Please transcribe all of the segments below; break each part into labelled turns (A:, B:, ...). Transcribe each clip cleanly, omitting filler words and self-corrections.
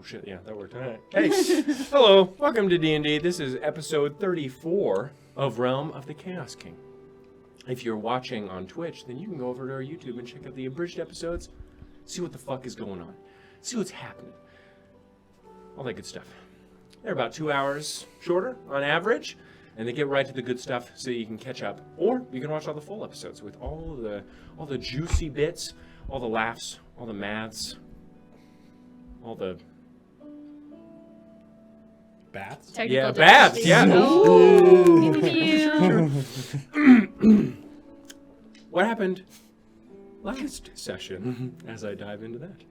A: shit, yeah, that worked. All right. Hey, hello, welcome to D&D. This is episode 34 of Realm of the Chaos King. If you're watching on Twitch, then you can go over to our YouTube and check out the abridged episodes, see what the fuck is going on, see what's happening, all that good stuff. They're about 2 hours shorter on average, and they get right to the good stuff so you can catch up. Or you can watch all the full episodes with all the juicy bits, all the laughs, all the maths, all the
B: baths.
A: Yeah, baths. Yeah.
C: Oh,
A: What happened last session? As I dive into that.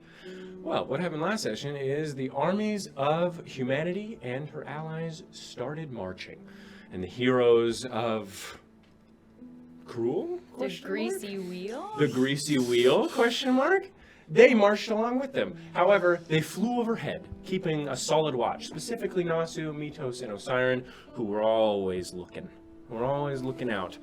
A: Well, what happened last session is the armies of humanity and her allies started marching, and the heroes of Cruel?
C: The greasy wheel?
A: The greasy wheel? Question mark? They marched along with them. However, they flew overhead, keeping a solid watch. Specifically, Nasu, Mitos, and Osiren, who were always looking. Were always looking out.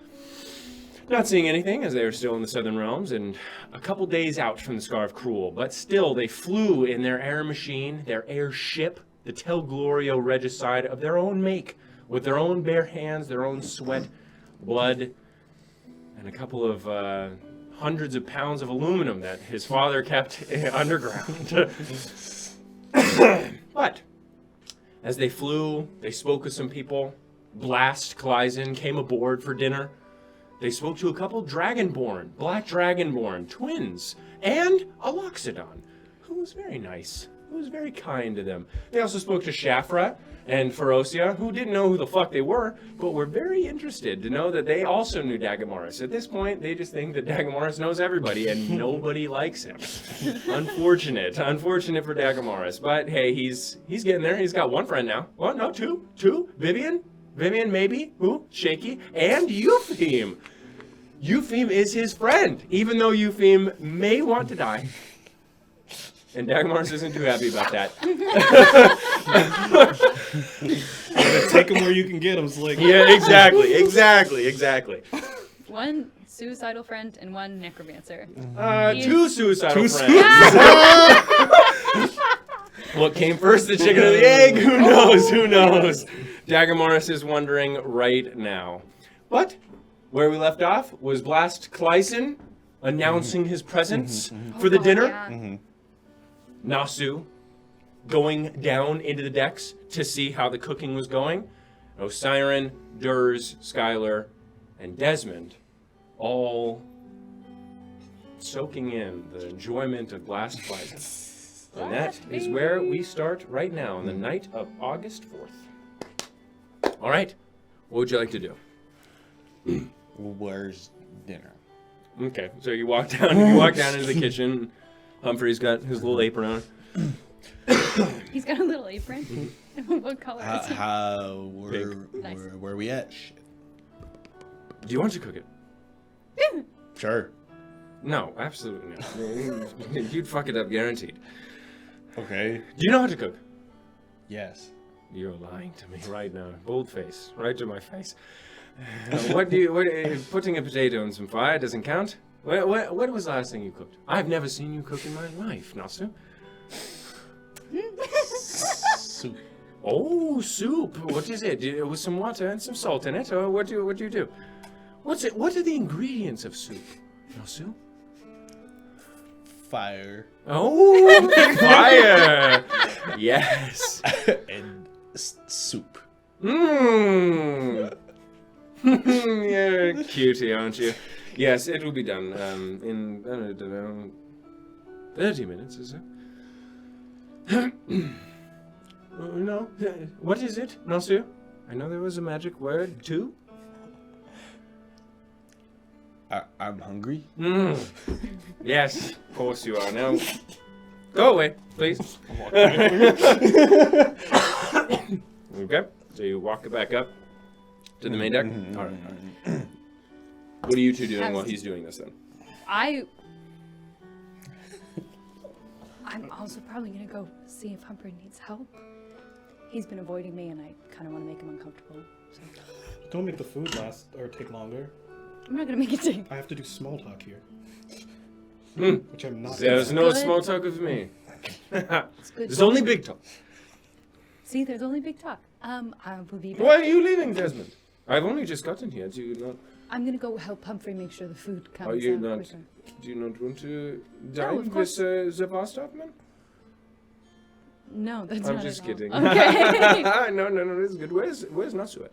A: Not seeing anything, as they were still in the Southern Realms, and a couple days out from the Scar of Cruel. But still, they flew in their air machine, their airship, the Tel Glorio Regicide of their own make, with their own bare hands, their own sweat, blood, and a couple of hundreds of pounds of aluminum that his father kept underground. But as they flew, they spoke with some people. Blast Kleisen came aboard for dinner. They spoke to a couple Dragonborn, Black Dragonborn, twins, and a Loxodon, who was very nice, who was very kind to them. They also spoke to Shafra and Ferocia, who didn't know who the fuck they were, but were very interested to know that they also knew Dagamaris. At this point, they just think that Dagamaris knows everybody, and nobody likes him. Unfortunate for Dagamaris. But hey, he's getting there. He's got one friend now. Well, no, two. Vivian, maybe. Who? Shaky. And Eupheme. Eupheme is his friend, even though Eupheme may want to die. And Dagamaris isn't too happy about that.
B: Take him where you can get him, Slick.
A: Yeah, exactly.
C: One suicidal friend and one necromancer.
A: Two suicidal friends. What came first, the chicken or the egg? Who knows? Dagamaris is wondering right now. But where we left off was Blast Kleisen announcing his presence for the dinner.
C: Yeah.
A: Nasu going down into the decks to see how the cooking was going. Osiren, Durs, Skylar, and Desmond all soaking in the enjoyment of Blast Kleisen. And that is where we start right now, on the night of August 4th. All right, what would you like to do?
B: Where's dinner?
A: Okay, so you walk down into the kitchen. Humphrey's got his little apron on.
C: He's got a little apron. What color is it?
B: Where are we at? Shit.
A: Do you want to cook it?
B: Sure.
A: No, absolutely not. You'd fuck it up, guaranteed.
B: Okay.
A: Do you know how to cook?
B: Yes.
A: You're lying to me right now. Bold face, right to my face. Putting a potato in some fire doesn't count? What was the last thing you cooked? I've never seen you cook in my life, Nasu.
B: Soup.
A: Oh, soup. What is it? With some water and some salt in it? Or what do you do? What's it? What are the ingredients of soup, Nasu?
B: Fire.
A: Oh, fire! Yes.
B: And soup.
A: Mmm. You're a cutie, aren't you? Yes, it will be done in 30 minutes, is it? No. What is it, Nasu? I know there was a magic word, too.
B: I'm hungry.
A: Yes, of course you are. Now, go away, please. Okay, so you walk it back up to the main deck? All right. What are you two doing while he's doing this, then?
C: I'm also probably going to go see if Humphrey needs help. He's been avoiding me, and I kind of want to make him uncomfortable. So.
B: Don't make the food last or take longer.
C: I'm not going to make it take.
B: I have to do small talk here. Which I'm not.
A: There's no small talk with me.
C: It's good.
A: There's only big talk.
C: See, there's only big talk. I will be back.
A: Why are you leaving, Desmond? I've only just gotten here. Do you not?
C: I'm gonna go help Humphrey make sure the food comes
A: Are you
C: out
A: not?
C: quicker.
A: Do you not want to
C: No,
A: dine
C: of
A: with
C: course.
A: the Bostopman?
C: No, that's
A: I'm
C: not
A: just
C: at all.
A: kidding.
C: Okay.
A: no, this is good. Where's Nasuet?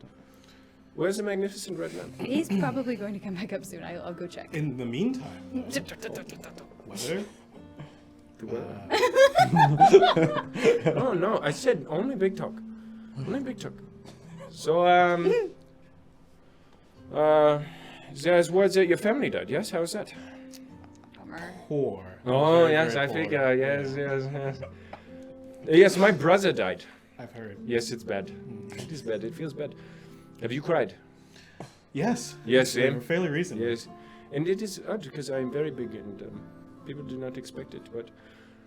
A: Where's the magnificent red man?
C: He's probably going to come back up soon. I'll go check.
B: In the meantime, weather.
A: Oh no, I said only big talk. Only big talk. So there's words that your family died. Yes, how was that?
C: Bummer.
B: Poor.
A: Oh
B: Very,
A: yes,
B: very
A: I
B: poor.
A: figure. Yes. Yes, my brother died.
B: I've heard.
A: Yes, it's bad. It is bad. It feels bad. Have you cried?
B: Yes.
A: Yes,
B: They
A: same.
B: were fairly recent.
A: Yes, and it is odd because I am very big and people do not expect it. But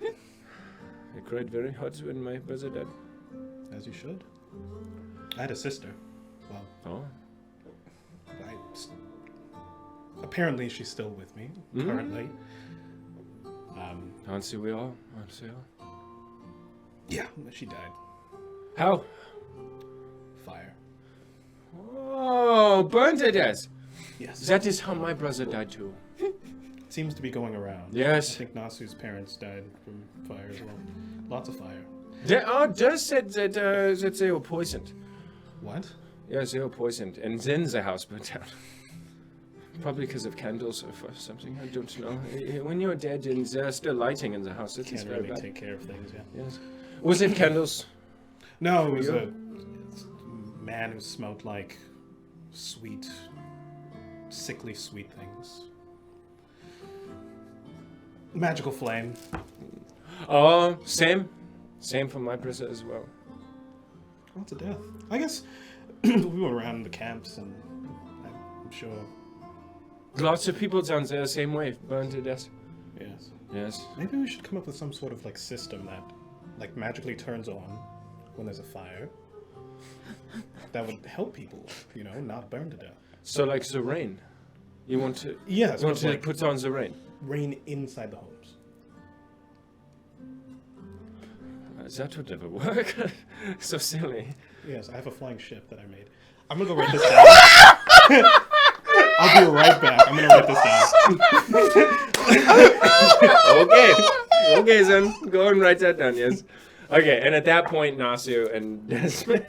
A: I cried very hard when my brother died.
B: As you should. I had a sister. Well,
A: Oh,
B: apparently she's still with me
A: Mhm.
B: currently.
A: aren't we all? Aren't we all?
B: Yeah, she died.
A: How?
B: Fire.
A: Oh, burned to death.
B: Yes.
A: That is how my brother died too.
B: Seems to be going around.
A: Yes.
B: I think Nasu's parents died from fire as well. Lots of fire.
A: Does said that they were poisoned.
B: What?
A: Yes, they were poisoned, and then the house burnt down. Probably because of candles or for something. I don't know. When you're dead and there's still lighting in the house, it is
B: Can't
A: very
B: really
A: bad.
B: take care of things, yeah.
A: Yes. Was it candles?
B: No, it was
A: you?
B: a man who smelled like sweet, sickly sweet things. Magical flame.
A: Oh, same. Same for my brother as well.
B: Lots of death. I guess we went around the camps and I'm sure,
A: Lots of people down there same way, burned to death.
B: yes.
A: Yes.
B: Maybe we should come up with some sort of like system that like magically turns on when there's a fire. That would help people, you know, not burn to death.
A: So like the rain. You want to
B: Yes,
A: want
B: but
A: to
B: like
A: put on the rain.
B: rain inside the homes.
A: That would never work. So silly.
B: Yes, I have a flying ship that I made. I'm gonna go write this down. I'll be right back. I'm gonna write this down.
A: Okay, then go and write that down. Yes. Okay, and at that point, Nasu and Desmond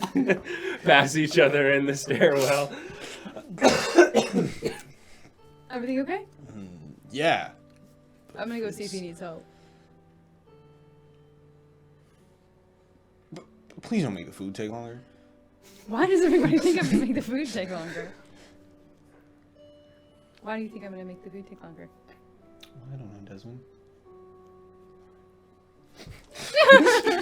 A: pass each other in the stairwell.
C: Everything okay?
B: Yeah.
C: I'm gonna go see if he needs help.
D: Please don't make the food take longer.
C: Why does everybody think I'm gonna make the food take longer? Why do you think I'm gonna make the food take longer?
D: I don't know, Desmond.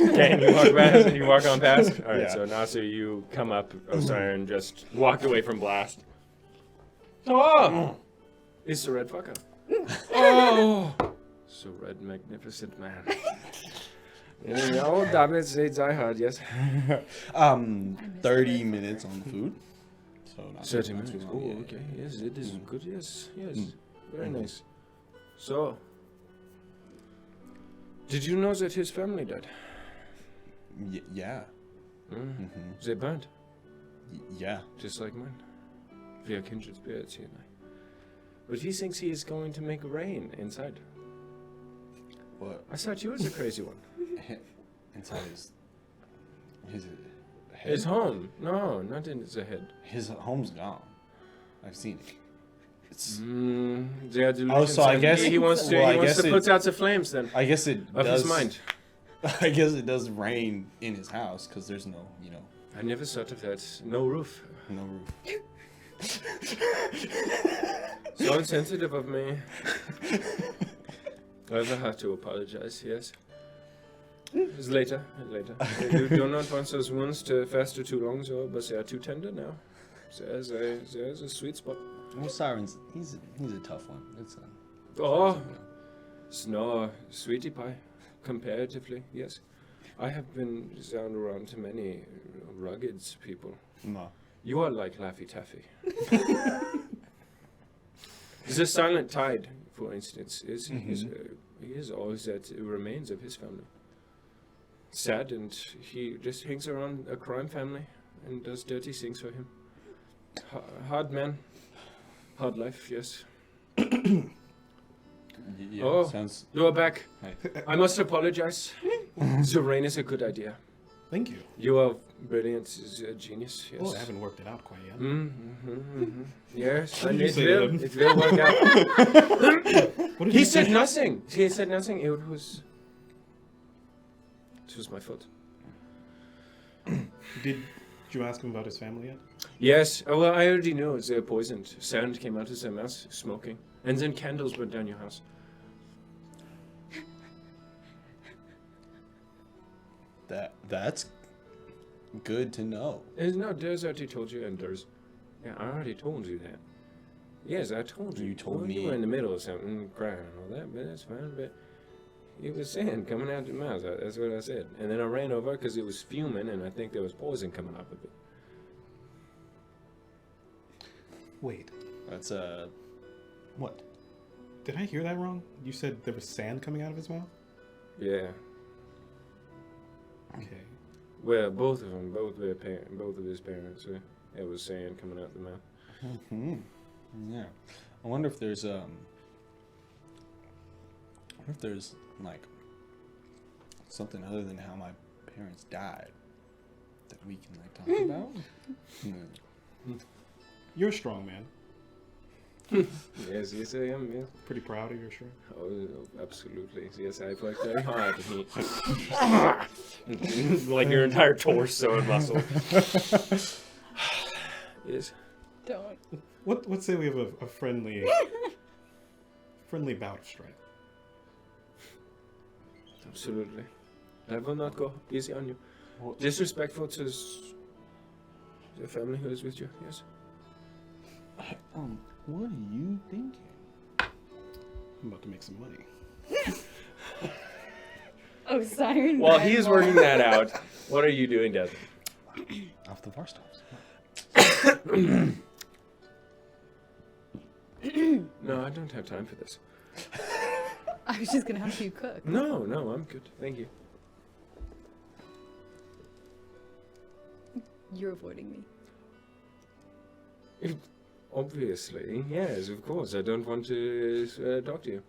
A: Okay, and you walk past. You walk on past. All right,
D: Yeah.
A: so Nasu, you come up, Osir, and just walk away from Blast. Oh, it's the red fucker. Oh, so red, magnificent man. Oh, David says I heard. Yes.
D: 30 minutes on the food. So not
A: 30
D: not too
A: minutes.
D: long,
A: Oh,
D: yeah.
A: okay. Yes, it is good. Yes, yes.
D: Mm.
A: Very nice. So, did you know that his family died?
D: Yeah.
A: Mm.
D: hmm
A: They burned,
D: Yeah.
A: just like mine. We are kindred spirits, he and I. But he thinks he is going to make rain inside.
D: What?
A: I thought you was the crazy one.
D: Inside his head.
A: His home. No, not in the head.
D: His home's gone. I've seen it. It's.
A: They are delusions.
D: Oh, so I
A: and
D: guess-
A: he wants to.
D: well, I
A: he wants
D: guess
A: to put out the flames then
D: I guess it
A: of
D: does.
A: his mind.
D: I guess it does rain in his house because there's no,
A: I never thought of that. No roof.
D: no roof.
A: So insensitive of me. I will have to apologize. Yes. It's later. You do not want those wounds to fester too long, though, but they are too tender now. There's a sweet spot.
D: Well, Siren's he's a tough one. It's
A: Oh, no, sweetie pie. Comparatively, yes. I have been down around to many rugged people.
D: no.
A: You are like Laffy Taffy. The Silent Tide, for instance, he is always that remains of his family. sad, and he just hangs around a crime family and does dirty things for him. Hard man. Hard life, yes.
D: Yeah,
A: Oh,
D: sounds.
A: you are back.
D: Hey.
A: I must apologize. The rain is a good idea.
B: Thank you.
A: You are brilliant, a genius, yes.
B: Oh, I haven't worked it out quite yet.
A: Yes,
B: What
A: and
B: did you say to him?
A: it will work out.
B: What did
A: He
B: you
A: said
B: say?
A: nothing. He said nothing. It was my fault.
B: Did you ask him about his family yet?
A: Yes. Oh, well, I already knew they're poisoned. Sand came out of their mouths, smoking. And then candles burned down your house.
D: That's good to know.
A: There's already told you, and there's... Yeah, I already told you that. Yes, I told you.
D: You told
A: Well,
D: me.
A: You were in the middle of something, crying and all that, but that's fine. But it was sand coming out your mouth. That's what I said. And then I ran over because it was fuming, and I think there was poison coming out of it.
B: Wait,
D: That's what?
B: did I hear that wrong? You said there was sand coming out of his mouth?
A: Yeah.
B: Okay.
A: Well, both of them, both of his parents. It was sand coming out the mouth.
D: Hmm. Yeah. I wonder if there's like something other than how my parents died that we can like talk about.
B: You're a strong man.
A: Yes, I am. Yes.
B: Pretty proud of your strength.
A: Oh, absolutely. Yes, I've worked very hard. Like your entire torso and muscle. Yes.
C: Don't.
B: What say we have a friendly bout of strength?
A: Absolutely. I will not go easy on you.
D: What?
A: Disrespectful to the family who is with you, yes.
D: What are you thinking?
B: I'm about to make some money.
C: Oh, siren.
A: While he is working that out, what are you doing, Desmond?
D: Off the bar stops.
A: No, I don't have time for this.
C: I was just gonna help you cook.
A: No, I'm good. Thank you.
C: You're avoiding me.
A: Obviously, yes, of course. I don't want to talk to you.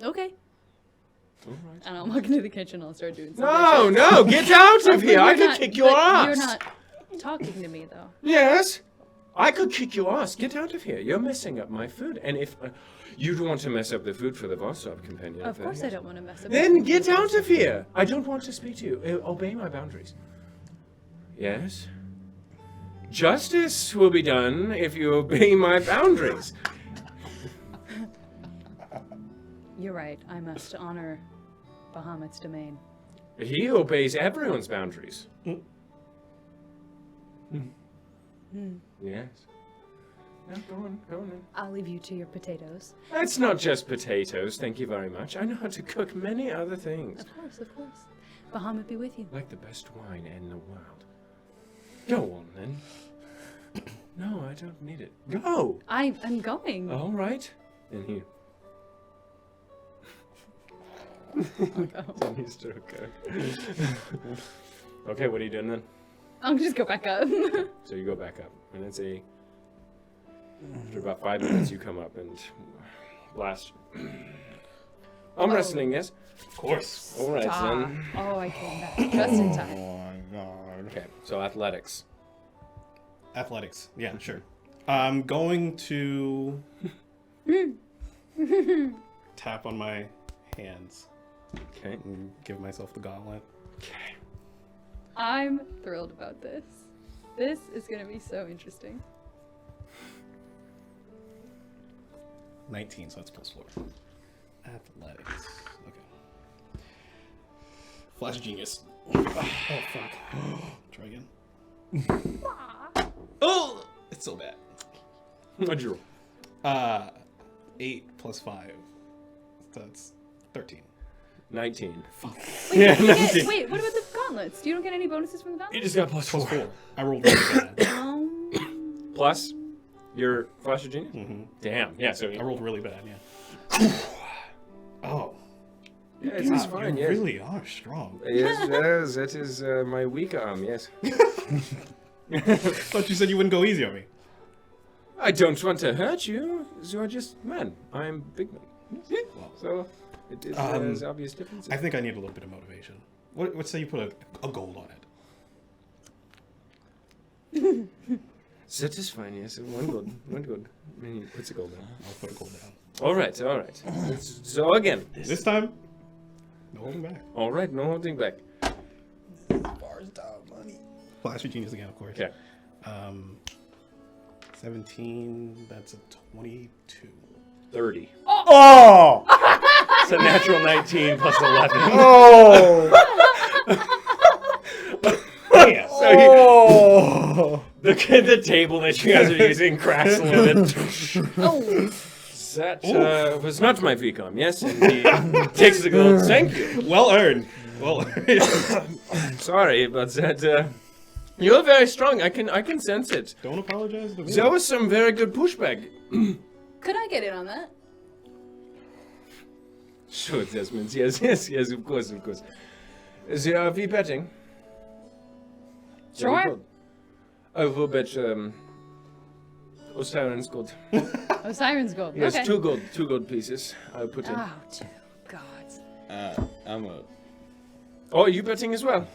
C: Okay.
A: All right.
C: And I'll walk into the kitchen. I'll start doing some
A: No, get out of here! I
C: You're
A: could
C: not-
A: kick your
C: but
A: ass.
C: You're not talking to me though.
A: Yes, I could kick your ass. Get out of here! You're messing up my food. And if you don't want to mess up the food for the Vostok companion,
C: Of course I don't want to mess up.
A: Then
C: with
A: get
C: you.
A: out of here! I don't want to speak to you. Obey my boundaries. Yes. Justice will be done if you obey my boundaries.
C: You're right. I must honor Bahamut's domain.
A: He obeys everyone's boundaries. Yes. Now, go on.
C: I'll leave you to your potatoes.
A: That's not just potatoes, thank you very much. I know how to cook many other things.
C: Of course. Bahamut be with you.
A: Like the best wine in the world. Go on, then. No, I don't need it. Go!
C: I'm going.
A: All right. And he... Then he's still okay. Okay, what are you doing then?
C: I'll just go back up.
A: So you go back up, and it's after about 5 minutes you come up and blast. I'm wrestling, yes?
B: Of course.
A: All right,
C: Ah.
A: then.
C: Oh, I came back just in time.
D: Oh my god.
A: Okay, so athletics.
B: Athletics. Yeah, sure. I'm going to tap on my hands
A: Okay.
B: and give myself the gauntlet.
A: Okay.
C: I'm thrilled about this. This is gonna be so interesting.
B: 19, so that's +4. Athletics. Okay. Flash genius. Oh, fuck. Try again. Oh! It's so bad.
A: What'd you roll?
B: 8 + 5. That's 13.
A: 19.
C: Wait, wait, what about the gauntlets? You don't get any bonuses from the
A: You
C: gauntlets?
A: just got +4.
B: 4. I rolled really bad.
A: Plus your flash of genius?
B: Mm-hmm.
A: Damn. Yeah, so
B: I rolled really bad, yeah. Oh.
A: Yes, it's fine,
B: You
A: yes.
B: really are strong.
A: Yes, that is my weak arm, yes.
B: Thought you said you wouldn't go easy on me.
A: I don't want to hurt you. You are just man. I am big man.
B: Well,
A: So, it is there's obvious differences.
B: I think I need a little bit of motivation. What say you put a gold on it?
A: That is fine, yes. One good. And he puts a gold down.
B: I'll put a gold down.
A: All right. So again.
B: This time, no holding back.
A: All right, no holding back.
D: Bar style money.
B: Flash your genius again, of course.
A: Okay.
B: 17, that's a 22.
A: 30.
D: Oh!
A: It's a natural 19 plus 11.
D: Oh!
B: Yeah.
D: Oh!
A: Look at the table that you guys are using, cracks a little bit.
C: Oh,
A: That was not my VCOM, yes? And he takes the gold. Thank you.
B: Well earned. Well earned.
A: Sorry, but that you're very strong. I can sense it.
B: Don't apologize to me.
A: There was some very good pushback.
C: could I get in on that?
A: Sure, Desmond. Yes, of course. So, are we betting?
C: Sure.
A: I will bet Osiris gold.
C: Oh, Siren's gold.
A: Yes,
C: okay.
A: two gold pieces. I'll put in.
C: Oh, two gods.
D: I'm a.
A: Oh, are you betting as well?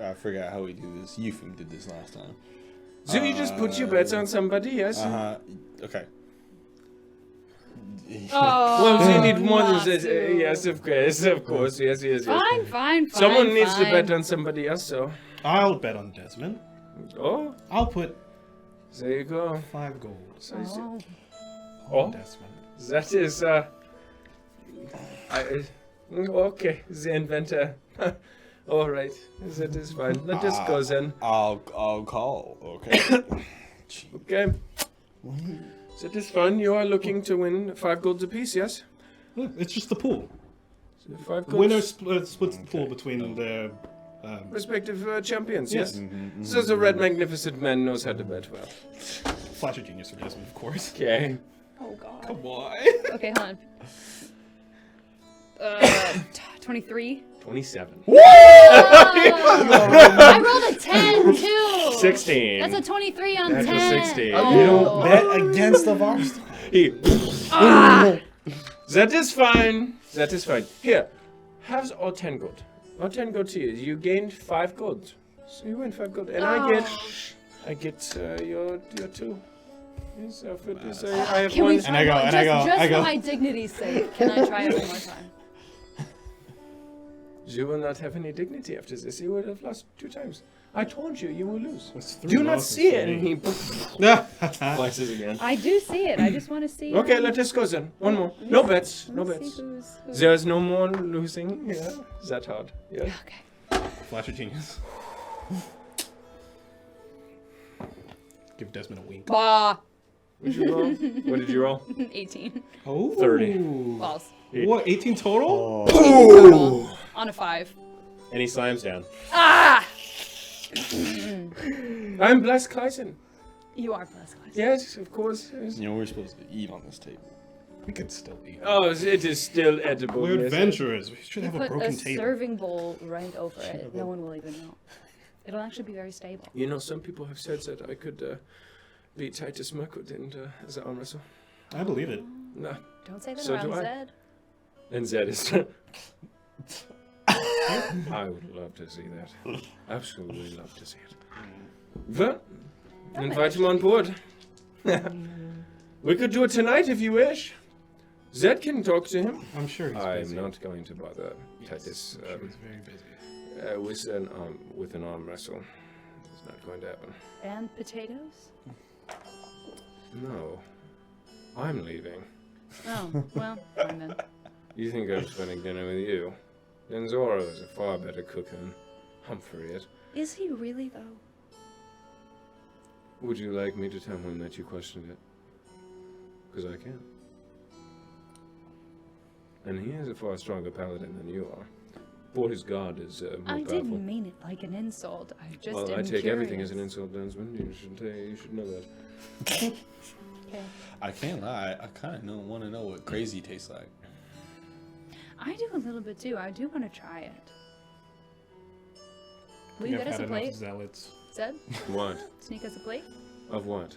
D: I forgot how we do this. Euphem did this last time.
A: So you just put your bets on somebody, yes?
D: Okay.
C: Oh,
A: Well, you need more than
C: not
A: that.
C: to.
A: Yes, of course. Yes.
C: Fine.
A: Someone needs to
C: fine.
A: bet on somebody else, so.
B: I'll bet on Desmond.
A: Oh,
B: I'll put
A: there you go.
B: 5 gold
C: Oh.
A: Oh,
B: on Desmond.
A: that is, okay, the inventor. All right, that is fine. Let us go then.
D: I'll call. Okay.
A: Okay. That is fine. You are looking to win 5 golds apiece, yes?
B: Look, it's just the pool.
A: So 5 golds.
B: Winner splits the pool between the.
A: Respective champions, yes?
B: Yes.
A: So the red magnificent man knows how to bet well.
B: Flash of genius for Desmond, of course.
A: Okay.
C: Oh god.
B: Come on.
C: Okay, hold on. 23.
A: 27.
C: I rolled a 10 too.
A: 16.
C: That's a 23 on
A: That's a
C: 10.
A: 16.
C: Oh.
D: You don't bet against the Varstar.
A: He.
C: Ah!
A: That is fine. That is fine. Here, have all 10 gold. All 10 gold to you. You gained 5 gold. So you win 5 gold. And I get your 2. Yes, I have
C: Can
A: one.
C: we try
B: And I go,
C: one?
B: and I go,
C: Just
B: I go.
C: for my dignity's sake, can I try it one more time?
A: You will not have any dignity after this. You would have lost 2 times. I told you, you will lose.
B: It's 3
A: Do not
B: losses
A: see
B: for
A: it. And
B: me.
A: he flashes again.
C: I do see it. I just want to see.
A: Okay, let us go then. One more. No bets. No
C: Let's
A: bets.
C: see who's.
A: There's no more losing. Yeah, that hard. Yeah.
C: Okay.
B: Flash of genius. Give Desmond a wink.
C: Bah.
A: What did you roll? What did you roll?
C: 18.
B: Oh.
A: 30.
C: Balls.
B: What, 18 total?
C: 18 total. On a 5.
A: And he slams down.
C: Ah!
A: I'm blessed, Kleisen.
C: You are blessed, guys.
A: Yes, of course. Yes.
D: You know we're supposed to eat on this table.
B: We can still eat.
A: Oh, it is still edible.
B: We're
A: yes.
B: adventurers. We should have a
C: Put
B: broken
C: a
B: table.
C: serving bowl right over it. No one will even know. It'll actually be very stable.
A: You know, some people have said that I could beat Titus Merkwood in the arm wrestle.
B: I believe it.
A: No.
C: Don't say that
A: So
C: around
A: do I.
C: Zed.
A: And Zed is. I would love to see that. Absolutely love to see it. But, invite him on board. We could do it tonight if you wish. Zed can talk to him.
B: I'm sure he's
A: I'm
B: busy.
A: not going to bother Titus
B: I'm sure he's very busy.
A: with an arm wrestle. It's not going to happen.
C: And potatoes?
A: No. I'm leaving.
C: Oh, well, fine then.
A: You think I'm spending dinner with you? Then Zoro is a far better cook than Humphrey is.
C: Is he really, though?
A: Would you like me to tell him that you questioned it? Because I can. And he is a far stronger paladin than you are. For his god is more
C: I
A: powerful.
C: didn't mean it like an insult. I just
A: Well, I
C: am
A: take everything as an
C: curious.
A: insult, Desmond. You should know that.
C: Okay.
D: I can't lie. I kind of want to know what crazy tastes like.
C: I do a little bit too. I do want to try it. Will
B: I
C: you
B: think
C: get
B: I've
C: us a
B: had enough
C: plate?
B: zealots.
C: Zed?
A: What?
C: Sneak us a plate?
A: Of what?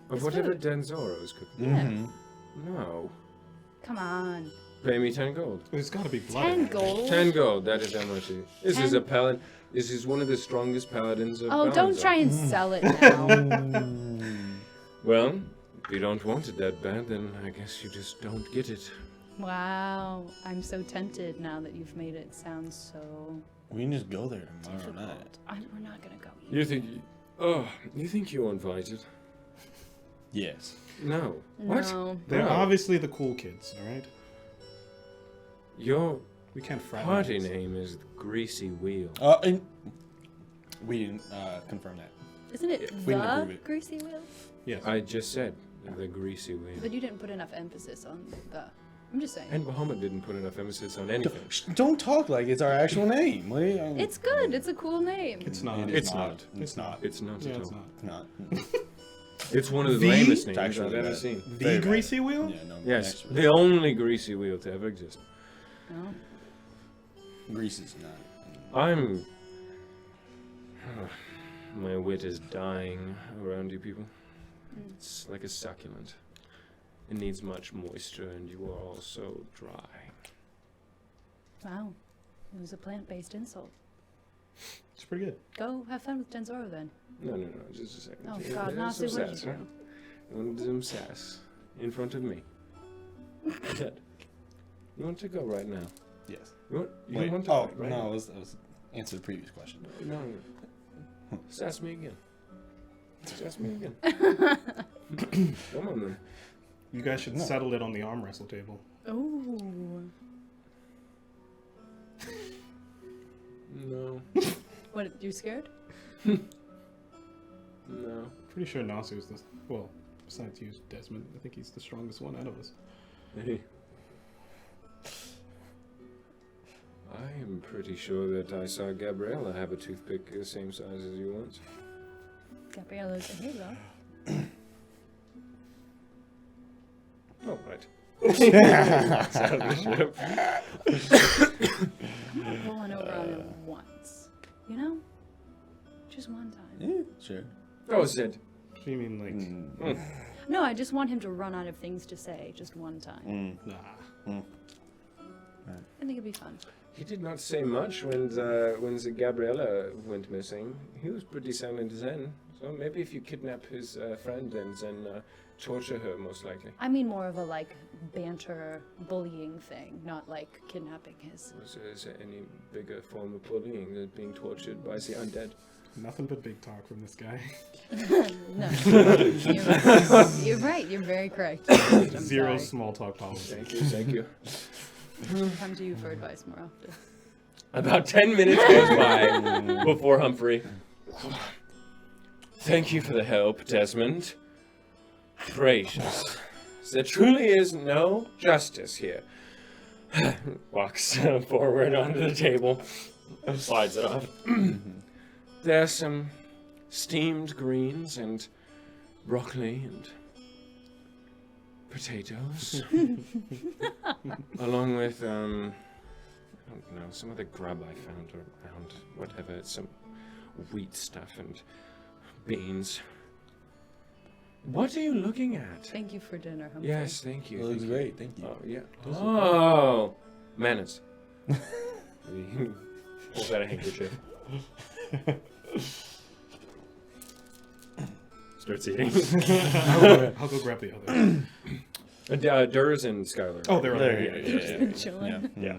A: Of
C: It's
A: whatever
C: food.
A: Denzoro's cooking.
C: Yeah.
D: Mm-hmm.
A: No.
C: Come on.
A: Pay me 10 gold.
B: There's got to be blood.
C: 10
B: in it.
C: gold?
A: 10 gold, that is how much it is. This is
C: 10?
A: a paladin. This is one of the strongest paladins of
C: Oh, don't
A: Balanzar.
C: try and sell it now.
A: Well, if you don't want it that bad, then I guess you just don't get it.
C: Wow. I'm so tempted now that you've made it sound so
D: We can just go there tomorrow
C: difficult.
D: night.
C: We're not going to go.
A: You think... Oh, you think you're invited?
D: Yes.
A: No. What?
C: No.
B: They're
A: No.
B: obviously the cool kids, all right?
A: Your
B: We can't fraternize.
A: party name is the Greasy Wheel.
D: And we didn't confirm that.
C: Isn't it
D: We didn't
C: the
D: approve it.
C: greasy wheel?
B: Yes.
A: I just said the Greasy Wheel.
C: But you didn't put enough emphasis on the. I'm just saying.
A: And Bahamut didn't put enough emphasis on anything.
D: Don't talk like it's our actual name. What are you,
C: It's good. It's a cool name.
B: It's not.
D: It is
A: It's
D: not.
A: not.
D: It's not.
A: It's not
B: Yeah,
A: at
B: it's
A: all.
B: not.
D: Not.
A: It's one of the
B: The-
A: lamest
D: It's
A: names
D: actually
A: I've ever
D: bad.
A: seen.
B: The
D: Very bad.
B: greasy wheel?
D: Yeah, no.
A: Yes,
D: actually,
A: the only Greasy Wheel to ever exist.
C: No.
D: Grease is not.
A: I'm... My wit is dying around you people. It's like a succulent. It needs much moisture, and you are all so dry.
C: Wow. It was a plant-based insult.
B: It's pretty good.
C: Go have fun with Denzoro then.
A: No, just a second.
C: Oh,
A: Yeah,
C: God,
A: there's
C: Nasu,
A: some
C: what did
A: sass,
C: you
A: huh? You want to do some sass in front of me. Ted, you want to go right now?
D: Yes.
A: You
D: Wait.
A: want to
D: Oh
A: fight right
D: no,
A: now?
D: I was answer the previous question.
A: No. Sass me again. Sass me again. Come on then.
B: You guys should
D: No.
B: settle it on the arm wrestle table.
C: Ooh.
A: No.
C: What? You scared?
A: No.
B: Pretty sure Nasu is the well, besides you, Desmond. I think he's the strongest one out of us.
A: Hey. I am pretty sure that I saw Gabriella have a toothpick the same size as you once.
C: Gabriella's a hero.
A: Oh, right. Out of the ship.
C: I'm not pulling over on him once. You know? Just one time.
D: Yeah, sure.
A: Oh, Zed.
B: What do you mean, like,
C: No, I just want him to run out of things to say just one time.
B: nah?
C: I think it'd be fun.
A: He did not say much when the Gabriella went missing. He was pretty silent then. So maybe if you kidnap his friend and then torture her, most likely.
C: I mean more of a like banter bullying thing, not like kidnapping his.
A: Is there any bigger form of bullying than being tortured by the undead?
B: Nothing but big talk from this guy.
C: No. You're right. You're very correct. I'm
B: Zero
C: sorry.
B: small talk policy.
A: Thank you.
C: Come to you for advice more often.
A: About 10 minutes goes by before Humphrey. Thank you for the help, Desmond. Gracious. There truly is no justice here. Walks forward onto the table, slides it off. There's some steamed greens and broccoli and potatoes, along with, I don't know, some other grub I found around, whatever, some wheat stuff and beans. What are you looking at?
C: Thank you for dinner, Humphrey.
A: Yes, thank you.
D: It looks
A: thank you.
D: great. Thank you.
A: Oh, yeah. Oh, manners. He pulls out a handkerchief. Starts eating.
B: I'll go grab the other.
A: Durs and Skylar.
B: Oh, they're
D: There
B: over
D: you
B: here.
D: go.
C: Just been chilling.
B: Yeah.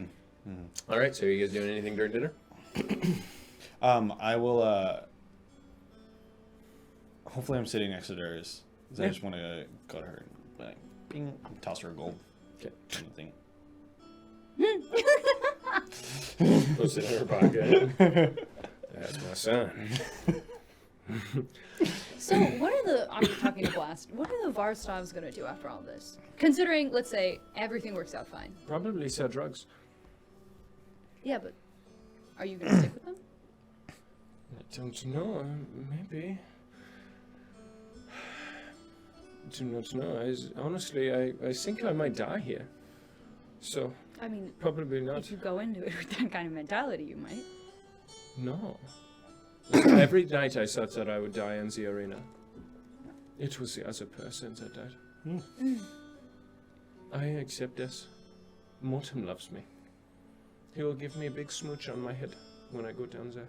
A: All right, so you guys doing anything during dinner?
D: I will. Hopefully, I'm sitting next to Durs. 'Cause I
A: Yeah.
D: just want to go to her and like, bing, toss her a gold.
A: Okay.
D: Anything.
A: Puts it in her pocket. That's my son.
C: So, what are the? I'm talking to Blast. What are the Varstavs gonna do after all this? Considering, let's say, everything works out fine.
A: Probably sell drugs.
C: Yeah, but are you gonna stick with them?
A: I don't know. Maybe. I do not know. Honestly, I think I might die here. So,
C: I mean,
A: Probably not.
C: if you go into it with that kind of mentality, you might.
A: No. Every night I thought that I would die in the arena. It was the other person that died. I accept this. Mortem loves me. He will give me a big smooch on my head when I go down there.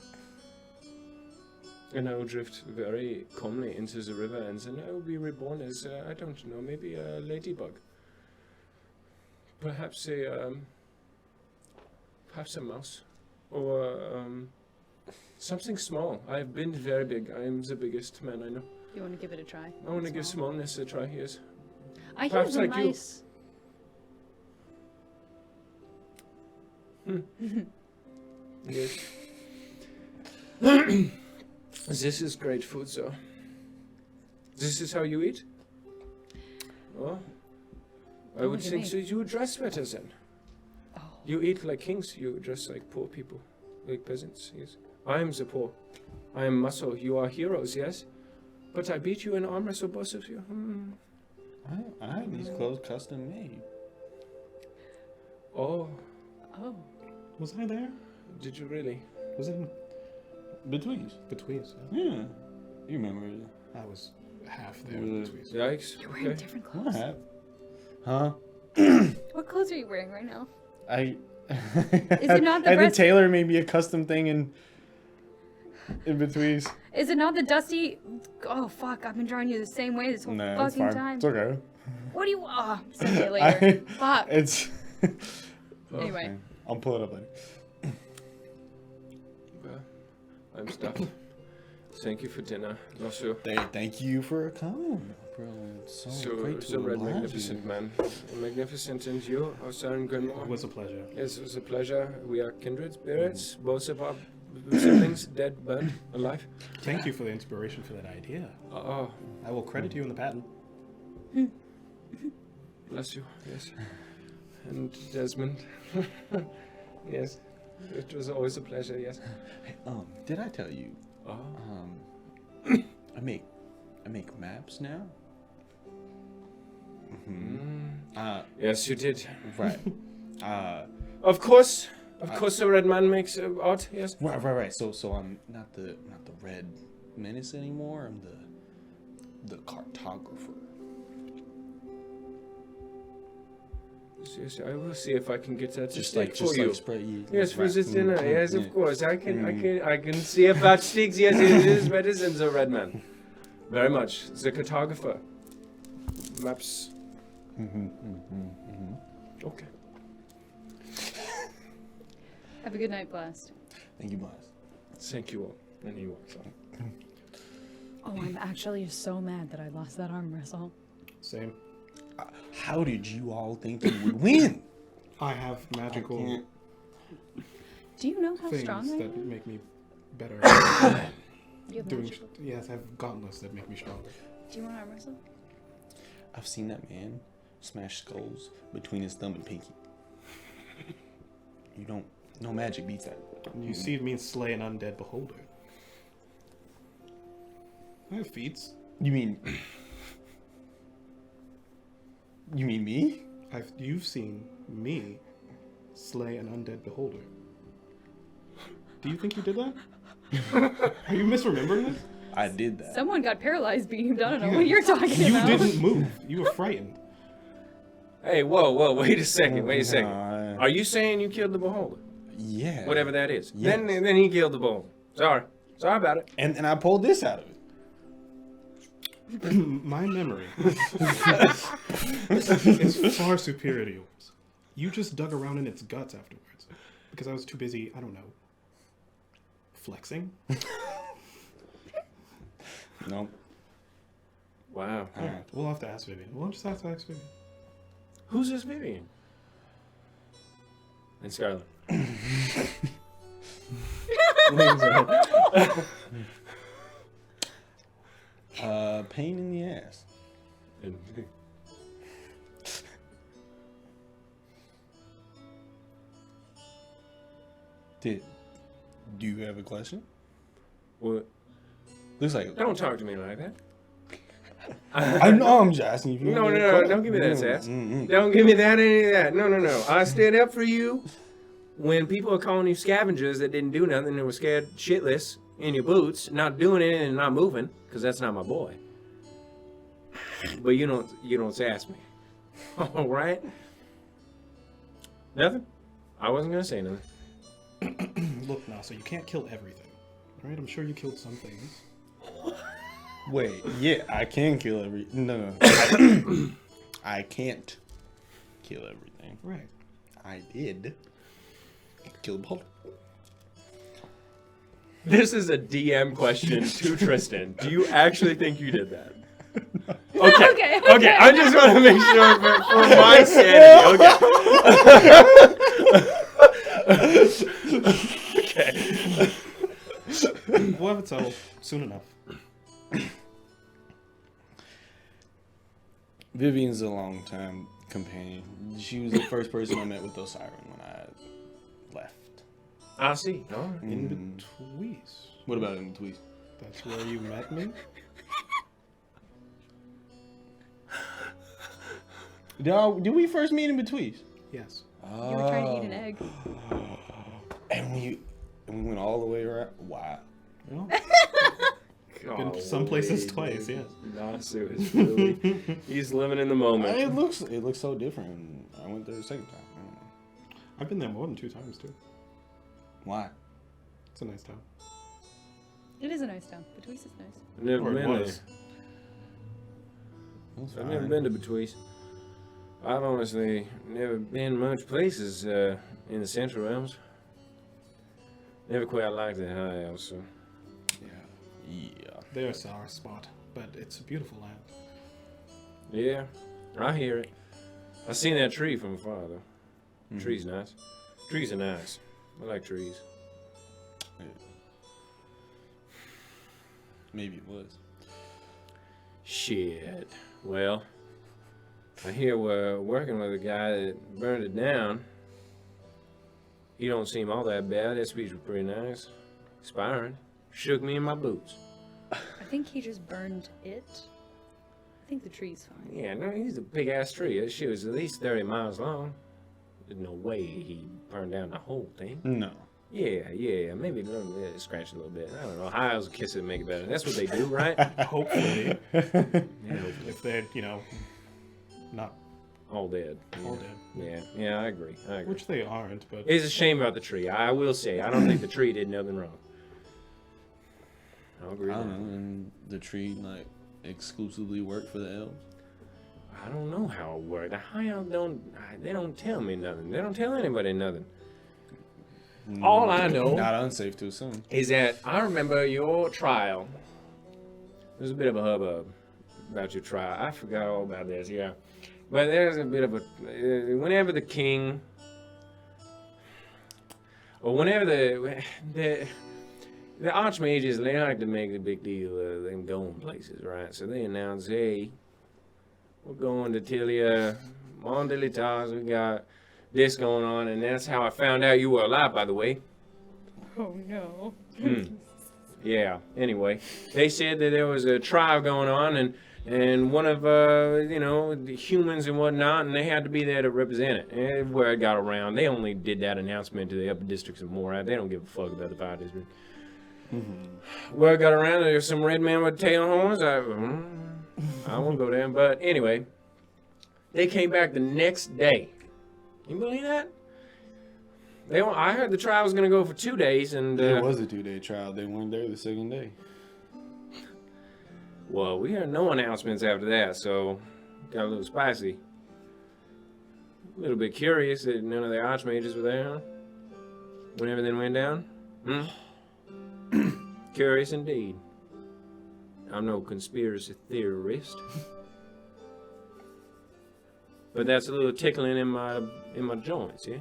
A: And I will drift very calmly into the river, and then I will be reborn as, I don't know, maybe a ladybug. Perhaps a mouse. Or, something small. I've been very big. I am the biggest man I know.
C: You want to give it a try?
A: I want to give smallness a try, yes.
C: I hear
A: Perhaps
C: the
A: like you.
C: nice.
A: Yes. This is great food, though. This is how you eat? Oh, I would
C: look at
A: think
C: me.
A: so. You dress better then.
C: Oh.
A: You eat like kings. You dress like poor people, like peasants. Yes. I am the poor. I am muscle. You are heroes. Yes. But I beat you in arm wrestle, both of you.
D: I had these clothes custom made.
A: Oh,
C: Oh.
B: Was I there?
A: did you really?
B: Was it in
D: Betweens.
B: Betweens?
D: Yeah. You remember it.
B: I was half there
D: Was
B: in
D: it-
B: Betweens.
A: Yikes.
C: You're wearing
A: Okay.
C: different
D: I
C: clothes.
D: have. Huh?
C: What clothes are you wearing right now?
D: I.
C: Is it not the
D: I
C: breast-
D: did Taylor made me a custom thing in Betweens.
C: Is it not the dusty? Oh fuck! I've been drawing you the same way this whole
D: Nah, it's
C: fucking
D: fine.
C: time.
D: It's okay.
C: What do you? Send it later. Fuck.
D: It's.
C: Anyway.
D: Okay. I'll pull it up later.
A: Well, I'm stuffed. Thank you for dinner. Also,
D: Thank you for coming, bro. It's so great to
A: so red,
D: oblige
A: magnificent
D: you.
A: man. Magnificent, and you, Osar and
B: It
A: Grimor.
B: was a pleasure.
A: Yes, it was a pleasure. We are kindred spirits. Both of our siblings dead, burnt, alive.
B: Thank you for the inspiration for that idea.
A: Oh,
B: I will credit you in the patent.
A: bless you. Yes. And Desmond. Yes. It was always a pleasure, yes.
D: Hey, did I tell you?
A: Oh.
D: I make maps now.
A: Yes, you did.
D: Right.
A: Of course. Of course the red man makes art, yes.
D: Right. So I'm not the red menace anymore. I'm the cartographer.
A: Yes, I will see if I can get that to
D: Just
A: stick
D: like
A: for you.
D: spread you.
A: Yes, for this dinner. Yes, of
D: yeah.
A: course. I can see if that sticks. Yes, it is better than the red man. Very much. The cartographer. Maps. Okay.
C: Have a good night, Blast.
D: Thank you, boss.
A: Thank you all. And he walks on.
C: Oh, I'm actually so mad that I lost that arm wrestle.
B: Same.
D: How did you all think you would win?
B: I have magical
D: can't-
C: Do you know how
B: things
C: strong I
B: that
C: am?
B: make me better.
C: You have
B: doing.
C: magical.
B: Yes, I have gauntlets that make me stronger.
C: Do you want to arm wrestle?
D: I've seen that man smash skulls between his thumb and pinky. You don't. No magic beats that.
B: You see me slay an undead beholder. I have feats.
D: You mean? You mean me?
B: You've seen me slay an undead beholder. Do you think you did that? Are you misremembering this?
D: I did that.
C: Someone got paralyzed beamed. I don't know what you're talking
B: You
C: about.
B: didn't move. You were frightened.
A: Hey, whoa, wait a second, wait a second.
D: Uh,
A: Are you saying you killed the beholder?
D: Yeah.
A: Whatever that is.
D: Yes.
A: Then he killed the beholder. Sorry about it.
D: And I pulled this out of it.
B: My memory is far superior to yours. You just dug around in its guts afterwards. Because I was too busy, I don't know, flexing?
D: No.
A: Wow.
D: All right.
B: We'll have to ask Vivian. We'll just have to ask Vivian.
A: Who's this Vivian? And Scarlet.
D: Pain in the ass.
A: And
D: Do you have a question?
A: what?
D: Looks like
A: Don't talk to me like that.
D: I know I'm just asking you.
A: No, don't give me that, Sass. Don't give me that, any of that. No. I stand up for you when people are calling you scavengers that didn't do nothing and were scared shitless in your boots, not doing anything and not moving, because that's not my boy. But you don't sass me. All right? Nothing? I wasn't going to say nothing.
B: Look, Nasa, you can't kill everything. All right, I'm sure you killed some things.
D: Wait, yeah, I can kill every. No. I can't kill everything.
B: Right.
D: I did. Kill the ball.
A: This is a DM question to Tristan. Do you actually think you did that? Okay. Okay. I just want to make sure for my sanity. Okay.
B: We'll have it settled soon enough.
D: Vivian's a long-time companion. She was the first person I met with Osiris when I left.
A: I see. All right.
B: In Betweez.
D: What about in Tweez?
B: That's where you met me?
D: Did we first meet in Betweez?
B: Yes.
C: You were trying to eat an egg.
D: And we went all the way around. Wow.
B: Well, been some places twice, yes.
A: Nasu is really, he's living in the moment.
D: It looks so different. I went there the second time. I don't know.
B: I've been there more than 2 times, too.
D: Why?
B: It's a nice town.
C: It is a nice town. Betweez is nice.
A: I've never
B: Or it
A: been there.
B: was.
A: I've never been to Betweez. I've honestly never been much places in the Central Realms. Never quite liked the High Elves, so.
D: Yeah.
B: There's our spot, but it's a beautiful land.
A: Yeah, I hear it. I seen that tree from afar, though. Tree's nice. Trees are nice. I like trees.
D: Maybe it was.
A: Shit. Well, I hear we're working with a guy that burned it down. He don't seem all that bad. That speech was pretty nice. Inspiring. Shook me in my boots.
C: I think he just burned it. I think the tree's fine.
A: Yeah, no, he's a big-ass tree. That shit was at least 30 miles long. There's no way he burned down the whole thing.
D: No.
A: Yeah. Maybe a little bit, scratch a little bit. I don't know. High elves kiss it and make it better. That's what they do, right?
B: Hopefully.
A: Yeah, hopefully.
B: If they're, not
A: All dead.
B: all dead.
A: Yeah, I agree.
B: Which they aren't, but...
A: It's a shame about the tree. I will say, I don't think the tree did nothing wrong. I'll agree.
D: I
A: with
D: don't
A: that.
D: know. And the tree exclusively worked for the elves.
A: I don't know how it worked. The high elves they don't tell me nothing. They don't tell anybody nothing. All I know
D: Not unsafe to assume.
A: is that I remember your trial. There's a bit of a hubbub about your trial. I forgot all about this, yeah. But there's a bit of a... whenever the king... Or whenever the archmages, they like to make a big deal of them going places, right? So they announce, hey, we're going to Tilia, Mondelitas, we got this going on, and that's how I found out you were alive, by the way.
C: Oh no.
A: Yeah, anyway, they said that there was a trial going on, and one of, the humans and whatnot, and they had to be there to represent it. And where it got around, they only did that announcement to the upper districts of Morad. They don't give a fuck about the fire district. Where it got around, there's some red men with tail horns. I won't go there, but anyway, they came back the next day. Can you believe that? I heard the trial was going to go for 2 days, and...
D: It was a 2-day trial. They weren't there the second day.
A: Well, we heard no announcements after that, so got a little spicy. A little bit curious that none of the archmages were there, huh? When everything went down? Curious indeed. I'm no conspiracy theorist. But that's a little tickling in my joints, yeah?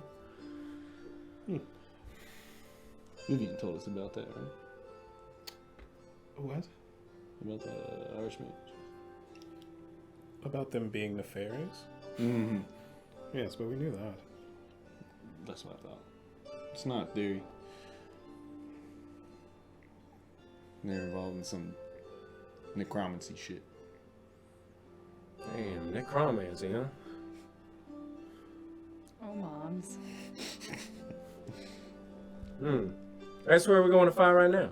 D: Vivian told us about that, right?
B: What?
D: About the Irishman.
B: About them being nefarious?
D: Mm-hmm.
B: Yes, but we knew that.
D: That's what I thought. It's not a theory. They're involved in some necromancy shit.
A: Damn, necromancy, huh?
C: Oh, moms.
A: That's where we're going to fight right now.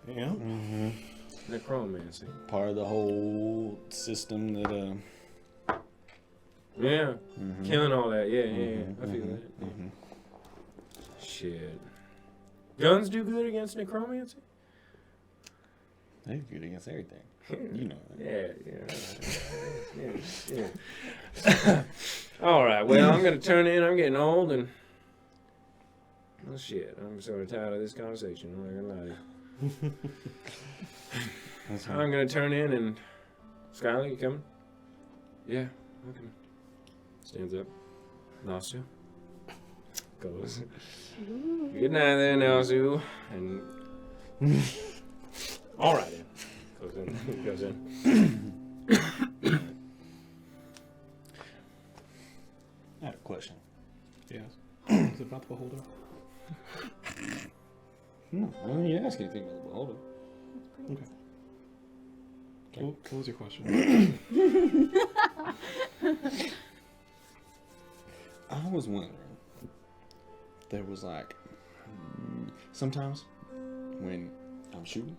B: Yeah.
D: Mm-hmm.
A: Necromancy.
D: Part of the whole system that
A: Yeah.
D: Mhm.
A: Killing all that. Yeah. I feel that. Yeah. Shit. Guns do good against necromancy?
D: they're good against everything. You know that.
A: Yeah. All right. Well, I'm gonna turn in. I'm getting old, and well, shit. I'm sort of tired of this conversation. I'm not gonna lie to you.
D: That's
A: I'm gonna turn in, and Skylar, you coming? Yeah, I'm coming. Stands up. Nasu. Goes. Good night there, Nasu. And all right then. Goes in. Goes in.
D: I have a question.
B: Yes. Is it about the beholder?
D: I didn't ask anything about the beholder.
B: Okay. What was your question?
D: I was wondering, there was like, sometimes when I'm shooting,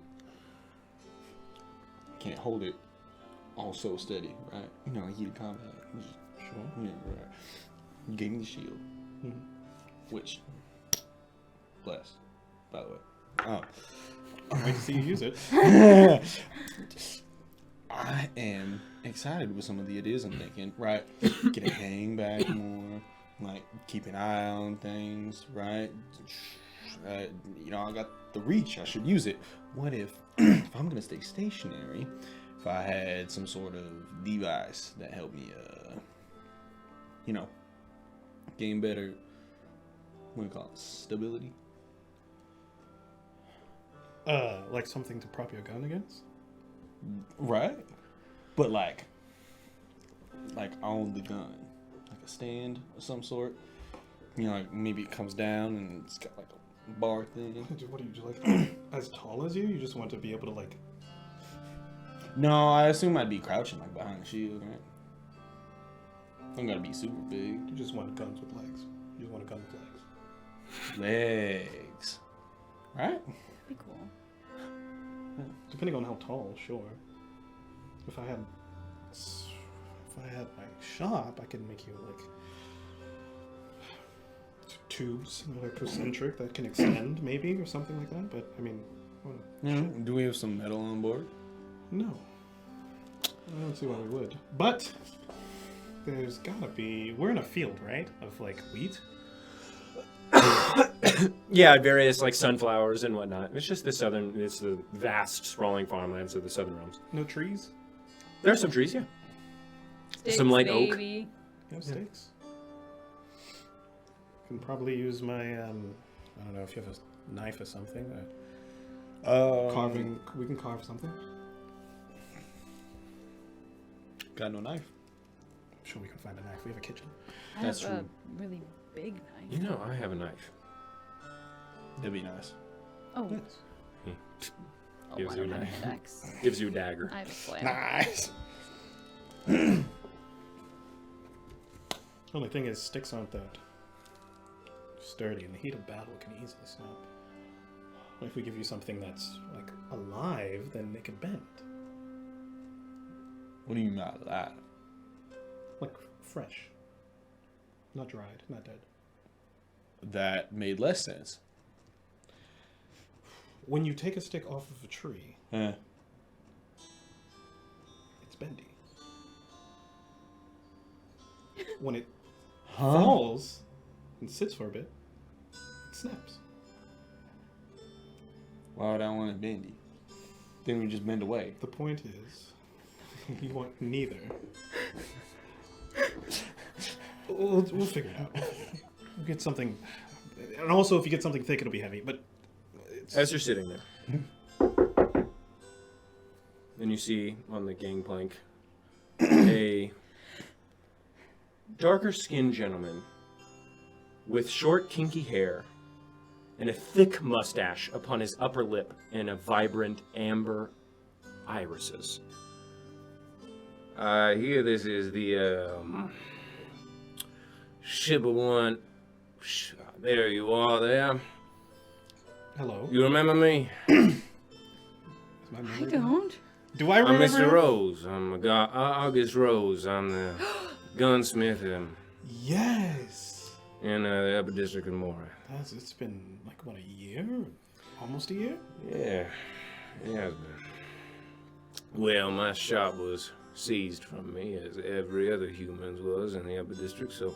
D: I can't hold it all so steady, right? You know, heated combat.
B: Sure.
D: Yeah, right. You gave me the shield, which, bless, by the way.
B: Wait to see you use it.
D: I am excited with some of the ideas I'm thinking, right? Get a hang back more, like keep an eye on things, right? You know, I got the reach, I should use it. What if I'm gonna stay stationary, if I had some sort of device that helped me, you know, gain better, what do you call it, stability?
B: Like something to prop your gun against?
D: Right? But like on the gun. Like a stand of some sort. You know, like maybe it comes down and it's got like a bar thing.
B: What do you like? As tall as you? You just want to be able to like.
D: No, I assume I'd be crouching like behind the shield, right? I'm gonna be super big.
B: You just want guns with legs. You just want a gun with legs.
D: Legs. Right?
C: That'd be cool.
B: Depending on how tall, sure. If I had my shop, I could make you like tubes, like concentric that can extend, maybe, or something like that. But I mean, well,
D: Do we have some metal on board?
B: no, I don't see why we would. But there's gotta be. We're in a field, right? Of like wheat.
A: Yeah, various like sunflowers and whatnot. It's just it's the vast sprawling farmlands of the southern realms.
B: No trees.
A: There's some trees, yeah.
C: Sticks,
A: Some light oak.
C: baby.
B: No stakes. Can probably use my I don't know if you have a knife or something. Carving. We can carve something.
D: Got no knife.
B: I'm sure we can find a knife. We have a kitchen.
C: I
D: That's
C: have a
D: true.
C: really big knife.
A: You know, I have a knife.
D: That'd be nice.
C: Oh,
B: Yes.
C: oh,
A: Gives
C: I
A: you
C: don't
A: a
C: have
A: knife.
C: an axe.
A: Gives you a dagger.
C: I have a flail.
D: Nice.
B: Only thing is, sticks aren't that sturdy. In the heat of battle, it can easily snap. What if we give you something that's like alive, then they can bend,
D: What do you mean by that?
B: like fresh, not dried, not dead.
D: That made less sense.
B: When you take a stick off of a tree,
D: Eh.
B: it's bendy. When it falls and sits for a bit, it snaps.
D: Why would I want it bendy? Then we just bend away.
B: The point is, you want neither. We'll figure it out. We'll get something, and also if you get something thick, it'll be heavy. But it's,
A: As you're sitting there, and you see on the gangplank a darker skinned gentleman with short, kinky hair and a thick mustache upon his upper lip and a vibrant amber irises.
E: I hear this is the ship of one. There you are there.
B: Hello.
E: You remember me?
B: Is my
C: I
B: memory
C: don't.
B: Do I
E: I'm
B: remember?
E: Mr.
B: him?
E: Rose. I'm August Rose. I'm the gunsmith
B: Yes.
E: in the upper district of Mora.
B: It's been like about a year, almost a year.
E: Yeah, it has been. Well, my shop was seized from me, as every other human's was in the upper district, so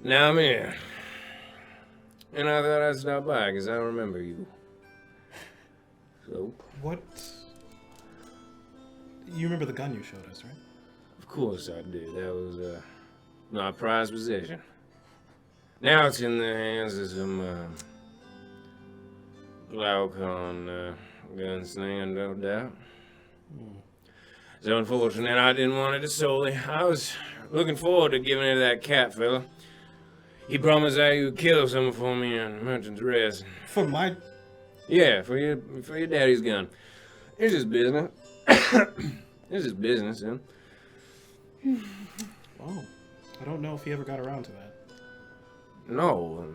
E: now I'm here. And I thought I'd stop by, because I remember you. So,
B: What? You remember the gun you showed us, right?
E: of course I do. That was my prized possession. Now it's in the hands of some Glaucon gunslinger, no doubt. It's unfortunate I didn't want it solely. I was looking forward to giving it to that cat fella. He promised that he would kill someone for me on Merchant's Rest.
B: For my.
E: Yeah, for your daddy's gun. It's his business. It's his business, huh?
B: Oh, I don't know if he ever got around to that.
E: No,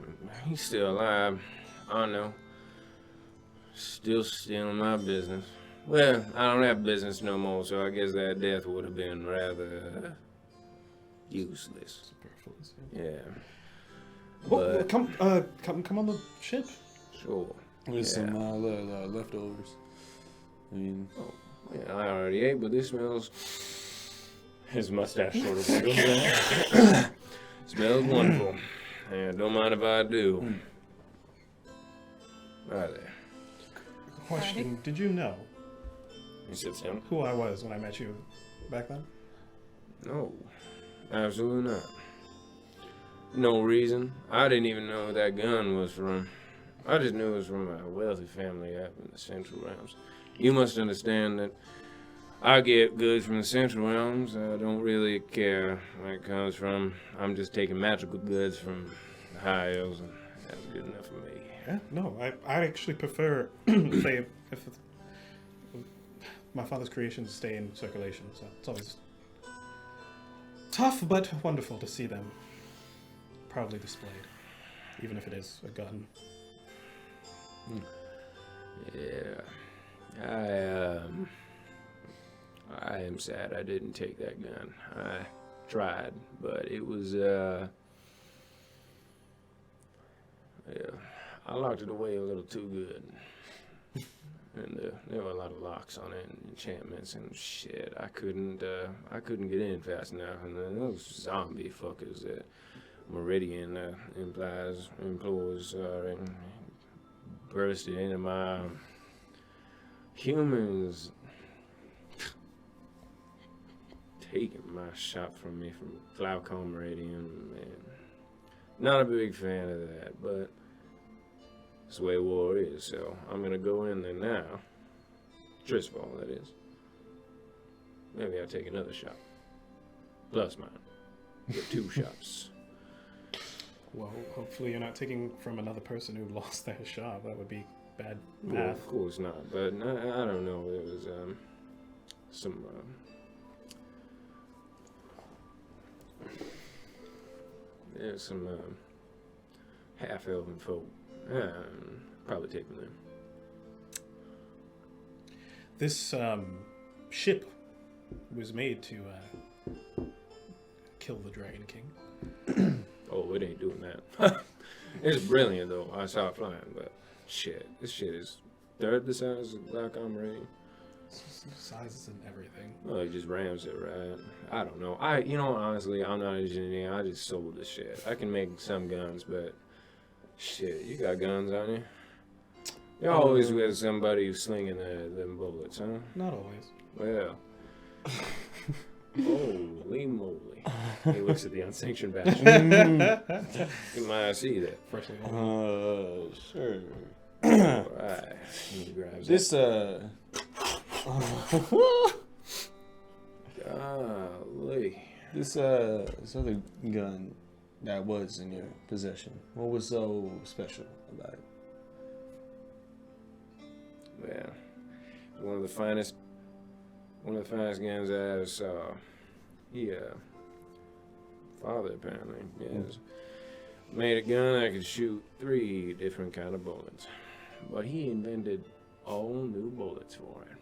E: he's still alive. I know. Still stealing my business. Well, I don't have business no more, so I guess that death would have been rather useless.
B: Superfluous.
E: Yeah,
B: Well,
E: But-
B: come on the ship.
E: sure.
D: There's
E: Yeah.
D: some leftovers. I mean,
E: Yeah, I already ate, but this smells. His mustache sort of wiggles. Smells wonderful. Yeah, don't mind if I do. Right there.
B: Question: Did you know
E: He sits down.
B: who I was when I met you back then?
E: No, absolutely not. No reason. I didn't even know who that gun was from. I just knew it was from a wealthy family up in the Central Realms. You must understand that I get goods from the Central Realms. I don't really care where it comes from. I'm just taking magical goods from the High Elves, and that's good enough for me.
B: Yeah, no, I actually prefer say if my father's creations stay in circulation, so it's always tough but wonderful to see them proudly displayed, even if it is a gun.
E: Yeah, I am sad I didn't take that gun. I tried, but it was yeah, I locked it away a little too good. And there were a lot of locks on it and enchantments and shit. I couldn't get in fast enough. And then those zombie fuckers that Meridian employs bursted into my humans, taking my shop from me from Glaucon Meridian, man. Not a big fan of that, but that's the way war is, so I'm gonna go in there now. Driscoll, that is. Maybe I'll take another shot. Plus mine. Get 2 shots.
B: Well, hopefully you're not taking from another person who lost their shop. That would be bad
E: Well,
B: math.
E: of course not, but I don't know. It was some there's some half-elven folk. Probably take them there.
B: This ship was made to kill the Dragon King.
E: Oh, it ain't doing that. It's brilliant though. I saw it flying, but shit, this shit is third the size of Black Armory.
B: Sizes and everything.
E: Well, it just rams it, right? I don't know. Honestly, I'm not an engineer. I just sold this shit. I can make some guns, but shit, you got guns on you? You always with somebody who's slinging them bullets, huh?
B: Not always.
E: Well. Holy moly. He looks at the unsanctioned badge. You might see that.
B: Freshly
D: sure.
E: Alright. He grabs
D: This
E: Golly.
D: this other gun that was in your possession. What was so special about it?
E: Well, one of the finest One of the finest guns I ever saw. He, father apparently, yes, made a gun that could shoot 3 different kind of bullets. But he invented all new bullets for it.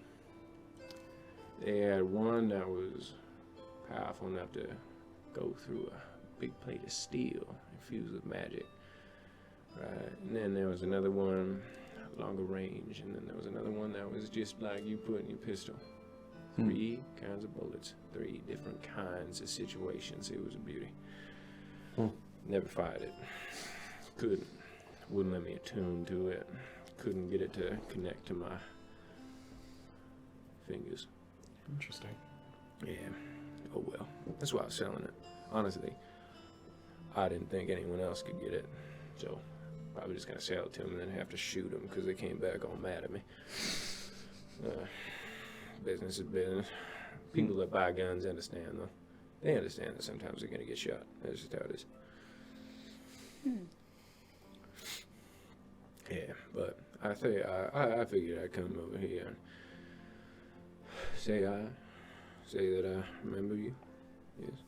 E: They had one that was powerful enough to go through a big plate of steel infused with magic. Right, and then there was another one, longer range, and then there was another one that was just like you put in your pistol. 3 kinds of bullets, 3 different kinds of situations. It was a beauty. Never fired it. Couldn't. Wouldn't let me attune to it. Couldn't get it to connect to my fingers.
B: Interesting.
E: Yeah. Oh well. That's why I was selling it. Honestly, I didn't think anyone else could get it, so probably just gonna sell it to them and then have to shoot them because they came back all mad at me. Business is business. People that buy guns understand, though. They understand that sometimes they're gonna get shot. That's just how it is. Yeah, but I figured I'd come over here and say that I remember you. Yes.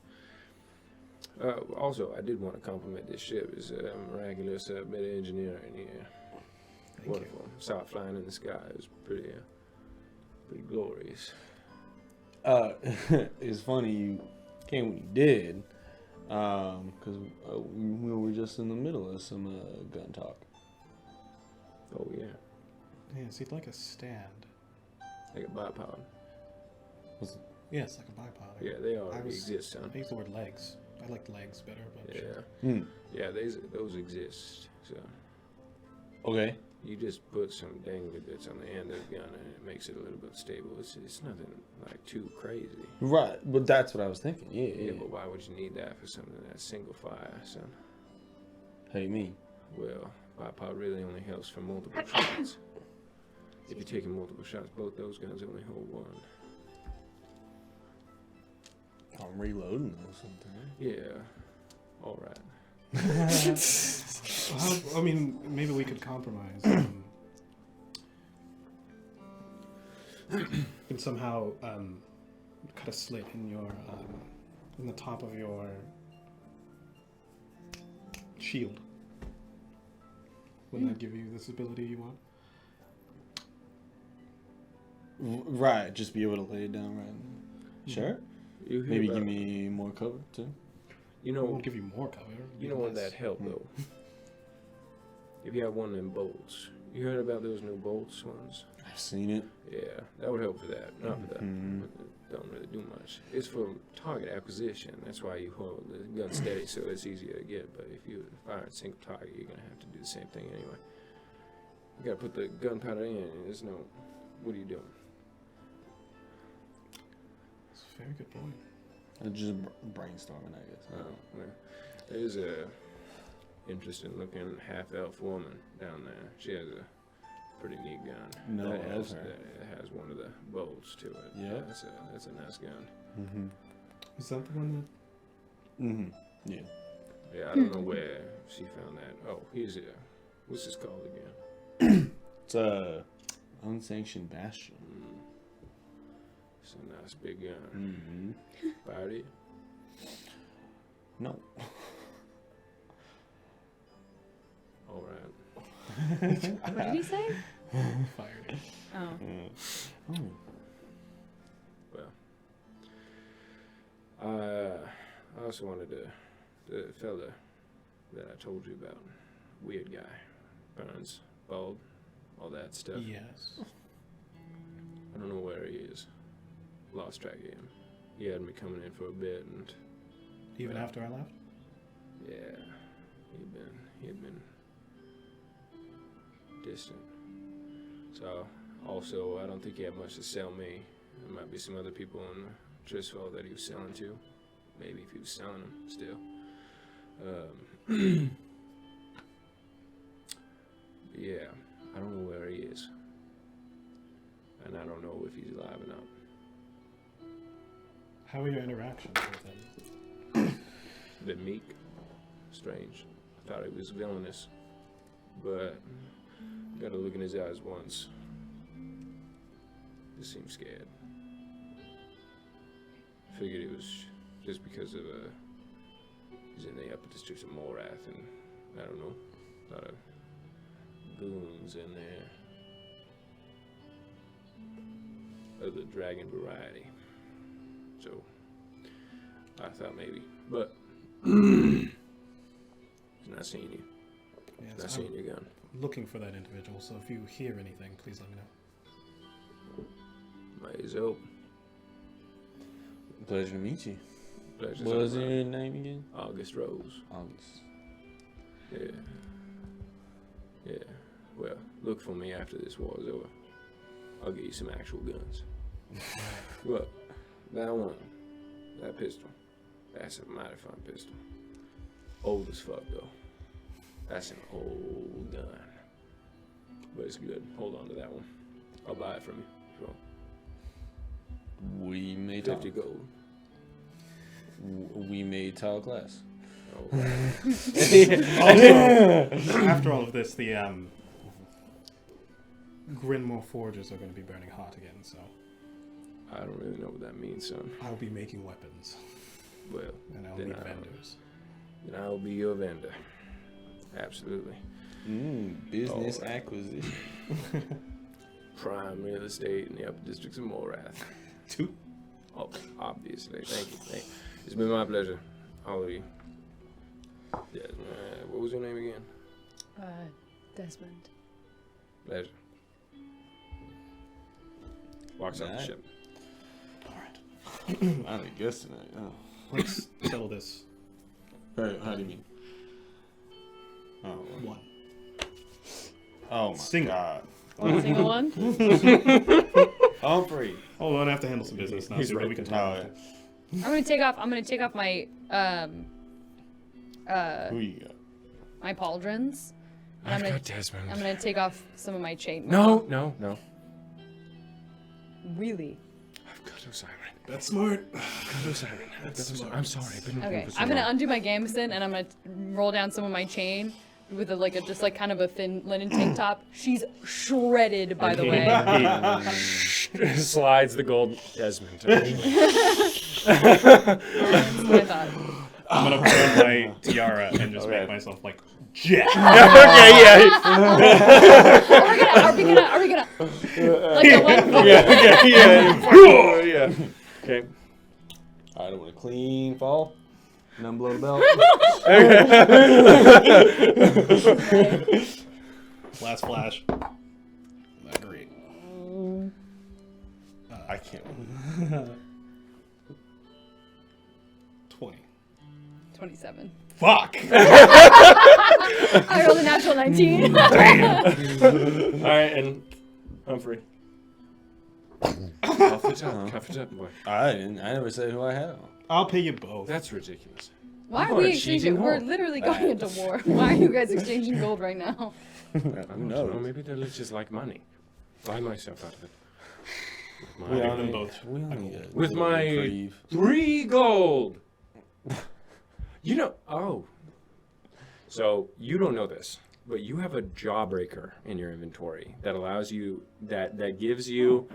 E: Also, I did want to compliment this ship. It's a miraculous bit of engineering here. Wonderful. Saw it flying in the sky. It was pretty glorious.
D: It's funny you came when you did, because we were just in the middle of some gun talk.
E: Oh yeah,
B: Yeah, see, like a stand.
E: like a bipod.
B: Yes, like a bipod.
E: Yeah, they already exist, son.
B: I use the word legs. I like legs better, but
E: Yeah,
B: sure.
E: yeah, those exist. So
D: Okay.
E: you just put some dangly bits on the end of the gun and it makes it a little bit stable. It's nothing like too crazy.
D: Right, but that's what I was thinking. Yeah.
E: But why would you need that for something that's single fire, son?
D: How you mean?
E: Well, bipod really only helps for multiple shots. If you're taking multiple shots, both those guns only hold one.
D: I'm reloading those sometimes.
E: Yeah. All right.
B: I mean, maybe we could compromise. And somehow cut a slit in your in the top of your shield. Wouldn't that give you this ability you want?
D: Right, just be able to lay it down right. Sure.
E: You hear
D: Maybe
E: about-
D: give me more cover too.
E: You
B: It
E: know,
B: won't give you more cover.
E: you know what that help though? If you have one of them bolts. You heard about those new bolts ones?
D: I've seen it.
E: Yeah, that would help for that. Not for that.
D: Mhm.
E: It don't really do much. It's for target acquisition. That's why you hold the gun steady so it's easier to get. But if you fire a single target, you're gonna have to do the same thing anyway. You gotta put the gunpowder in. And there's no. What are you doing?
B: It's a very good point.
D: Just brainstorming, I guess.
E: Oh, yeah. There's a interesting looking half elf woman down there. She has a pretty neat gun.
D: No,
E: that has,
D: okay.
E: that has one of the bolts to it.
D: Yeah.
E: That's a nice gun.
D: Mm-hmm.
B: Is that the one
D: Mm-hmm. Yeah.
E: Yeah, I don't know where she found that. Oh, here's it. What's this called again?
D: It's a unsanctioned bastion.
E: It's a nice big gun.
D: Mm-hmm.
E: Fired it?
D: No.
E: All right.
C: What did he say?
B: fired it?
C: Oh.
D: Oh.
E: Well, I also wanted the fella that I told you about, weird guy, burns, bald, all that stuff.
B: Yes.
E: I don't know where he is. Lost track of him. He had me coming in for a bit, and
B: Even after I left?
E: yeah, he had been distant. So also, I don't think he had much to sell me. There might be some other people in Triswell that he was selling to. Maybe if he was selling them still. Yeah, I don't know where he is. And I don't know if he's alive or not.
B: How were your interactions with him?
E: A bit meek, strange. I thought he was villainous. But got a look in his eyes once. Just seemed scared. Figured it was just because of he's in the upper districts of Morath, and I don't know, a lot of goons in there of the dragon variety. So I thought maybe, but he's not seeing you.
B: Yes,
E: Not seeing your gun.
B: I'm looking for that individual, so if you hear anything, please let me know.
E: Might as well.
D: Pleasure to meet you.
E: Pleasure's
D: What was
E: all
D: your
E: mine.
D: name again?
E: August Rose.
D: August.
E: Yeah. Yeah. Well, look for me after this war is over. I'll get you some actual guns. Look, that one, that pistol, that's a mighty fine pistol. Old as fuck though. That's an old gun. But it's good. Hold on to that one. I'll buy it from you. If you want.
D: We may talk.
E: 50 gold.
D: We may talk less.
E: Oh,
B: After all of this, the Grinmore forges are going to be burning hot again, so
E: I don't really know what that means, son.
B: I'll be making weapons,
E: Well,
B: and I'll
E: Then
B: need
E: I'll-
B: vendors.
E: then I'll be your vendor. Absolutely.
D: Business
E: Alright.
D: acquisition.
E: Prime real estate in the upper districts of Morath.
B: Two.
E: Oh, obviously. Thank you. It's been my pleasure. All of you. Yeah, what was your name again?
C: Desmond.
E: Pleasure. Walks off the
D: Alright.
E: ship.
B: All right.
D: I didn't guess tonight. Oh.
B: Let's settle this.
D: How do you mean? Oh,
B: One.
D: oh my
B: Single.
D: God.
C: Single one?
D: Humphrey.
B: Hold on, I have to handle some business now.
A: He's
B: so
A: right
B: we can
D: Oh,
B: talk.
D: yeah.
C: I'm gonna take off my
D: Who you got?
C: my pauldrons. And
A: I've
C: I'm
A: got Desmond.
C: gonna take off some of my chain.
A: No.
C: Really?
A: I've got Osiris.
B: That's smart.
A: I'm sorry. I've been
C: Okay.
A: looking for so
C: I'm gonna
A: long.
C: undo my gambeson and I'm gonna roll down some of my chain with a just like kind of a thin linen tank top. She's shredded, by the way.
A: He slides the gold Desmond.
C: That's what I thought.
B: I'm gonna put on my tiara and just make myself like jet.
A: Okay, yeah.
C: Are we gonna like the one?
A: Yeah. Okay.
D: Alright, I want a clean fall. None below the belt.
B: Last flash. Not great.
D: I can't.
B: 20.
C: 27.
B: Fuck.
C: I rolled a natural 19.
A: All right, and Humphrey. Cuff it up, boy.
D: I never said who I had on.
B: I'll pay you both.
A: That's ridiculous.
C: Why
A: I'm
C: are
A: on
C: we
A: a cheating
C: exchanging? We're
A: hole.
C: literally going into war. Why are you guys exchanging gold right now?
A: I don't know. Maybe they're just like money. Buy myself out of it.
B: I'll give them both.
D: We only got
A: With
D: a little
A: my
D: reprieve.
A: 3 gold. So you don't know this, but you have a jawbreaker in your inventory that allows you that gives you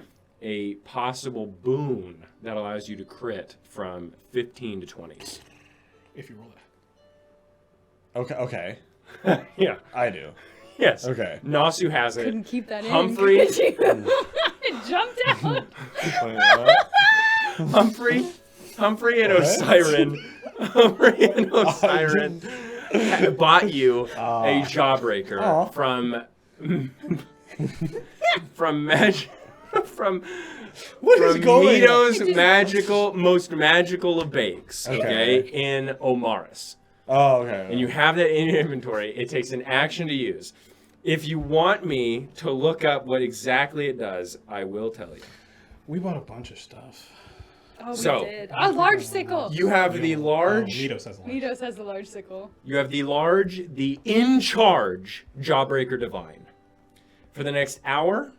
A: a possible boon that allows you to crit from 15 to 20s.
B: If you roll it.
D: Okay.
A: Yeah.
D: I do.
A: Yes.
D: Okay.
A: Nasu has it.
C: Couldn't keep that in.
A: Humphrey.
C: could you? It jumped out.
A: Humphrey and Osiris. Humphrey and Osiris bought you a jawbreaker from Mito's most magical of bakes, okay, in Omaris.
D: Oh, okay.
A: And you have that in your inventory. It takes an action to use. If you want me to look up what exactly it does, I will tell you.
B: We bought a bunch of stuff.
C: Oh,
A: So-
C: we did. A large sickle.
A: You have the large.
B: Mitos has a large.
C: Mitos has the large sickle.
A: You have the in charge Jawbreaker Divine. For the next hour,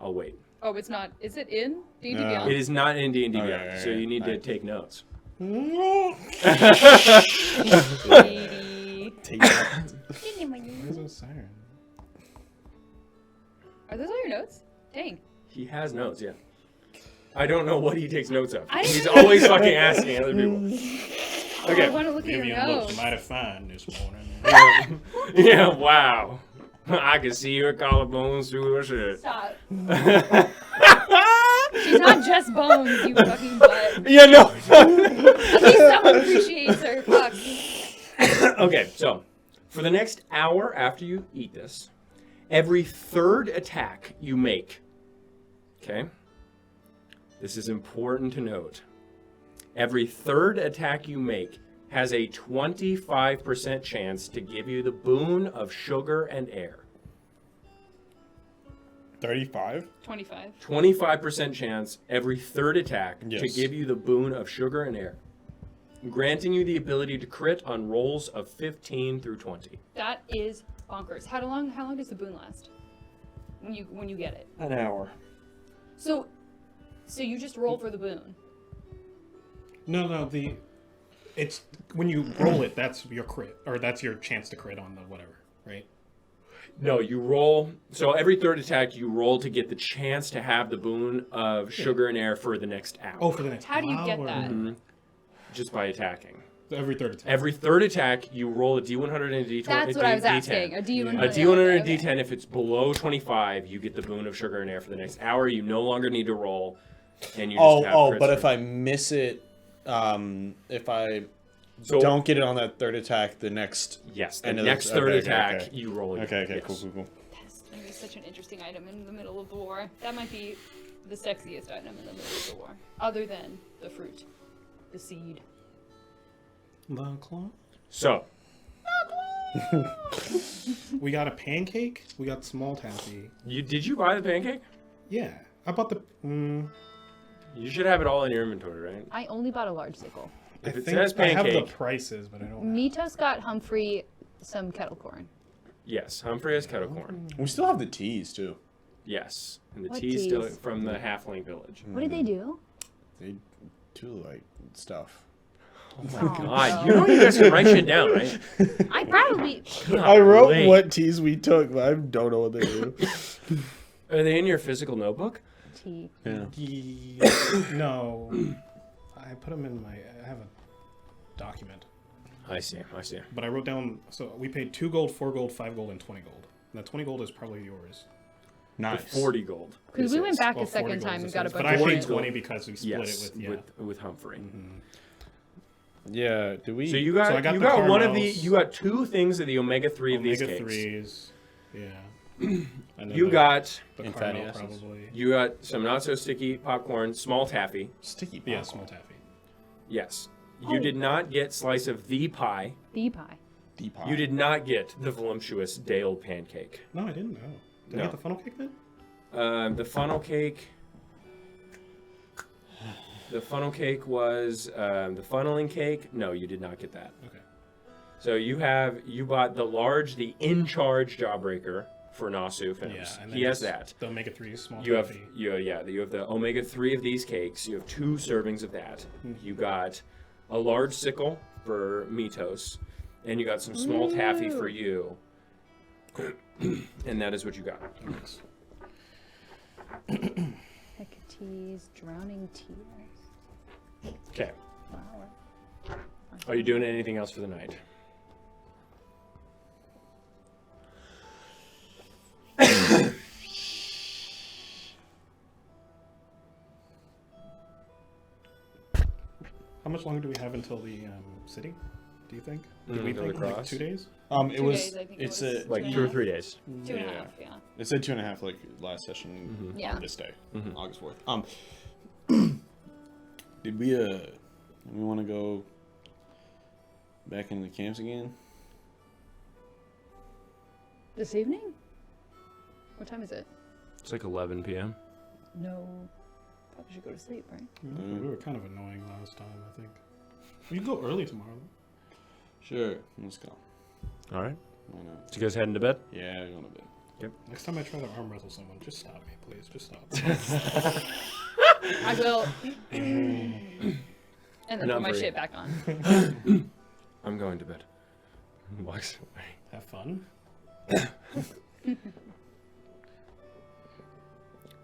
A: I'll wait.
C: Oh, it's not. Is it in D&D
D: No.
C: Beyond?
A: It is not in D&D
D: Okay,
A: Beyond,
D: okay,
A: so you need to
D: alright.
A: take notes.
C: Lady.
D: Take that.
B: Where's a siren?
C: Are those all your notes? Dang.
A: He has notes, yeah. I don't know what he takes notes of.
C: I
A: He's
C: don't-
A: always fucking asking other people.
C: I
A: Okay.
C: want to look at your
B: Vivian looks
C: nose.
B: mighty fine this morning.
A: Yeah, wow. I can see your collarbones through her shirt.
C: Stop. She's not just bones, you fucking butt.
A: Yeah, no.
C: At least someone appreciates her. Fuck.
A: Okay, so for the next hour after you eat this, every third attack you make, okay? This is important to note. Every third attack you make has a 25% chance to give you the boon of sugar and air.
D: 35?
C: 25.
A: 25% chance every third attack to
D: Yes.
A: give you the boon of sugar and air, granting you the ability to crit on rolls of 15 through 20.
C: That is bonkers. How long does the boon last? When you get it?
A: An hour.
C: So you just roll for the boon.
B: No, it's when you roll it, that's your crit, or that's your chance to crit on the whatever, right?
A: No, you roll. So every third attack, you roll to get the chance to have the boon of sugar and air for the next hour.
B: Oh, for the next
C: How do you get
B: hour.
C: that?
A: Just by attacking.
B: Every third attack.
A: Every third attack, you roll a D100 and a D20.
C: That's what I was asking. A D100.
A: A D100 and a
C: Okay.
A: D10. If it's below 25, you get the boon of sugar and air for the next hour. You no longer need to roll, and you just have crits
D: But
A: for-
D: if I miss it, if I
A: So-
D: don't get it on that third attack, the next.
A: Yes, the
D: End of
A: next
D: the-
A: third
D: okay,
A: attack,
D: okay.
A: you roll again.
D: Okay,
A: Yes.
D: cool.
C: That's gonna be such an interesting item in the middle of the war. That might be the sexiest item in the middle of the war, other than the fruit, the seed.
B: The claw.
A: So,
B: We got a pancake. We got small taffy.
A: did you buy the pancake?
B: Yeah, I bought the.
A: You should have it all in your inventory, right?
C: I only bought a large sickle.
A: If
B: I
A: it
B: think
A: says
B: I have the
A: pancake,
B: prices, but I don't.
C: Mitos got Humphrey some kettle corn.
A: yes, Humphrey has kettle corn.
D: We still have the teas, too.
A: Yes, and the
C: What
A: tea's still
C: teas?
A: from the halfling village.
C: What did they do?
D: They do, like, stuff.
C: Oh
A: God, you know you guys can write shit down, right?
C: I probably.
D: I wrote
A: Golly.
D: what teas we took, but I don't know what they do.
A: Are they in your physical notebook?
C: Tea.
D: Yeah.
B: No, I put them in my. I have a document,
A: I see.
B: but I wrote down. So we paid 2 gold, 4 gold, 5 gold, and 20 gold. And that 20 gold is probably yours.
D: Nice.
A: 40 gold.
C: Because
A: this
C: we went
A: is.
C: back
B: Well,
C: a second
B: 40 gold
C: time
B: is
C: and got a
B: this,
C: bunch
B: but I
C: of
B: paid
C: shit.
B: 20 because we split
A: Yes,
B: it with yeah.
A: with Humphrey.
D: Yeah, do we?
A: So you got
B: So I got
A: you
B: the
A: got one of the
B: caramels.
A: you got 2 things of the omega 3 of these
B: Omega
A: cakes.
B: 3s. Yeah. And then
A: You
B: the-
A: got
B: the
D: And
B: caramel
D: fatty acids.
B: probably.
A: some not so sticky popcorn, small taffy.
D: Sticky
B: Yeah,
D: popcorn.
B: small taffy.
A: Yes. You did not get slice of the pie.
C: The pie.
D: Deep pie.
A: You did not get the voluptuous Dale pancake.
B: No, I didn't know. Did
A: No.
B: I get the funnel cake then?
A: The funnel cake. The funnel cake was the funneling cake. No, you did not get that.
B: Okay.
A: So you bought the in charge jawbreaker for Nasu Films.
B: Yeah, and
A: He
B: then
A: has
B: it's
A: that.
B: The omega 3s, small
A: You have
B: taffy.
A: you have the omega 3 of these cakes. You have 2 servings of that. You got a large sickle for Mitos, and you got some small taffy for you. And that is what you got.
C: Hecate's drowning tears.
A: Okay.
C: Flower.
A: Are you doing anything else for the night?
B: How much longer do we have until the city? Do you think? Did we
A: Until
B: think
A: the
B: like
A: cross?
B: 2 days?
D: It
C: 2
D: was.
C: days, I think it
D: It's
C: was.
D: a
A: Like 2 or 3 days.
C: 2.5,
D: yeah.
C: yeah.
D: It said 2.5 like last session
C: Yeah.
D: on this day,
A: Mhm.
D: August 4th. Did we want to go back into the camps again?
C: This evening? What time is it?
A: It's like 11 p.m.
C: No. Probably should go to sleep, right?
B: We were kind of annoying last time, I think. We can go early tomorrow.
D: Sure, let's go.
A: All right.
D: Why not?
A: So you guys heading to bed?
D: Yeah, going to bed.
B: Next time I try to arm wrestle someone, just stop me, please. Just stop.
C: I will. And then
A: Enough
C: put my
A: for you.
C: shit back on.
A: I'm going to bed. Walks away.
B: Have fun.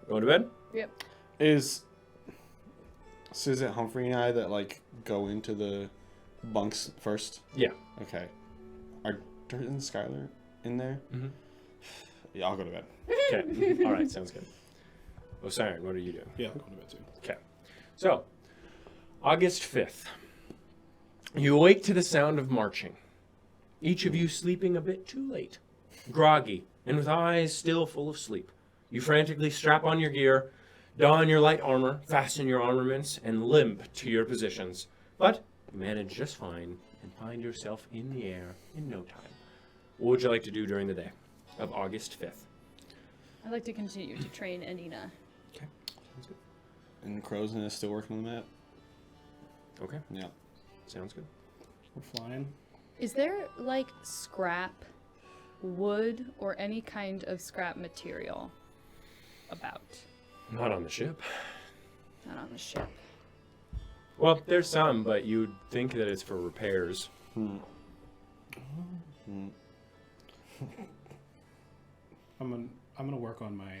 A: Going to bed?
C: Yep.
D: Is So is it Humphrey and I that like go into the bunks first?
A: Yeah.
D: Okay. Are Dirt and Skylar in there?
A: Mhm.
D: Yeah, I'll go to bed.
A: Okay. All right. Sounds good. Osiris, what are you doing?
B: Yeah, I'm going to bed too.
A: Okay. So, August 5th. You awake to the sound of marching. Each of you sleeping a bit too late. Groggy, and with eyes still full of sleep. You frantically strap on your gear, don your light armor, fasten your armaments, and limp to your positions. But you manage just fine and find yourself in the air in no time. What would you like to do during the day of August 5th?
C: I'd like to continue to train Anina.
A: Okay. Sounds good.
D: And Crozen is still working on the map?
A: Okay.
D: Yeah.
A: Sounds good.
B: We're flying.
C: Is there like scrap, wood, or any kind of scrap material about?
A: Not on the ship.
C: Not on the ship.
A: Well, there's some, but you'd think that it's for repairs.
B: I'm gonna work on my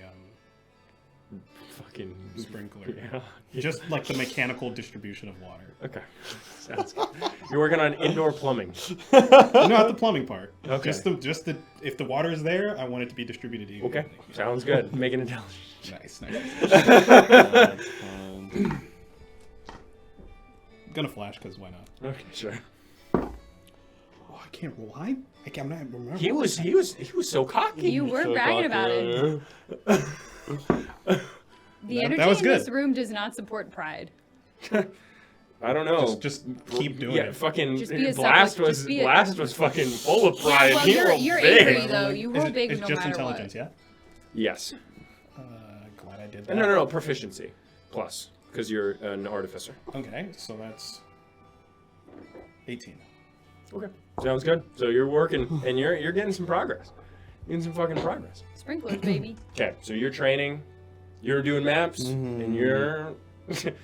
A: Fucking
B: sprinkler.
A: Yeah.
B: Just like the mechanical distribution of water.
A: Okay. Sounds good. You're working on indoor plumbing.
B: Not the plumbing part.
A: Okay.
B: Just the if the water is there, I want it to be distributed evenly.
A: Okay. Sounds good. Make an intelligence.
B: Nice. Gonna flash because why not?
A: Okay, sure.
B: Oh, I can't roll high. I'm not remember.
A: He was so cocky.
C: You were bragging about it. The energy
B: that was
C: in this
B: good.
C: room does not support pride.
A: I don't know.
B: Just keep doing
A: yeah,
B: it.
A: fucking
C: Just be a
A: Blast
C: sucker.
A: was
C: Just be a-
A: Blast was fucking full of pride.
C: Well,
A: He rolled
C: you're
A: big.
C: angry though. You roll big
B: It's
C: no
B: just
C: matter
B: intelligence,
C: what.
B: yeah?
A: Yes.
B: Glad I did that.
A: No. Proficiency plus because you're an artificer.
B: Okay, so that's 18.
A: Okay. Sounds good. So you're working and you're getting some progress. Getting some fucking progress.
C: Sprinklers, baby.
A: Okay, so you're training, you're doing maps, and you're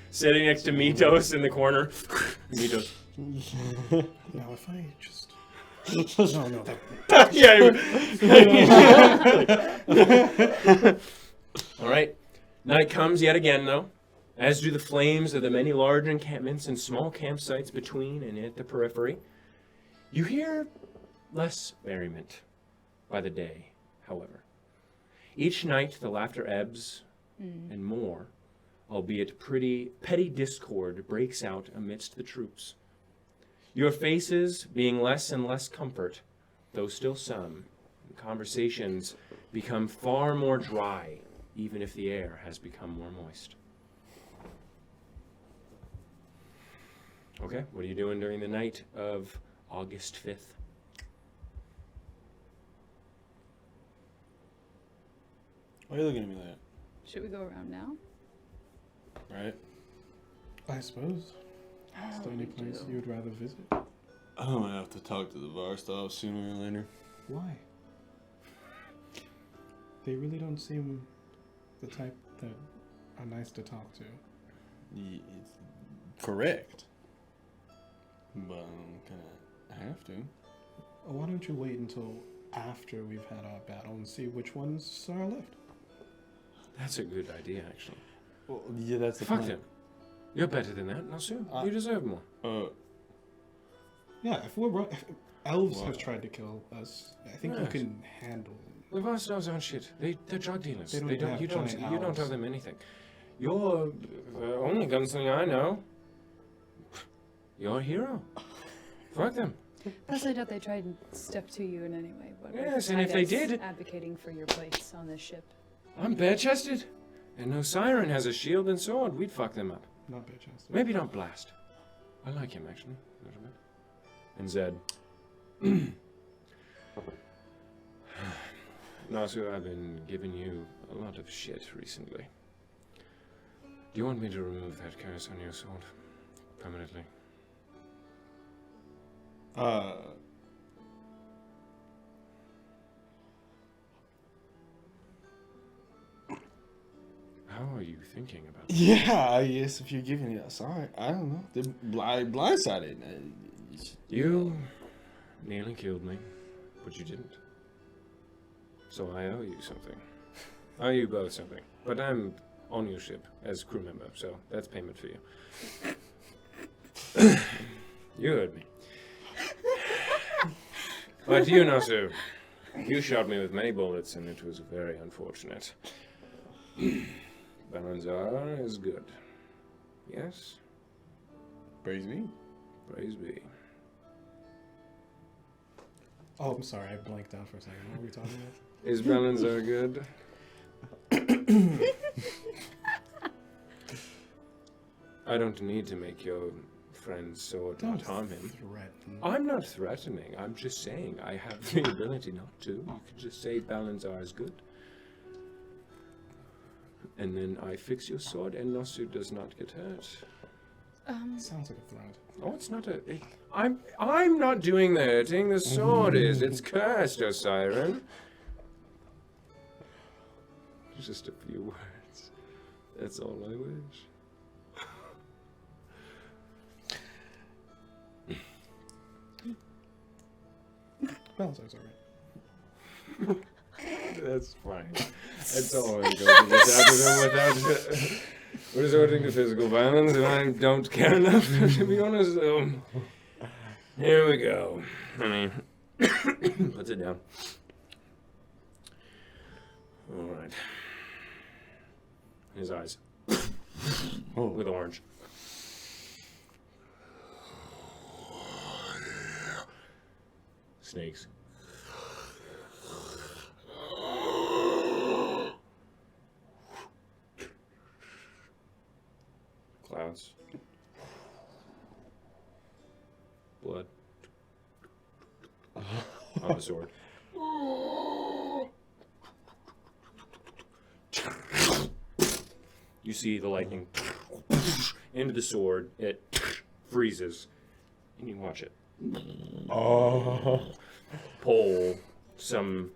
A: sitting next to Mitos in the corner. Mitos.
B: Now if I just no that
A: Yeah. All right. Night comes yet again, though, as do the flames of the many large encampments and small campsites between and at the periphery. You hear less merriment by the day, however. Each night the laughter ebbs, and more, albeit pretty petty discord, breaks out amidst the troops. Your faces being less and less comfort, though still some, conversations become far more dry, even if the air has become more moist. Okay, what are you doing during the night of August 5th?
D: Why are you looking at me like
C: Should we go around now?
D: that? Right?
B: I suppose. Is there any
C: we
B: place
C: do.
B: you would rather visit?
D: I'm gonna have to talk to the Varstov sooner or later.
B: Why? They really don't seem the type that are nice to talk to.
D: It's correct. But I'm gonna have to.
B: Why don't you wait until after we've had our battle and see which ones are left?
A: That's a good idea, actually.
D: Well, yeah, that's the
A: Fuck
D: plan.
A: them. You're better than that, no sir.
D: Uh,
A: You deserve more.
B: Yeah, if elves
D: Wow.
B: have tried to kill us, I think you
A: Yes.
B: can handle.
A: The Varsovs aren't shit. They're drug dealers.
B: They don't have
A: you don't
B: giant
A: owe
B: owls.
A: them anything. You're the only gunslinger I know. You're a hero. Fuck them.
C: Plus, I doubt they tried and step to you in any way. But
A: Yes, and
C: I
A: if they
C: guess
A: did-
C: advocating for your place on this ship.
A: I'm bare-chested. And no siren has a shield and sword. We'd fuck them up.
B: Not by chance.
A: Maybe not Blast. I like him, actually. A little bit. And Zed. Nasu, I've been giving you a lot of shit recently. Do you want me to remove that curse on your sword? Permanently? How are you thinking about that?
D: Yeah, I guess if you're giving it, sorry, I don't know. They're blindsided.
A: You nearly killed me, but you didn't. So I owe you something. I owe you both something. But I'm
E: on your ship as crew member, so that's payment for you. You heard me. But you, Nasser, you shot me with many bullets, and it was very unfortunate. Balanzar is good. Yes?
D: Praise me.
E: Praise be.
B: Oh, I'm sorry. I blanked out for a second. What were we talking about?
E: Is Balanzar good? I don't need to make your friend's sword not harm him.
B: Threaten.
E: I'm not threatening. I'm just saying I have the ability not to. You can just say Balanzar is good. And then I fix your sword and Nosu does not get hurt.
B: Sounds like a threat.
E: Oh, it's not a... I'm not doing the hurting. The sword is. It's cursed, O Siren. Just a few words. That's all I wish.
B: Balanzar's alright.
E: That's fine. That's all I'm going to get out of him without resorting to physical violence, and I don't care enough, to be honest. So, here we go. Honey. Puts it down. All right. His eyes. With orange. Snakes. Clouds. Blood. On the sword. You see the lightning into the sword. It freezes. And you watch it. Pull some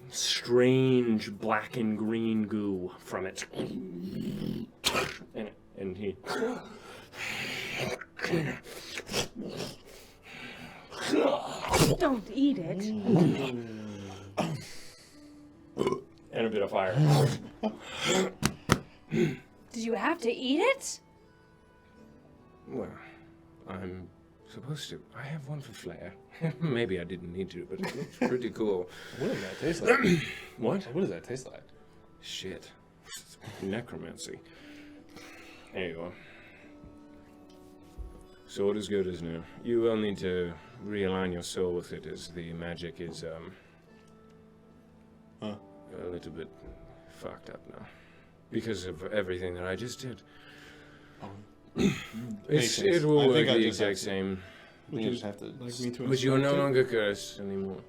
E: strange black and green goo from it. And he...
C: Don't eat it.
E: And a bit of fire.
C: Did you have to eat it?
E: Well, I'm supposed to. I have one for flair. Maybe I didn't need to, but it looks pretty cool.
D: What does that taste like?
E: What?
D: What does that taste like?
E: Shit. Necromancy. There you are. Sword is good as new. You will need to realign your soul with it, as the magic is, a little bit fucked up now. Because of everything that I just did. It will work the exact same.
D: We just have to.
B: Like me to
E: But you are no longer cursed anymore.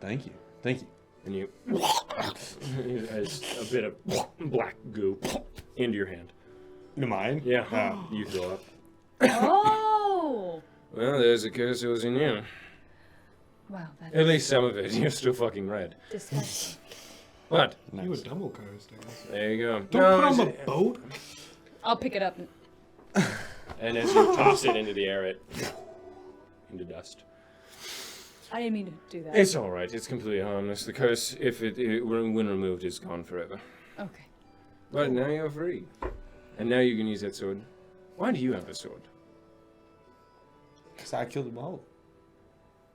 D: Thank you. Thank you.
E: And you... as a bit of black goo into your hand.
D: To mine?
E: Yeah. You fill up.
C: Oh!
E: Well, there's a curse that was in you.
C: Wow, that's
E: At least some of it. You're still fucking red.
C: disgusting.
E: What?
B: You were double cursed, I guess.
E: There you go.
B: Don't put on the boat.
C: I'll pick it up.
E: And as you toss it into the air, it... into dust.
C: I didn't mean to do that.
E: It's alright. It's completely harmless. The curse, if when removed, is gone forever.
C: Okay.
E: But now you're free. And now you can use that sword. Why do you have a sword?
D: Because I killed the beholder.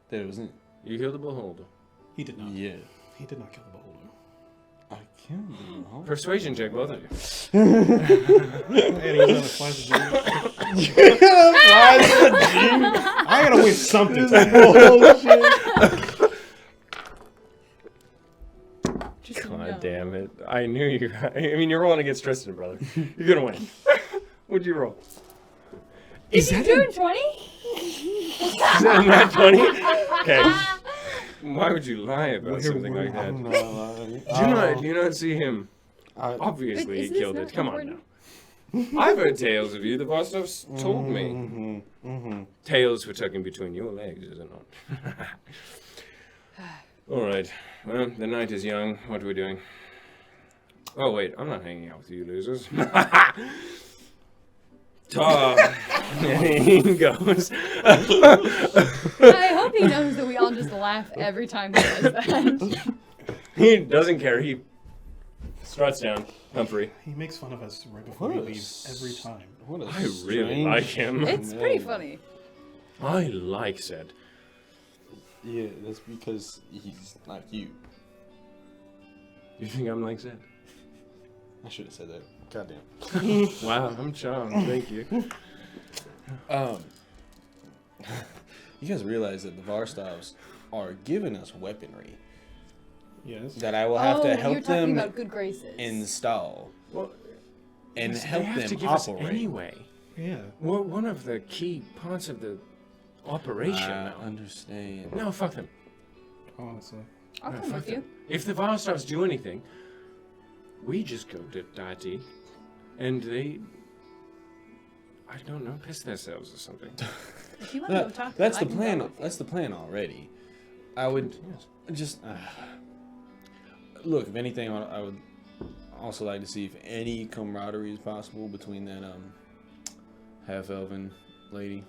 D: That wasn't.
E: You killed the beholder.
B: He did not.
D: Yeah.
B: He did not kill the beholder.
D: I killed the beholder.
E: Persuasion check, both of you.
B: And he was on a flash of genius. I gotta win something.
C: Just so you
E: God
C: know.
E: damn it. I knew you. I mean, you're rolling against Tristan, brother. You're gonna win. What'd you roll?
C: Is that doing 20?
E: Is that not 20? Okay. Why would you lie about something like that? Do you not see him? Obviously, he
C: Isn't this
E: killed
C: not
E: it. Come on
C: important?
E: now. I've heard tales of you. The boss stuff's told me. Tales for tucking between your legs, is it not? All right. Well, the night is young. What are we doing? Oh, wait. I'm not hanging out with you losers. Tar. He goes.
C: I hope he knows that we all just laugh every time he does that.
E: He doesn't care. He
A: struts down. Humphrey.
B: He makes fun of us right before he leaves every time.
D: What a
A: I really
D: strange-
A: like him.
C: It's pretty funny.
A: I like Zed.
D: Yeah, that's because he's not you.
A: You think I'm like Zed?
D: I should have said that. Goddamn.
A: Wow, I'm charmed. Thank you.
D: You guys realize that the Varstovs are giving us weaponry
B: Yes.
D: that I will have to
C: you're
D: help
C: talking
D: them
C: about good graces.
D: install
A: Well,
D: and
A: yes,
D: help
A: they have
D: them
A: to give us
D: operate.
A: anyway.
B: Yeah.
A: Well, one of the key parts of the operation.
D: I
A: now.
D: understand.
A: No, fuck them.
B: Honestly.
C: I'll
A: No,
C: come
A: fuck
C: with you.
A: them. If the Vostovs do anything, we just go to Dati, and they, I don't know, piss themselves or something.
C: If you want to go
D: That-
C: talk to
D: that's
C: them,
D: the
C: I can
D: plan.
C: go with you.
D: That's the plan already. I would
A: Yes.
D: just look. If anything, I would also like to see if any camaraderie is possible between that half-elven lady.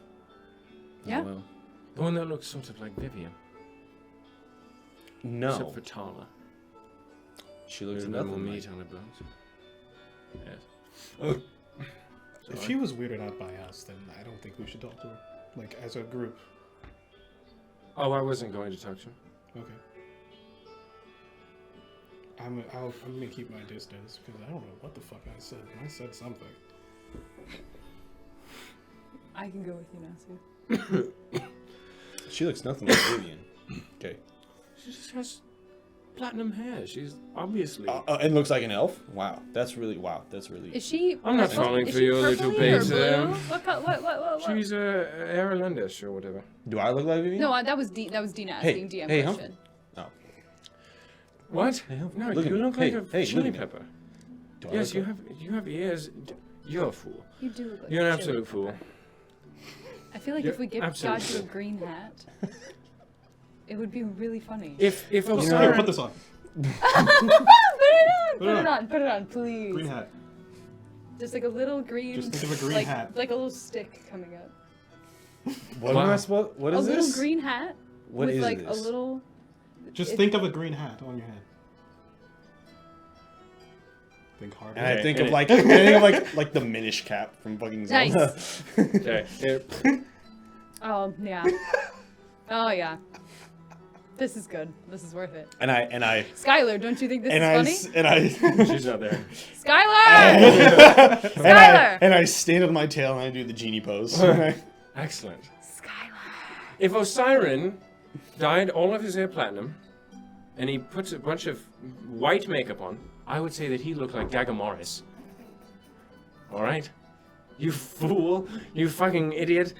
D: as
C: Yeah.
D: well.
A: The one that looks sort of like Vivian,
D: No.
A: except for taller.
D: She looks
A: There's no more
D: nothing
A: meat
D: like.
A: on her bones. Yes. Oh.
B: If
A: Sorry.
B: she was weirded out by us, then I don't think we should talk to her. Like, as a group.
A: Oh, I wasn't going to talk to her.
B: Okay. I'm gonna keep my distance because I don't know what the fuck I said. I said something.
C: I can go with you now, Sue.
D: She looks nothing like Vivian. Okay.
A: She just has platinum hair. She's obviously.
D: And looks like an elf. Wow. That's really.
C: Is she?
A: I'm not
C: purple?
A: falling
C: Is
A: for
C: she
A: your little
C: purpley or
A: bait,
C: blue? What?
A: She's Aralendish or whatever.
D: Do I look like Vivian?
C: No, that was Dina
D: Hey,
C: asking DM
D: hey,
C: question.
D: Oh.
A: What?
D: Hey, Humphrey,
A: No,
D: look
A: you
D: at me.
A: look
D: Hey,
A: like a
D: hey,
A: chili
D: look at me.
A: pepper.
D: Do I
A: Yes,
D: look
A: you have ears. You're a fool.
C: You do look like
A: You're an
C: a chili
A: absolute fool.
C: pepper. I feel like
A: You're
C: if we got you
A: absolutely-
C: a green hat, it would be really funny.
A: If
B: Here,
A: Osiris,
B: put this on.
C: Put it on, please.
B: Green hat.
C: Just like a little green.
B: Just think of a green
C: like,
B: hat.
C: Like a little stick coming up.
D: What
A: Wow.
D: am I supposed? What
C: A
D: is
C: little
D: this?
C: green hat
D: What
C: with
D: is
C: like
D: this?
C: a little.
B: Just
C: It-
B: think of a green hat on your head. Think hard.
D: And I
A: Okay,
D: think
A: and
D: of
A: it-
D: like the Minish cap from fucking
C: Nice.
D: Zelda.
A: okay, here,
C: Oh yeah. Oh yeah. This is good. This is worth it.
D: and I
C: Skylar, don't you think this
D: and
C: is
D: I
C: funny?
D: s- and I
A: she's not there.
C: Skylar! Skylar!
D: and I stand on my tail and I do the genie pose.
A: Excellent.
C: Skylar.
A: If Osiren dyed all of his hair platinum, and he puts a bunch of white makeup on, I would say that he looked like Gagamoris. All right, you fool! You fucking idiot!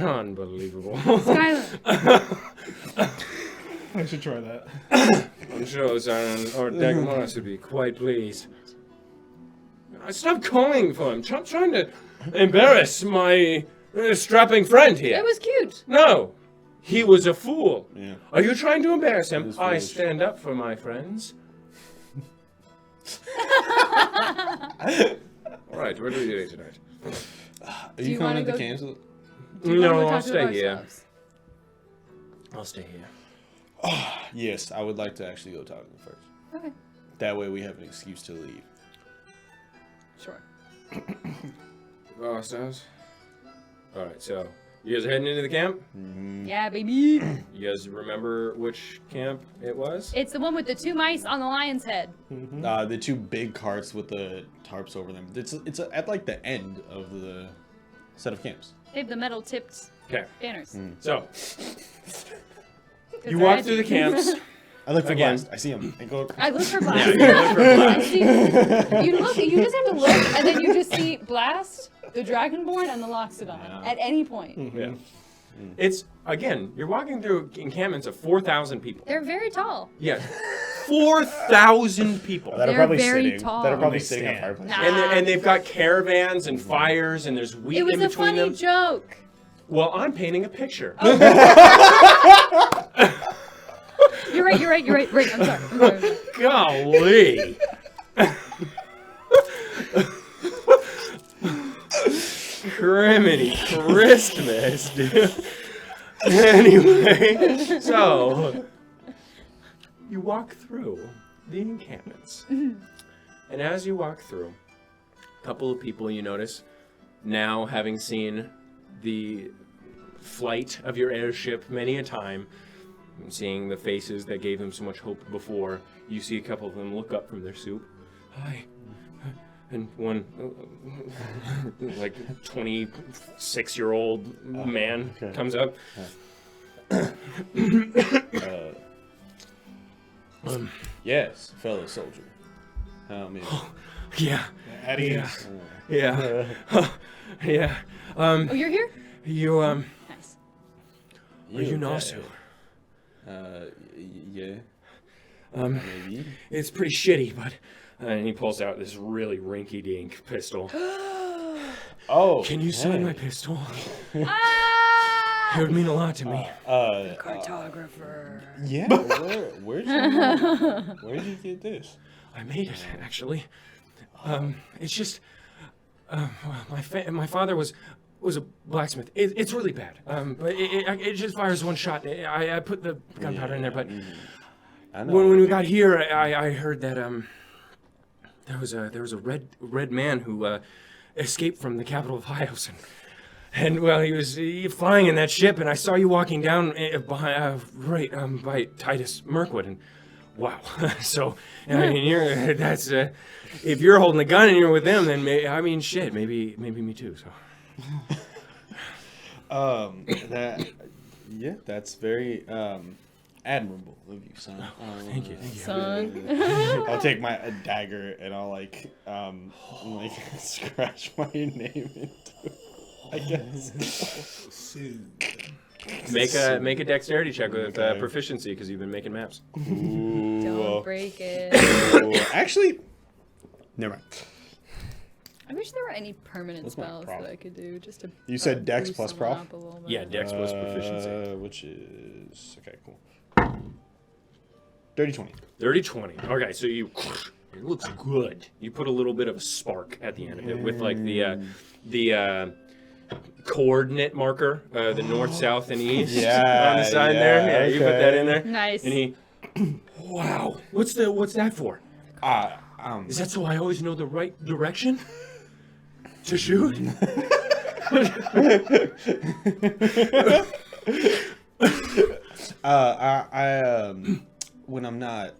A: Unbelievable.
C: Skylar.
B: I should try that.
A: I'm sure Osiren or Gagamoris would be quite pleased. Stop calling for him. Stop trying to embarrass my strapping friend here.
C: It was cute.
A: No, he was a fool.
D: Yeah.
A: Are you trying to embarrass him?
D: is
A: I
D: foolish.
A: stand up for my friends. All right, what are we doing tonight?
D: Are
C: Do
D: you
C: you
D: coming
C: wanna
D: to the
C: go-
D: cancel?
C: Do you wanna
A: No,
C: go
A: I'll
C: talk to
A: stay
C: the
A: here.
C: Varstovs?
A: I'll stay here.
D: Yes, I would like to actually go talk to them first.
C: Okay.
D: That way we have an excuse to leave.
C: Sure.
A: Well, stars. All right, so you guys are heading into the camp.
C: Yeah, baby.
A: You guys remember which camp it was?
C: It's the one with the two mice on the lion's head.
D: The two big carts with the tarps over them. It's at like the end of the set of camps.
C: They have the metal tipped
A: Okay,
C: banners.
A: so
C: 'Cause
A: you
C: they're
A: walk
C: edgy.
A: through the camps.
D: I look for
A: Again.
D: Blast. I see him. I go.
C: I look for
A: Yeah,
C: Blast.
A: you look for Blast.
C: You look. You just have to look, and then you just see Blast, the Dragonborn, and the Loxodon
D: Yeah.
C: at any point.
A: Yeah. It's again, you're walking through encampments of 4,000 people.
C: They're very tall.
A: Yes, 4,000 people.
D: That are
C: They're
D: probably
C: very
D: sitting.
C: tall.
D: That are probably
A: They
D: sitting on
A: stand.
D: fireplaces.
C: Nah.
A: And they've got caravans and fires, and there's wheat
C: It was
A: in
C: a
A: between
C: funny
A: them.
C: joke.
A: Well, I'm painting a picture.
C: You're right. Right. I'm sorry.
A: Golly. Criminy Christmas, dude. Anyway, so you walk through the encampments. And as you walk through, a couple of people you notice, now having seen the flight of your airship many a time, and seeing the faces that gave them so much hope before, you see a couple of them look up from their soup. Hi. And one, like, 26-year-old man comes up.
D: Yes, fellow soldier. How many?
A: Yeah.
B: At ease.
A: Yeah. Yeah.
C: Oh, you're here?
A: You,
C: Nice.
A: are you Nasu?
D: Yeah. Maybe.
A: It's pretty shitty, but... and he pulls out this really rinky-dink pistol.
D: Oh.
A: Can you sign my pistol?
C: Ah!
A: It would mean a lot to me.
C: Cartographer.
D: Yeah. Where'd you get this?
A: I made it, actually. It's just... well, my father was a blacksmith. It's really bad. But it just fires one shot. I put the gunpowder in there, but
D: I know.
A: when we got here, I heard that there was a red man who escaped from the capital of Hyos, and well, he was flying in that ship, and I saw you walking down behind by Titus Mirkwood, and wow. So I mean, that's if you're holding a gun and you're with them, then maybe me too. So.
D: That's very admirable of you, son.
A: Thank you.
C: Son.
D: I'll take my dagger and I'll like scratch my name into it, I guess.
A: Make a dexterity check with proficiency because you've been making maps.
C: Don't break it.
D: Actually, never mind.
C: I wish there were any permanent
D: That's my
C: spells
D: problem.
C: that I could do just to.
D: You said Dex
C: boost
D: plus
C: someone
D: prof?
C: up a little bit.
A: Yeah, dex plus proficiency.
D: Which is okay, cool. 30-20.
A: 30-20. Okay, so it looks good. You put a little bit of a spark at the end of it with like the coordinate marker, the north, south, and east
D: Yeah,
A: on the side
D: yeah,
A: there. Yeah, you put that in there.
C: Nice.
A: And he, wow, what's that for? Is that so I always know the right direction to shoot?
D: When I'm not,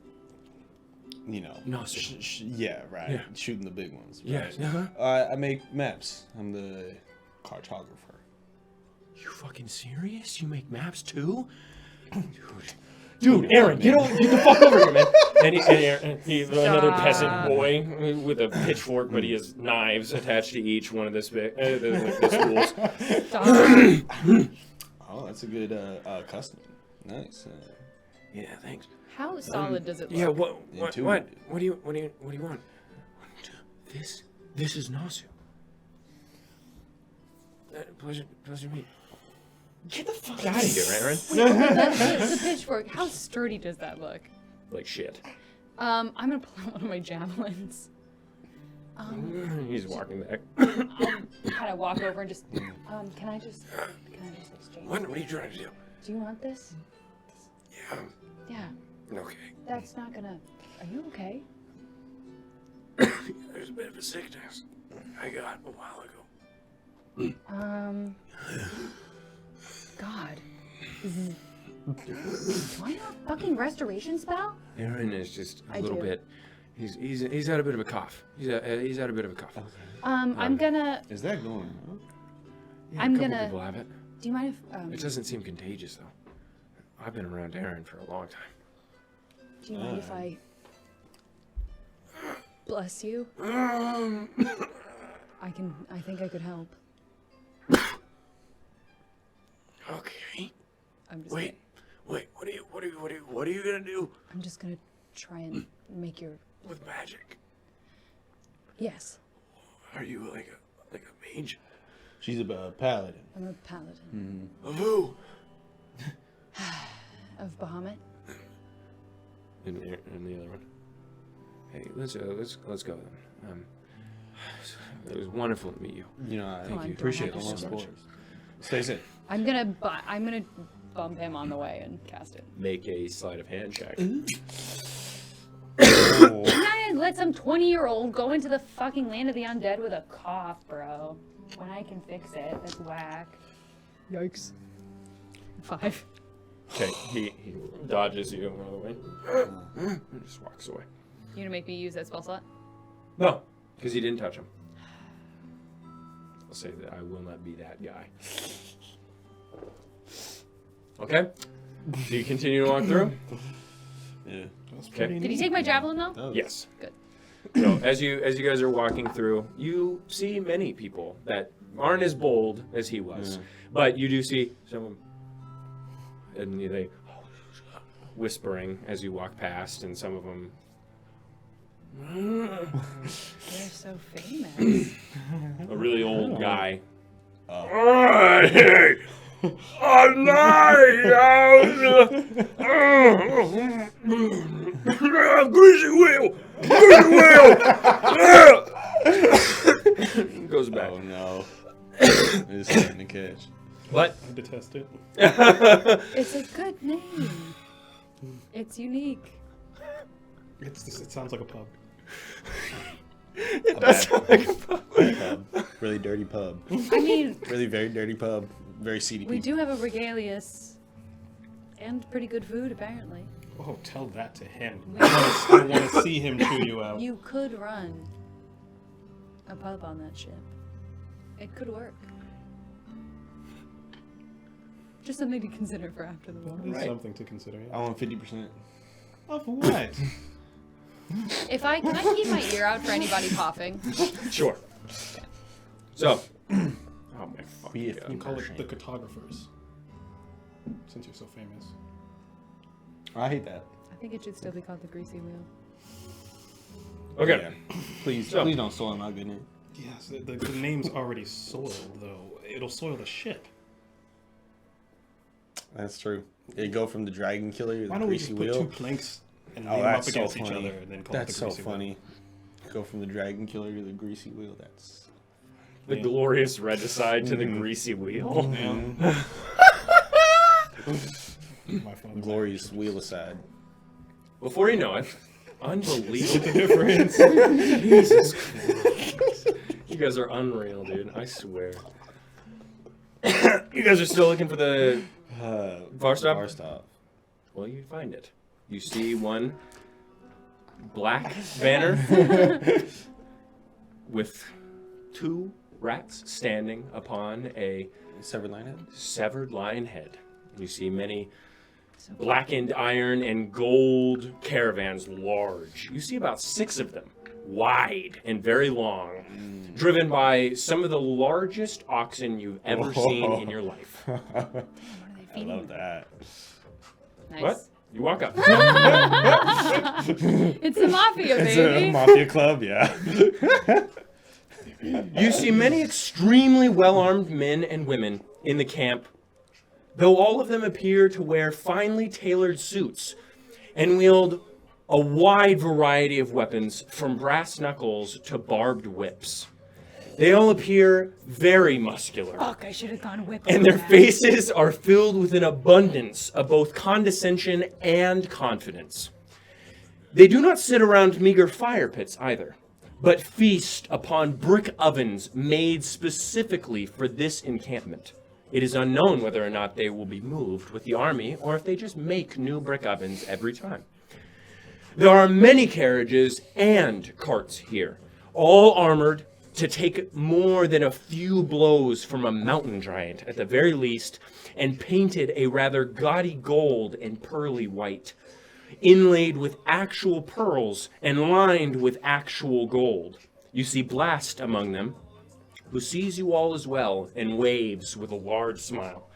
A: No, sir.
D: yeah, right,
A: Yeah.
D: shooting the big ones.
A: Yeah.
D: Right.
A: Uh-huh.
D: I make maps. I'm the cartographer.
A: You fucking serious? You make maps too? Dude, Aaron, get the fuck over here, man. And he's another peasant boy with a pitchfork, but he has knives attached to each one of the spools.
D: Oh, that's a good custom. Nice.
A: Yeah, thanks.
C: How solid does it look?
A: Yeah, what
D: Intuitive.
A: do you want? This is Nasu. Pleasure to meet. Get the fuck out of here, Aaron.
C: That's the pitchfork. How sturdy does that look?
A: Like shit.
C: I'm gonna pull out one of my javelins.
A: He's walking back.
C: Kind of walk over and just. Can I just exchange?
A: What are you trying to do?
C: Do you want this?
A: Yeah.
C: Yeah.
A: Okay.
C: That's not gonna. Are you okay?
A: There's a bit of a sickness I got a while ago.
C: God. Do I have a fucking restoration spell?
A: Aaron is just a
C: I
A: little
C: do.
A: bit. He's had a bit of a cough. He's had a bit of a cough.
C: I'm gonna.
D: Is that going on?
A: Yeah,
C: I'm
A: a couple
C: gonna-
A: people have it.
C: Do you mind
A: It
C: if
A: doesn't seem contagious though. I've been around Aaron for a long time.
C: do you mind if I bless you? I think I could help.
A: Okay.
C: I'm just
A: Wait. What are you gonna do
C: I'm just gonna try and make your
A: with magic?
C: yes.
A: Are you like a mage?
D: She's a paladin.
C: I'm a paladin
A: Of who?
C: of Bahamut.
A: And the other one. Hey, let's go then. It was wonderful to meet you.
D: I
C: Come on,
D: appreciate
C: don't
D: all
C: have
D: my
C: to
D: support. Stay safe.
C: I'm gonna bump him on the way and cast it.
A: Make a sleight of hand check.
C: Can I let some 20-year-old go into the fucking land of the undead with a cough, bro. When I can fix it. That's whack. Yikes. 5.
A: Okay, he dodges you out of the way. And just walks away.
C: You gonna make me use that spell slot?
A: No, because you didn't touch him. I'll say that I will not be that guy. Okay? Do you continue to walk through?
D: Yeah.
B: That's
A: Okay.
B: pretty
C: Did he
B: neat.
C: take my javelin though?
D: That was-
A: Yes.
C: Good.
A: So as you guys are walking through, you see many people that aren't as bold as he was,
D: Yeah.
A: but you do see some, and they whispering as you walk past, and some of them.
C: They're so famous.
A: A really old guy.
E: Hey! Greasy wheel! Greasy wheel!
A: Goes back.
D: Oh no. It's starting to catch.
A: What?
B: I detest it.
C: It's a good name. It's unique.
B: It sounds like a pub.
A: It does sound like a pub.
D: Pub. Really dirty pub.
C: I mean,
D: Really very dirty pub. Very seedy
C: we
D: people.
C: do have a regalious and pretty good food, apparently.
B: Oh, tell that to him. I want to see him chew you out.
C: You could run a pub on that ship. It could work. Just something to consider for after the war.
B: That is
A: Right.
B: something to consider.
D: I want 50%.
B: Of what?
C: Can I keep my ear out for anybody coughing?
A: Sure. So. Oh my fucking
D: If
A: god.
B: You call it the cartographers. Since you're so famous.
D: I hate that.
C: I think it should still be called the greasy wheel.
A: Okay.
D: Yeah. Please,
A: So-
D: please don't soil my good name.
B: Yes, the name's already soiled, though. It'll soil the ship.
D: That's true. They go from the dragon killer to the
B: Why don't we
D: greasy
B: just put
D: wheel.
B: two planks and
D: Oh,
B: lay them up
D: that's so
B: against each
D: funny.
B: other and then call
D: That's
B: it the
D: so
B: greasy wheel?
D: funny. Go from the dragon killer to the greasy wheel. That's
A: The glorious regicide to the greasy wheel.
B: My phone.
D: glorious wheel aside.
A: Before you know it, unbelievable.
B: The difference.
A: Jesus Christ. You guys are unreal, dude. I swear. You guys are still looking for the Bar stop?
D: Bar stop.
A: Well, you find it. You see one black banner with two rats standing upon a
D: Severed line head.
A: severed lion head. You see many blackened iron and gold caravans large. You see about 6 of them, wide and very long, driven by some of the largest oxen you've ever seen in your life.
C: What are they
D: I
C: feeding?
D: love that.
C: Nice.
A: What? You walk up.
C: It's the mafia,
D: It's a
C: baby.
D: mafia club, yeah.
A: You see many extremely well-armed men and women in the camp, though all of them appear to wear finely tailored suits and wield a wide variety of weapons from brass knuckles to barbed whips. They all appear very muscular,
C: Fuck, I should have gone whip.
A: and their faces are filled with an abundance of both condescension and confidence. They do not sit around meager fire pits either, but feast upon brick ovens made specifically for this encampment. It is unknown whether or not they will be moved with the army or if they just make new brick ovens every time. There are many carriages and carts here, all armored to take more than a few blows from a mountain giant at the very least, and painted a rather gaudy gold and pearly white, inlaid with actual pearls and lined with actual gold. You see Blast among them, who sees you all as well and waves with a large smile.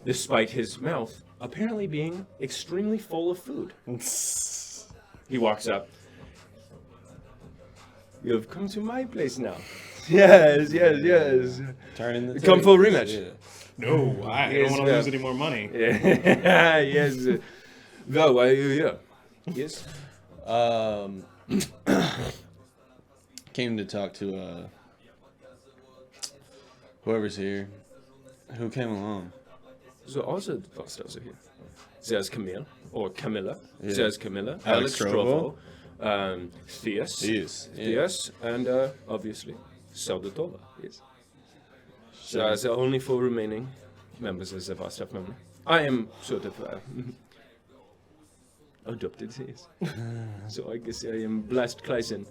A: Despite his mouth apparently being extremely full of food. He walks up. You have come to my place now. Yes.
D: Turn in the
A: Come
D: tape.
A: for a rematch.
D: Yeah.
B: No, I
A: Yes,
B: don't want to
A: yeah.
B: lose any more money.
A: Yes. Well, why are you here? Yes.
D: Came to talk to whoever's here. Who came along?
A: So also the Foster's are here.
E: there's Camille, or Camilla.
D: Yeah.
E: There's Camilla.
D: Alex
E: Strovo. Theus.
D: Yes.
E: Theus. And obviously, Saudatola. Yes. So that's the only 4 remaining members of our staff family. I am sort of adopted, yes. So I guess I am blessed Kleisen.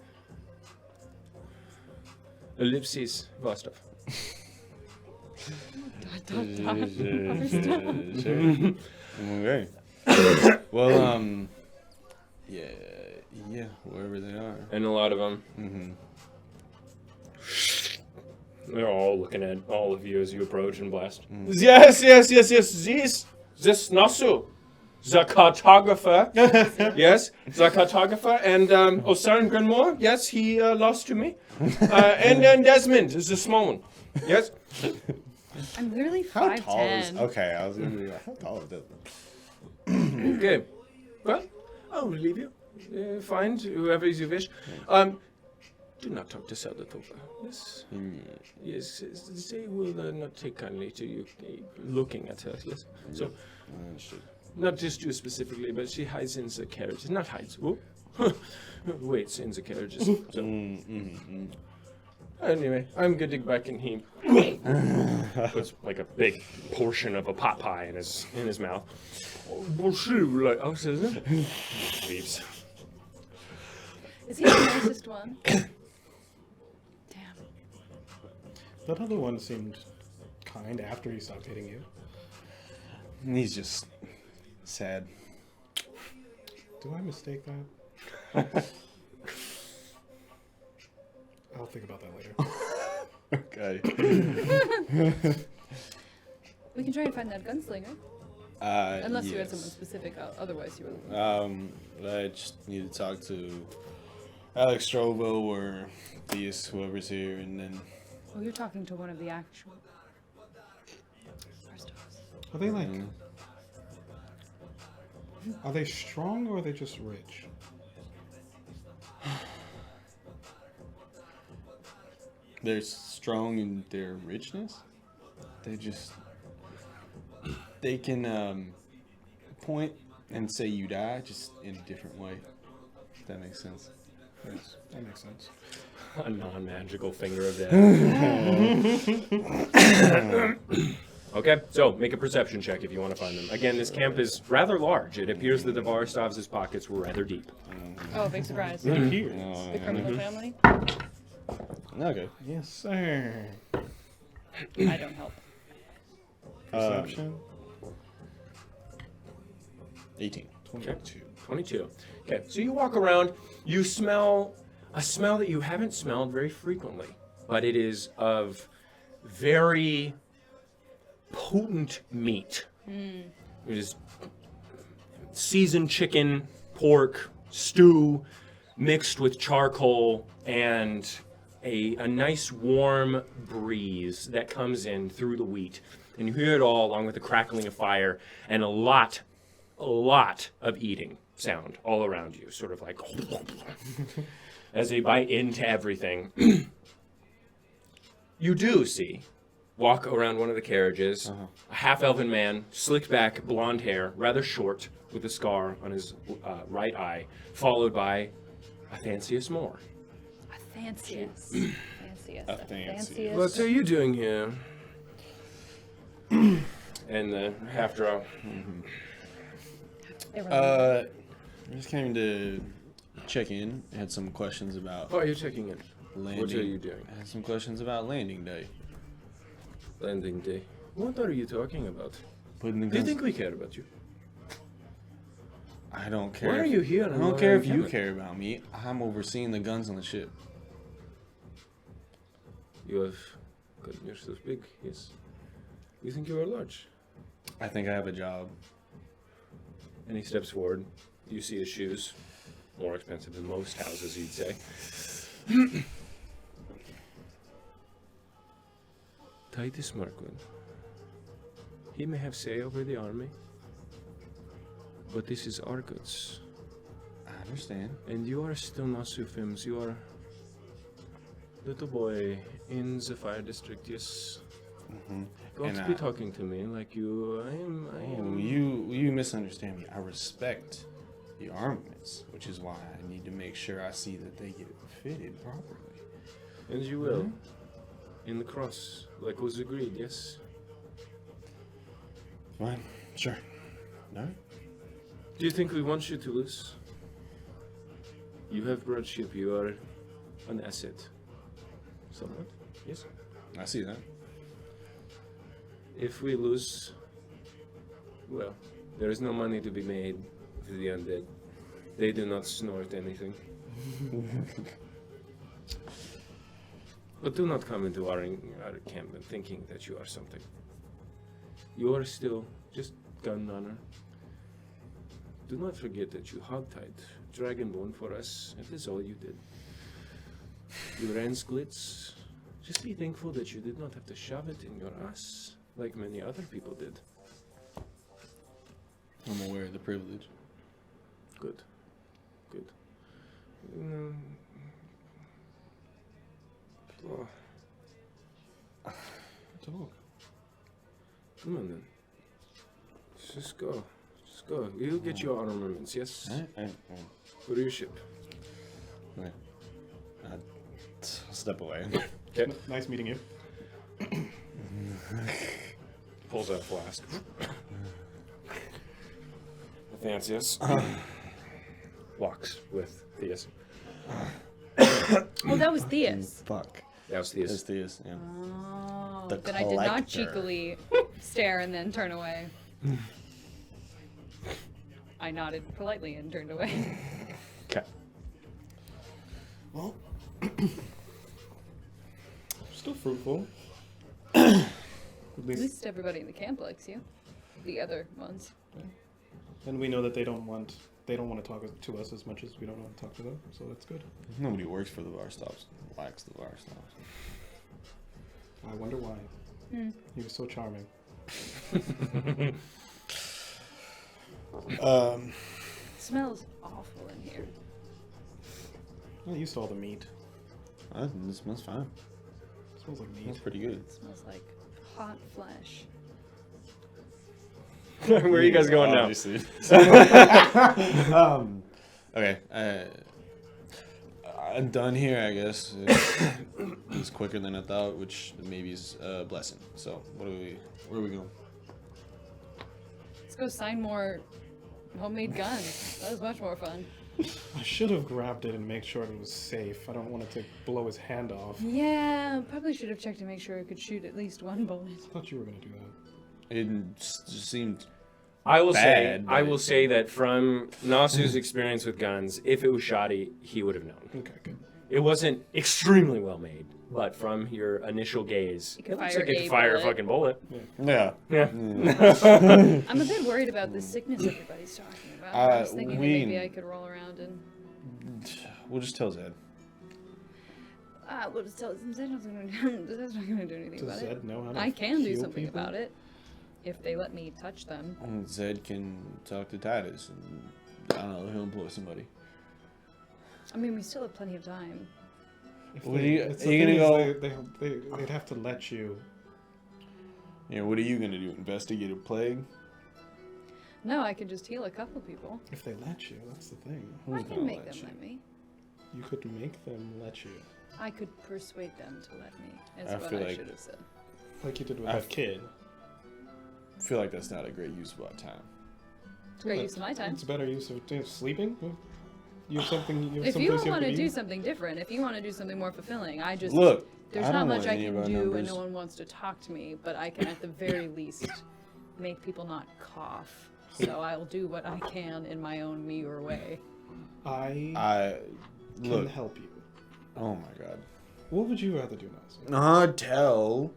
E: Ellipses, Vostok.
D: Sure. Okay. Well, yeah, wherever they are.
E: And a lot of them,
D: Mm-hmm.
E: they're all looking at all of you as you approach and blast.
A: Yes. This Nasu. The cartographer. Yes, the cartographer. And Osiris Grenmore. Yes, he lost to me. And then Desmond is the small one. Yes.
C: I'm literally
D: How
C: 5'10".
D: tall is? Okay, I was gonna be like, how tall is that?
E: Okay. Well, I'll leave you. Find whoever you wish. Do not talk to Saudatola. Yes. Yes, they will not take kindly to you looking at her. Yes. So, not just you specifically, but she hides in the carriages. Not hides. Oh. Waits in the carriages. So. Anyway, I'm getting back, and he puts like a big portion of a pot pie in his mouth. Leaves.
C: Is he the nicest one? Damn.
B: That other one seemed kind after he stopped hitting you.
D: He's just sad.
B: Do I mistake that? I'll think about that later.
D: Okay.
C: We can try and find that gunslinger. Unless you had someone specific, otherwise you were.
D: I just need to talk to Alex Strovo or Theus, whoever's here, and then.
C: Oh, you're talking to one of the actual. First of us.
B: Are they like? Are they strong or are they just rich?
D: They're strong in their richness. They can point and say you die, just in a different way. If that makes sense.
B: Yes, that makes sense.
E: A non-magical finger of death. Okay, so make a perception check if you want to find them. Again, this camp is rather large. It appears that the Varstovs' pockets were rather deep.
C: Oh, big surprise.
B: They're here.
C: The criminal family?
D: Okay.
B: Yes, sir.
C: I don't help.
B: Perception.
D: 18.
B: 22.
E: 22. Okay, so you walk around, you smell a smell that you haven't smelled very frequently, but it is of very potent meat. It is seasoned chicken, pork, stew, mixed with charcoal, and a nice warm breeze that comes in through the wheat. And you hear it all along with the crackling of fire and a lot of eating sound all around you, sort of like as they bite into everything. You do see, walk around one of the carriages, a half-elven man, slicked back, blonde hair, rather short, with a scar on his right eye, followed by a fanciest more.
C: Fanciest.
D: fanciest.
E: What are you doing here? And the half-drow.
D: I just came to check in. I had some questions about
E: Oh, you're checking in.
D: landing.
E: What are you doing?
D: I had some questions about landing day.
E: Landing day. What are you talking about?
D: Putting the
E: Do you
D: guns.
E: think we care about you?
D: I don't care.
E: Why are you here?
D: I don't care if you care about me. I'm overseeing the guns on the ship.
E: You have good you're so big, yes. You think you are large?
D: I think I have a job.
E: And he steps forward. You see his shoes. More expensive than most houses, you'd say. Titus Markwood. He may have say over the army, but this is our goods.
D: I understand.
E: And you are still not Sufims. You are little boy in the fire district, yes. Don't
D: And
E: be talking to me like you. I am.
D: You misunderstand me. I respect the armaments, which is why I need to make sure I see that they get fitted properly.
E: And you will. In the cross, like was agreed, yes?
D: Fine, sure. No?
E: Do you think we want you to lose? You have brought ship, you are an asset. Somewhat, yes?
D: I see that.
E: If we lose, well, there is no money to be made to the undead. They do not snort anything. But do not come into our camp and thinking that you are something. You are still just gun runner. Do not forget that you hogtied Dragonborn for us. That is all you did. You ran splits. Just be thankful that you did not have to shove it in your ass like many other people did.
D: I'm aware of the privilege.
E: Good. Good. Oh,
B: Talk.
E: come on then. Just go. Just go. You get your armaments, yes? Go to your ship.
D: Okay. I'll step away.
E: Okay.
B: Nice meeting you.
E: Pulls out a flask. Nathanius. Walks with Theus.
C: Oh, that was Theus.
D: Fuck.
E: That was Theus.
D: It's Theus, yeah.
C: Oh,
D: The
C: then I did not
D: collector.
C: cheekily stare and then turn away. I nodded politely and turned away.
E: Okay.
B: Well, still fruitful. At
C: At
B: least,
C: least everybody in the camp likes you. The other ones.
B: and we know that they don't want to talk to us as much as we don't want to talk to them. So that's good.
D: Nobody works for the Varstops. Likes the Varstops.
B: I wonder why. He was so charming.
C: Smells awful in here.
B: I'm used to all the meat.
D: This smells fine.
B: It smells like meat.
D: Smells pretty good.
C: Smells like hot flesh.
E: Where are you guys going now?
D: Obviously. Okay. I'm done here, I guess. It's quicker than I thought, which maybe is a blessing. So, where are we going?
C: Let's go sign more homemade guns. That was much more fun.
B: I should have grabbed it and made sure it was safe. I don't want it to blow his hand off.
C: Yeah, probably should have checked to make sure it could shoot at least one bullet.
B: I thought you were gonna do that.
D: It just seemed.
E: I will
D: Bad,
E: I
D: but-
E: will say that from Nasu's experience with guns, if it was shoddy, he would have known.
B: Okay, good.
E: It wasn't extremely well made, but from your initial gaze,
C: You could
E: it looks
C: fire
E: like it
C: a
E: could fire a
C: bullet.
E: fucking bullet.
D: Yeah.
E: Yeah.
C: I'm a bit worried about the sickness everybody's talking about. I was thinking that maybe I could roll around and...
D: We'll just tell Zed.
C: We'll just tell Zed's not gonna do anything
B: Does
C: about it.
B: Zed know how to
C: I can do
B: heal
C: something
B: people?
C: about it. If they let me touch them.
D: And Zed can talk to Titus, and I don't know, he'll employ somebody.
C: I mean, we still have plenty of time.
B: If
D: What
B: they-
D: are you-
B: it's
D: are
B: the
D: you
B: thing
D: gonna
B: is they'd have to let you.
D: Yeah, what are you gonna do? Investigate a plague?
C: No, I can just heal a couple people.
B: If they let you, that's the thing.
D: Who's
C: I
D: gonna
C: can make
D: let
C: them
D: you?
C: let me.
B: You could make them let you,
C: I could persuade them to let me, is
D: I
C: what
D: feel
C: I
D: like-
C: should have said.
B: like you did with
D: I
B: that kid.
D: I feel like that's not a great use of our time.
C: It's great use of my time.
B: It's a better use of sleeping. You have something. You have
C: If you
B: someplace
C: want to
B: could
C: do
B: eat?
C: something different, if you want to do something more fulfilling, I just...
D: Look,
C: There's
D: I
C: not
D: don't
C: much
D: want
C: I
D: any
C: can
D: of our
C: do and
D: numbers.
C: no one wants to talk to me, but I can at the very least make people not cough. So I'll do what I can in my own meager way.
B: I can
D: Look.
B: help you.
D: Oh my god.
B: What would you rather do, Nelson?
D: Tell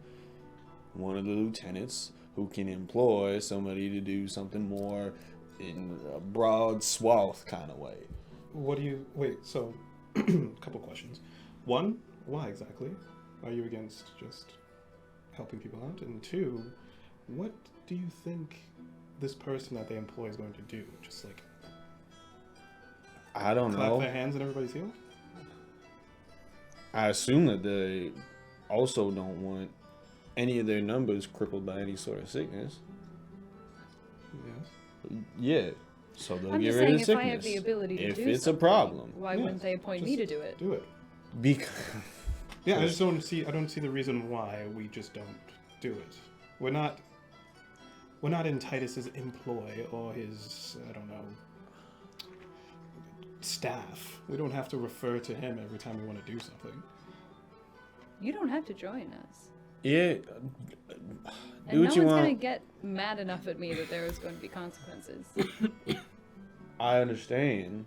D: one of the lieutenants who can employ somebody to do something more in a broad swath kind of way.
B: What do you wait? So, a couple questions. One, why exactly are you against just helping people out? And two, what do you think this person that they employ is going to do? Just like
D: I don't
B: clap
D: know.
B: their hands and everybody's healed?
D: I assume that they also don't want any of their numbers crippled by any sort of sickness.
B: Yes.
D: Yeah. So they'll
C: I'm
D: get
C: just
D: rid
C: saying,
D: of
C: if
D: sickness.
C: I have the ability to
D: if
C: do
D: it's a
C: something,
D: problem.
C: why
B: Yeah,
C: wouldn't they appoint me to do it?
B: Do it.
D: Because
B: Yeah, I don't see the reason why we just don't do it. We're not in Titus's employ or his, I don't know, staff. We don't have to refer to him every time we want to do something.
C: You don't have to join us.
D: yeah,
C: And
D: do what
C: no
D: you
C: one's
D: want.
C: gonna get mad enough at me that there is going to be consequences.
D: I understand.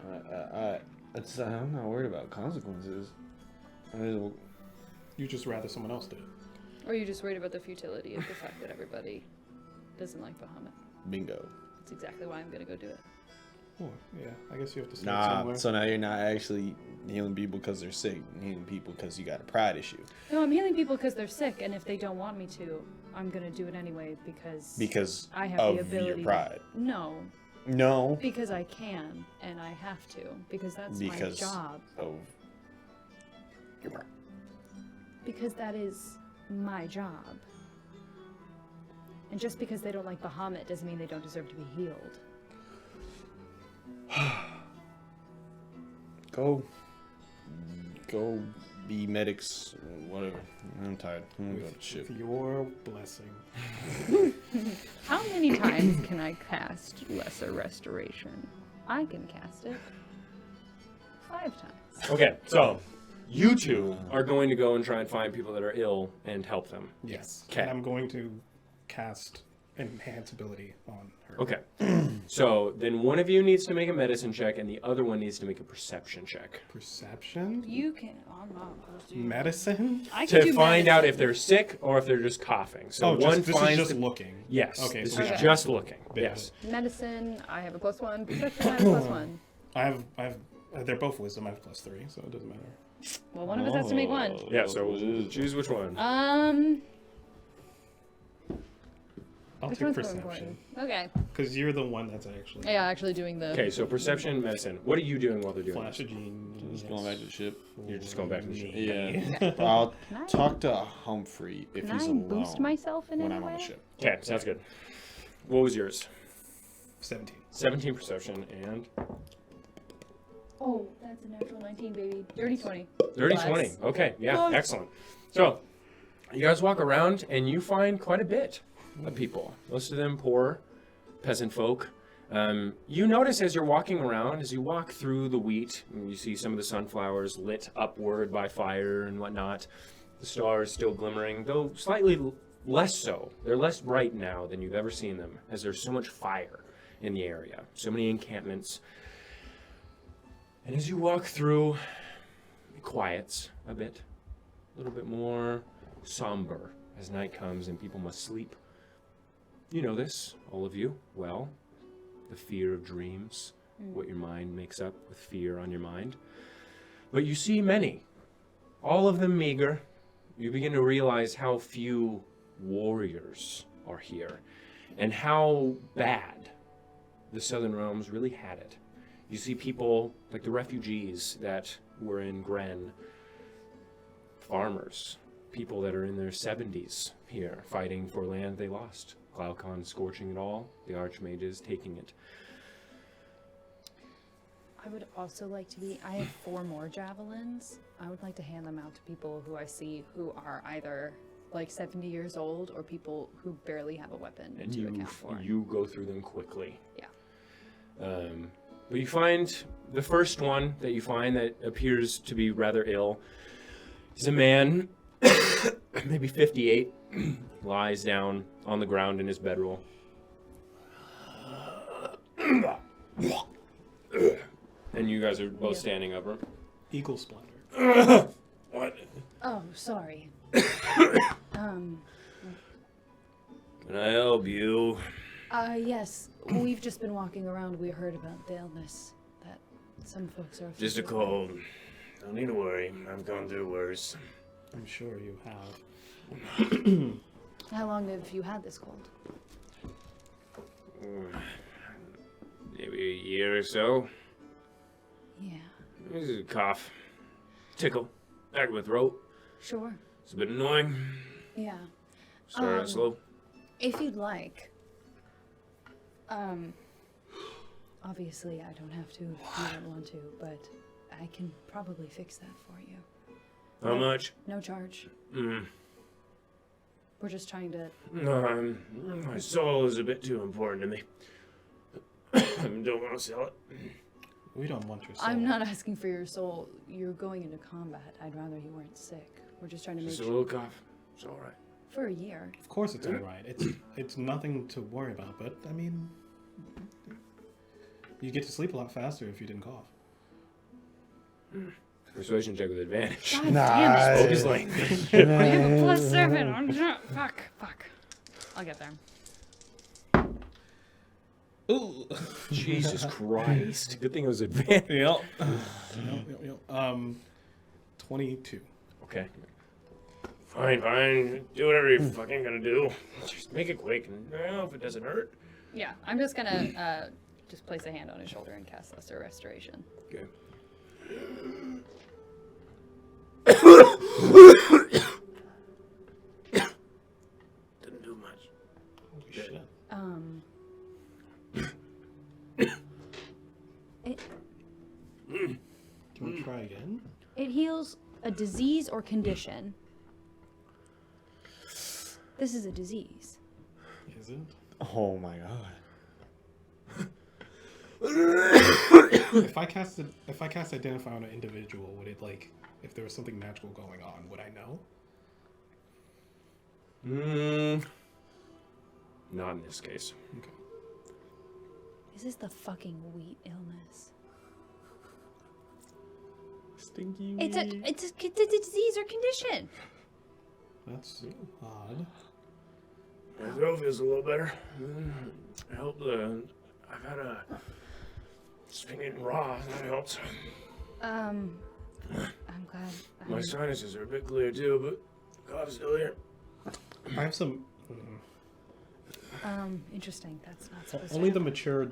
D: I'm not worried about consequences.
B: You just rather someone else did it.
C: Or you just worried about the futility of the fact that everybody doesn't like Bahamut.
D: Bingo.
C: That's exactly why I'm gonna go do it.
B: Oh, yeah. I guess you have to start
D: Nah,
B: somewhere.
D: so now you're not actually healing people because they're sick. You're healing people because you got a pride issue.
C: No, I'm healing people because they're sick, and if they don't want me to, I'm gonna do it anyway because
D: Because
C: I have
D: of
C: the ability.
D: your pride.
C: No,
D: No.
C: because I can and I have to because that's
D: Because
C: my job.
D: of your pride.
C: Because that is my job. And just because they don't like Bahamut doesn't mean they don't deserve to be healed.
D: Go be medics, whatever. I'm tired. I'm gonna go to shit.
B: With your blessing.
C: How many times can I cast Lesser Restoration? I can cast it 5 times.
A: Okay, so you two are going to go and try and find people that are ill and help them.
B: Yes.
A: Okay.
B: And I'm going to cast enhance ability on her.
A: Okay. So then one of you needs to make a medicine check and the other one needs to make a perception check.
B: Perception?
C: You can. I'm not supposed to.
B: Medicine?
C: I can
A: To
C: do
A: find out
C: medicine.
A: if they're sick or if they're just coughing. So
B: Oh,
A: one
B: this is
A: finds
B: just
A: the-
B: looking.
A: Yes.
B: Okay,
A: This
B: so
A: is
B: we got
A: just looking.
B: Bit of
A: Yes.
C: Medicine, I have a +1. Perception, I have a +1.
B: I have they're both wisdom. I have +3, so it doesn't matter.
C: Well, one of us has to make one.
A: Yeah, so choose which one.
B: I'll
C: Which
B: take
C: one's more
B: perception.
C: important? Okay.
B: Because you're the one that's actually
C: Yeah, actually doing the.
A: Okay, so perception, medicine. What are you doing while they're doing
B: flash
A: this?
B: of gene.
D: Just going back to the ship.
A: You're just going back to the ship.
D: Yeah. I'll
C: Can I-
D: talk to Humphrey if
C: Can
D: he's
C: I
D: alone
C: boost myself in
D: when
C: any
D: I'm on
C: way?
D: the ship.
A: Okay, sounds good. What was yours?
B: 17.
A: 17 perception and
C: Oh, that's a natural 19, baby. Dirty 20.
A: dirty
C: Plus.
A: 20. Okay, yeah,
C: Plus.
A: excellent. So, you guys walk around and you find quite a bit of people. Most of them poor peasant folk. You notice as you're walking around, as you walk through the wheat, and you see some of the sunflowers lit upward by fire and whatnot. The stars still glimmering, though slightly less so. They're less bright now than you've ever seen them, as there's so much fire in the area. So many encampments. And as you walk through, it quiets a bit. A little bit more somber as night comes and people must sleep. You know this, all of you, well. The fear of dreams, what your mind makes up with fear on your mind. But you see many, all of them meager. You begin to realize how few warriors are here and how bad the Southern Realms really had it. You see people like the refugees that were in Gren, farmers, people that are in their 70s here fighting for land they lost. Glaucon scorching it all, the archmages taking it.
C: I would also like to be. I have 4 more javelins. I would like to hand them out to people who I see who are either like 70 years old or people who barely have a weapon
A: And
C: to account for.
A: you go through them quickly.
C: Yeah.
A: But you find the first one that you find that appears to be rather ill is a man, maybe 58, lies down on the ground in his bedroll. And you guys are both standing over him.
B: Eagle splatter.
A: What?
C: Oh, sorry.
E: Can I help you?
C: Yes. We've just been walking around. We heard about the illness that some folks are.
E: Just a
C: afflicted with.
E: cold. Don't need to worry. I've gone through worse.
B: I'm sure you have.
C: How long have you had this cold?
E: Maybe a year or so.
C: Yeah.
E: This is a cough. Tickle. Back of my throat.
C: Sure.
E: It's a bit annoying.
C: Yeah.
E: Start out slow.
C: If you'd like. Obviously I don't have to if you don't want to, but I can probably fix that for you.
E: How much?
C: No charge.
E: Mm.
C: We're just trying to.
E: No, my soul is a bit too important to me. I don't want to sell it.
B: We don't want your soul.
C: I'm not asking for your soul. You're going into combat. I'd rather you weren't sick. We're just trying to make
E: Just a
C: sure.
E: little cough. It's all right.
C: For a year.
B: Of course it's alright. It's nothing to worry about, but I mean, you get to sleep a lot faster if you didn't cough.
E: Persuasion check with advantage.
C: God damn it.
E: Focus language.
C: I have a +7. I'm not. Fuck. I'll get there.
B: Ooh.
E: Jesus Christ. Good thing it was advantage.
B: Yep. 22.
E: Okay. Fine. Do whatever you're fucking gonna do. Just make it quick, and if it doesn't hurt.
C: Yeah, I'm just gonna just place a hand on his shoulder and cast Lesser Restoration.
E: Okay. Didn't do much.
B: Holy shit. Can we try again?
C: It heals a disease or condition. This is a disease.
B: Is it?
D: Oh my god.
B: If I cast identify on an individual, would it like if there was something magical going on, would I know?
E: Not in this case.
B: Okay.
C: Is this the fucking wheat illness?
E: Stinky.
C: It's a disease or condition.
B: That's odd.
E: My throat feels a little better. I hope I've had a spinning getting raw. That helps.
C: I'm glad.
E: My sinuses are a bit clear too, but cough's still here.
B: I have some.
C: Interesting. That's not supposed
B: Only
C: to
B: the
C: happen.
B: mature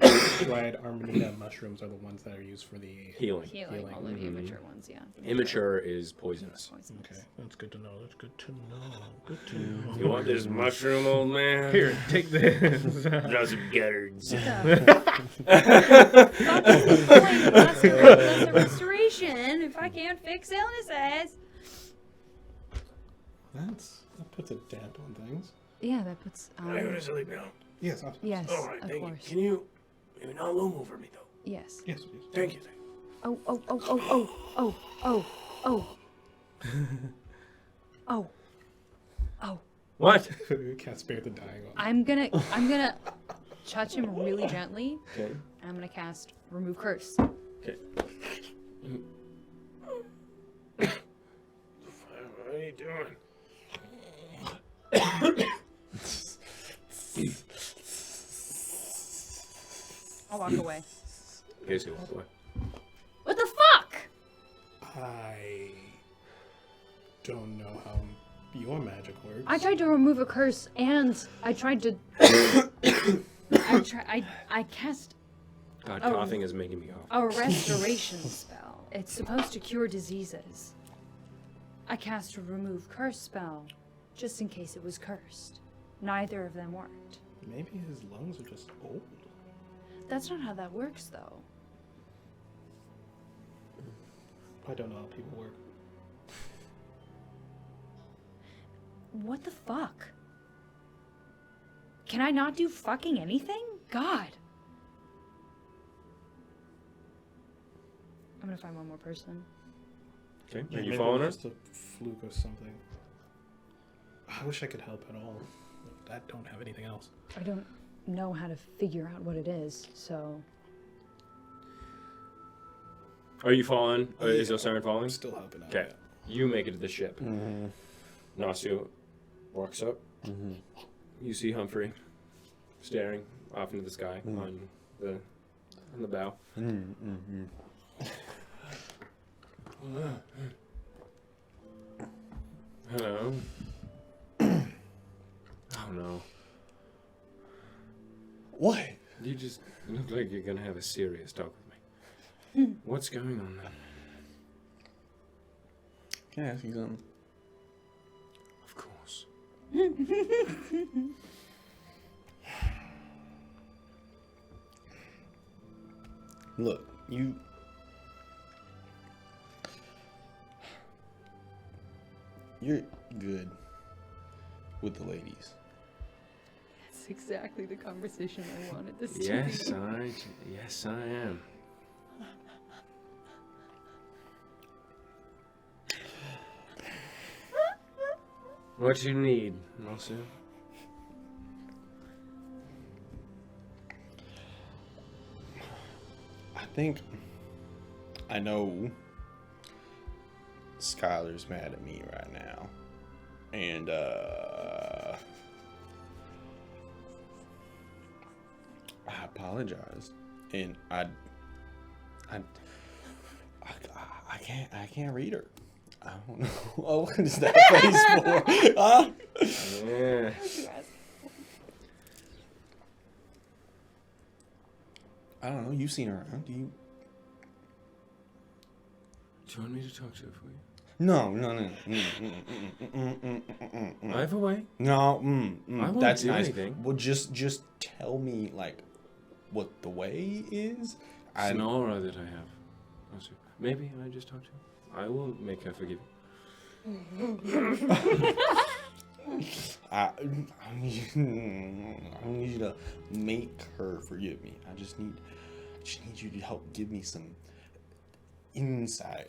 B: dried armanita mushrooms are the ones that are used for the.
E: Healing.
C: Healing. All of the immature ones, yeah.
E: Immature is poisonous.
C: Poisonous.
B: Okay, that's good to know. That's good to know. Good to know.
E: You want this mushroom, old man?
B: Here, take this.
E: Does it gutters.
C: Lesser restoration if I can't fix illnesses.
B: That puts a damp on things.
C: Yeah, that puts.
E: Can I go to sleep now?
B: Yes, absolutely.
C: Yes,
E: All right,
C: of
E: thank
C: course.
E: you. Can you maybe not loom over me though?
C: Yes.
B: Yes, please.
E: Thank you.
C: Oh.
E: What?
B: Can't spare the dying on.
C: I'm gonna touch him really gently.
E: Okay.
C: And I'm gonna cast Remove Curse.
E: Okay. What are you doing?
C: I'll walk away.
E: Okay, so walk away.
C: What the fuck?
B: I don't know how your magic works.
C: I tried to remove a curse and I tried to. I cast
E: God,
C: Oh.
E: coughing is making me cough.
C: a restoration spell. It's supposed to cure diseases. I cast a remove curse spell, just in case it was cursed. Neither of them worked.
B: Maybe his lungs are just old.
C: That's not how that works, though.
B: I don't know how people work.
C: What the fuck? Can I not do fucking anything? God. I'm gonna find one more person.
E: Okay.
B: Yeah,
E: Are you
B: maybe
E: following
B: it
E: her?
B: was just a fluke or something. I wish I could help at all. I don't have anything else.
C: I don't know how to figure out what it is, so.
E: Are you following? Is Osiris following?
B: I'm still helping out.
E: Okay. You make it to the ship.
D: Mm-hmm.
E: Nasu walks up.
D: Mm-hmm.
E: You see Humphrey staring off into the sky
D: Mhm.
E: on the bow.
D: Mm-hmm.
E: Hello. Oh no.
D: What?
E: You just look like you're gonna have a serious talk with me. What's going on then?
D: Can I ask you something?
E: Of course.
D: Look, you're good with the ladies.
C: That's exactly the conversation I wanted this to
E: Yes,
C: be.
E: yes, I am. What you need, Monsieur?
D: I think I know Skylar's mad at me right now. And I apologize. And I can't read her. I don't know. Oh, what is that face for? Huh?
E: Yeah.
D: I don't know. You've seen her around. Do you?
E: Do you want me to talk to her for you?
D: No.
E: Either way.
D: No.
E: I won't
D: That's
E: do
D: nice.
E: anything.
D: Well, just tell me like what the way is.
E: It's an aura that I have. Also, maybe I just talk to her. I will make her forgive you.
D: I need you to make her forgive me. I just need you to help give me some insight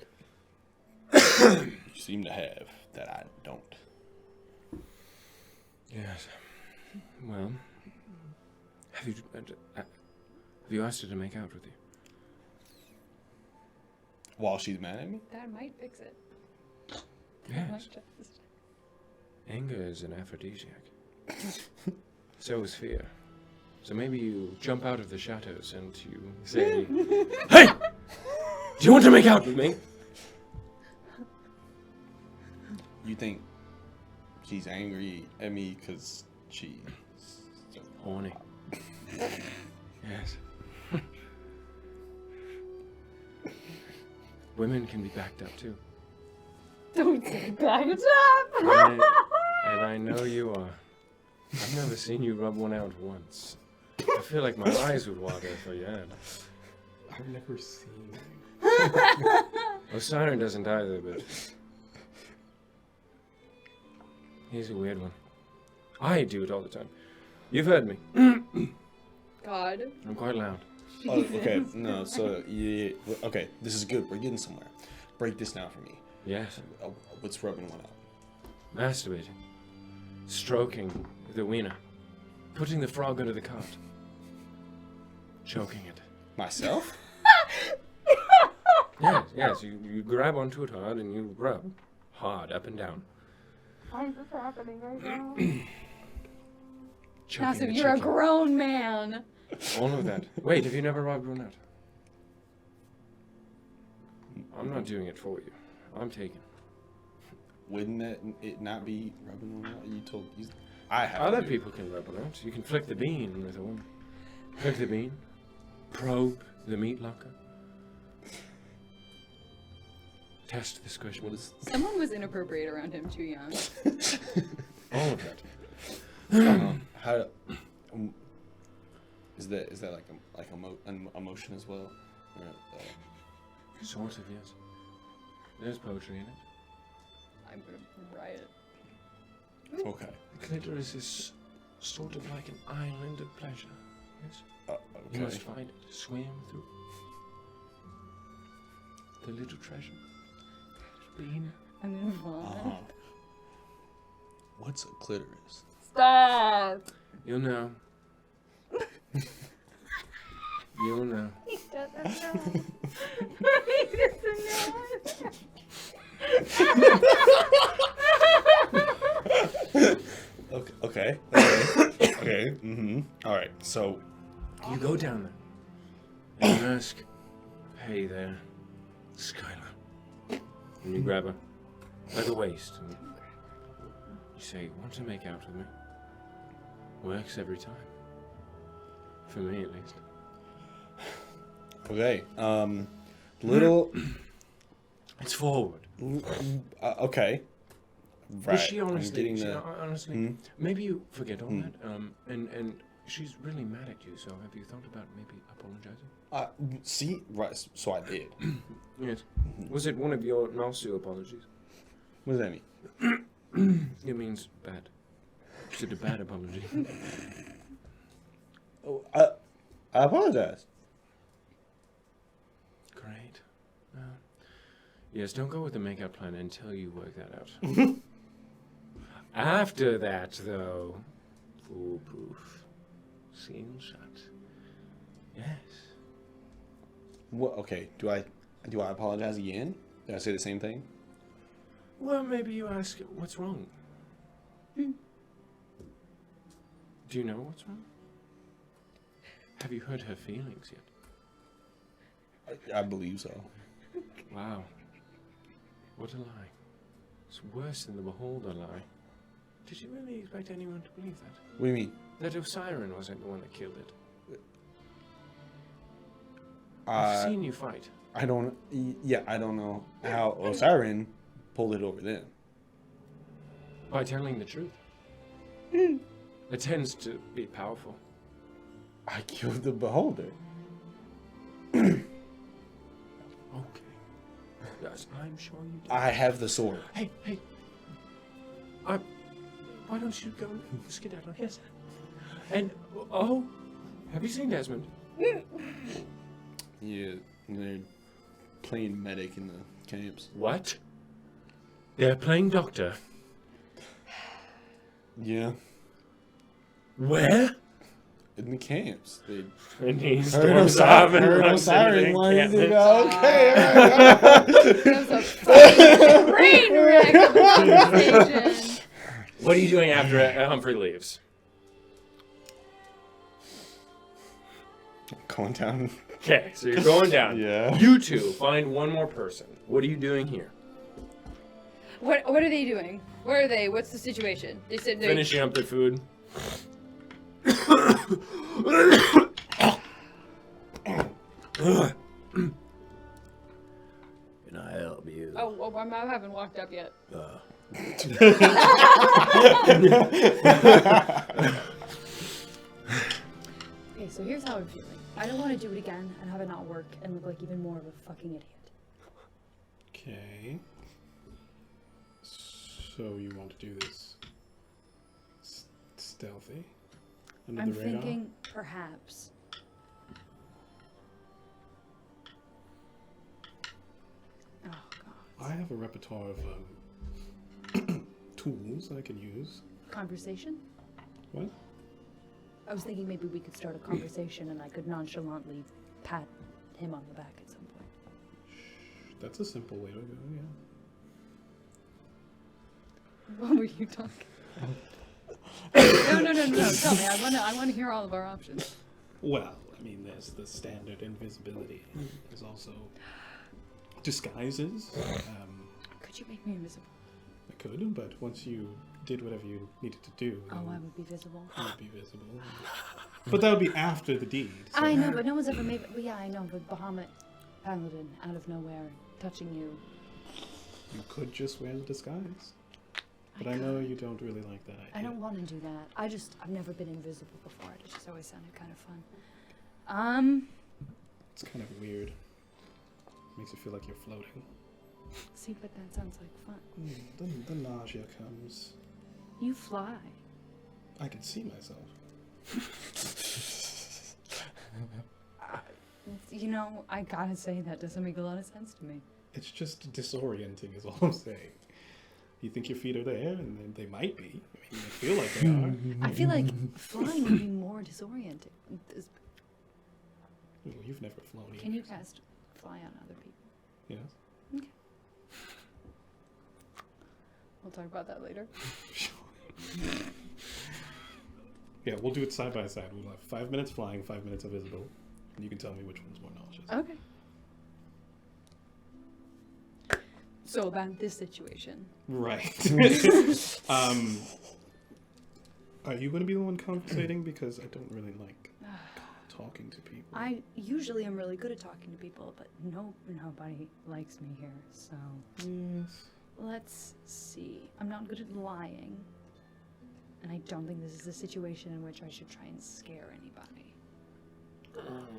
D: you seem to have that I don't.
E: Yes. Well, have you asked her to make out with you?
D: While she's mad at me?
C: That might fix it.
E: Yes. Anger is an aphrodisiac. So is fear. So maybe you jump out of the shadows and you say, "Hey! Do you want to make out with me?"
D: You think she's angry at me because she's so
E: Horny. Yes. Women can be backed up too.
C: Don't say backed up!
E: And I know you are. I've never seen you rub one out once. I feel like my eyes would water if I had.
B: I've never seen.
E: Osiris doesn't either, but he's a weird one. I do it all the time. You've heard me.
C: God.
E: I'm quite loud.
D: Oh, okay, no, so, yeah, okay, this is good. We're getting somewhere. Break this down for me.
E: Yes.
D: What's rubbing one out?
E: Masturbating. Stroking the wiener. Putting the frog under the cart. Choking it.
D: Myself?
E: Yes. You grab onto it hard and you rub hard up and down.
C: Why is this happening right now?
E: Choking
C: Nasu,
E: the
C: you're a
E: chicken.
C: grown man.
E: All of that. Wait, have you never rubbed one out? I'm not doing it for you. I'm taking.
D: Wouldn't it not be rubbing one out? You told I have.
E: Other people can rub one out. You can flick the bean with a woman. Flick the bean. Probe the meat locker. Test the squish.
D: What is
C: Someone was inappropriate around him too young.
E: all of that?
D: how? Is that like an emotion as well? Or,
E: Sort of, yes. There's poetry in it.
C: I'm gonna riot.
D: okay.
E: The clitoris is sort of like an island of pleasure. Yes. You
D: Okay.
E: must find it. Swim through the little treasure. Bean.
C: I'm gonna vomit.
D: What's a clitoris?
C: Stop!
E: You'll know. You'll know.
C: He doesn't know. He doesn't know.
D: Okay. Okay. Mm-hmm. All right. So,
E: You go down there and you ask, "Hey there, Skylar." And you grab her by the waist and you say, "Want to make out with me?" Works every time. For me, at least.
D: okay. Little.
E: It's forward.
D: Okay.
A: But she
D: I'm
A: honestly,
D: getting
A: she,
D: the-
A: honestly,
D: Hmm?
A: maybe you forget all
D: Hmm.
A: that. And she's really mad at you. So have you thought about maybe apologizing?
D: See, right? So I did.
E: Yes. Was it one of your nasty apologies?
D: What does that mean?
E: It means bad.
A: Is it a bad apology?
D: Oh, I apologize.
A: Great. Yes, don't go with the makeout plan until you work that out. After that, though, foolproof. Seal shut. Yes.
D: What? Okay. Do I apologize again? Did I say the same thing?
A: Well, maybe you ask what's wrong. Do you know what's wrong? Have you hurt her feelings yet?
D: I believe so.
A: Wow. What a lie. It's worse than the beholder lie. Did you really expect anyone to believe that?
D: What do you mean?
A: That Osiris wasn't the one that killed it? I've seen you fight.
D: I don't. Yeah, I don't know how Osiris pulled it over them.
A: By telling the truth. It tends to be powerful.
D: I killed the beholder.
A: Okay. Yes, I'm sure you did.
D: I have the sword.
A: Hey. Why don't you go skedaddle? Yes. And, have you seen Desmond?
D: Yeah, they're playing medic in the camps.
A: What? They're playing doctor.
D: Yeah,
A: Where?
D: in the camps. They
A: And he
D: heard
A: storms off and
D: heard
A: runs into
D: Osiris
A: the
D: wanted to
A: encampment.
D: go. Okay, all right.
C: That was a fucking train wreck of a conversation.
A: What are you doing after Humphrey leaves?
D: Going down.
A: Okay, so you're going down.
D: Yeah.
A: You two find one more person. What are you doing here?
C: What are they doing? Where are they? What's the situation? They said they
A: Finishing up their food. Can I help you?
C: Oh, I haven't walked up yet. Okay, so here's how I'm feeling. I don't want to do it again and have it not work and look like even more of a fucking idiot.
B: Okay. So you want to do this stealthy? Under
C: I'm
B: the radar?
C: thinking perhaps. Oh god.
B: I have a repertoire of tools that I can use.
C: Conversation?
B: What?
C: I was thinking maybe we could start a conversation and I could nonchalantly pat him on the back at some point.
B: That's a simple way to go, yeah.
C: What were you talking about? No. Tell me. I want to hear all of our options.
B: Well, I mean, there's the standard invisibility. There's also disguises.
C: Could you make me invisible?
B: I could, but once you did whatever you needed to do,
C: Oh,
B: then
C: I would be visible.
B: you would be visible. But that would be after the deed. So
C: I know, but no one's ever made. Well, yeah, I know, but Bahamut Paladin out of nowhere touching you.
B: you could just wear the disguise. But I know you don't really like that idea.
C: I don't want to do that. I've never been invisible before. It just always sounded kind of fun.
B: It's kind of weird. Makes you feel like you're floating.
C: See, but that sounds like fun.
B: The nausea comes.
C: You fly.
B: I can see myself.
C: You know, I gotta say that doesn't make a lot of sense to me.
B: It's just disorienting is all I'm saying. You think your feet are there, and they might be. I mean, they feel like they are.
C: I feel like flying would be more disorienting.
B: Well, you've never flown
C: Can you
B: either.
C: cast fly on other people?
B: Yes.
C: We'll talk about that later.
B: Yeah, we'll do it side by side. We'll have 5 minutes flying, 5 minutes invisible, and you can tell me which one's more nauseous.
C: Okay. So about this situation.
B: Right. Are you going to be the one conversating? Because I don't really like talking to people.
C: I usually am really good at talking to people, but nobody likes me here. So
B: Yes.
C: Let's see. I'm not good at lying. And I don't think this is a situation in which I should try and scare anybody.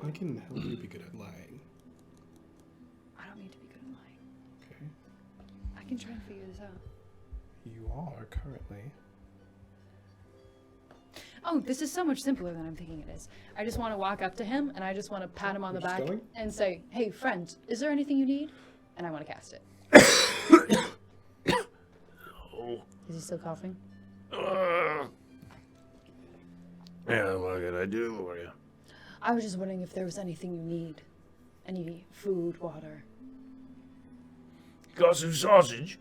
B: I can help you be good at lying.
C: I don't need to be good at lying.
B: Okay.
C: I can try and figure this out.
B: You are currently.
C: Oh, this is so much simpler than I'm thinking it is. I just want to walk up to him and I just want to pat him on the
B: We're just
C: back
B: going?
C: and say, "Hey, friend, is there anything you need?" And I want to cast it.
E: Oh.
C: Is he still coughing?
E: Yeah, what can I do for you?
C: I was just wondering if there was anything you need. Any food, water.
E: Got some sausage?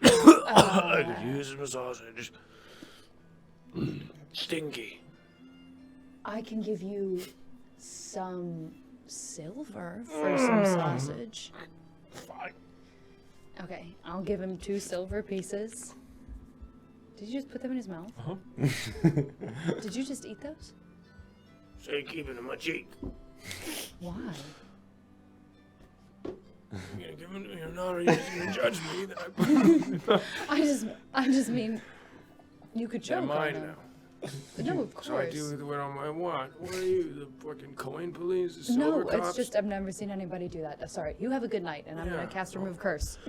E: I could use some sausage. Stinky.
C: I can give you some silver for some sausage.
E: Fine.
C: Okay, I'll give him 2 silver pieces. Did you just put them in his mouth?
A: Uh-huh.
C: Did you just eat those?
E: Say, keep it in my cheek.
C: Why?
E: You're gonna give it to me or not, or you're just gonna judge me that I
C: I just mean, you could
E: They're
C: choke on
E: mine
C: them.
E: now.
C: No, of
E: So I do
C: course.
E: with what I want. What are you, the fucking coin police? The silver
C: No,
E: cops?
C: it's just I've never seen anybody do that. Sorry. You have a good night, and I'm
E: Yeah.
C: gonna cast remove curse.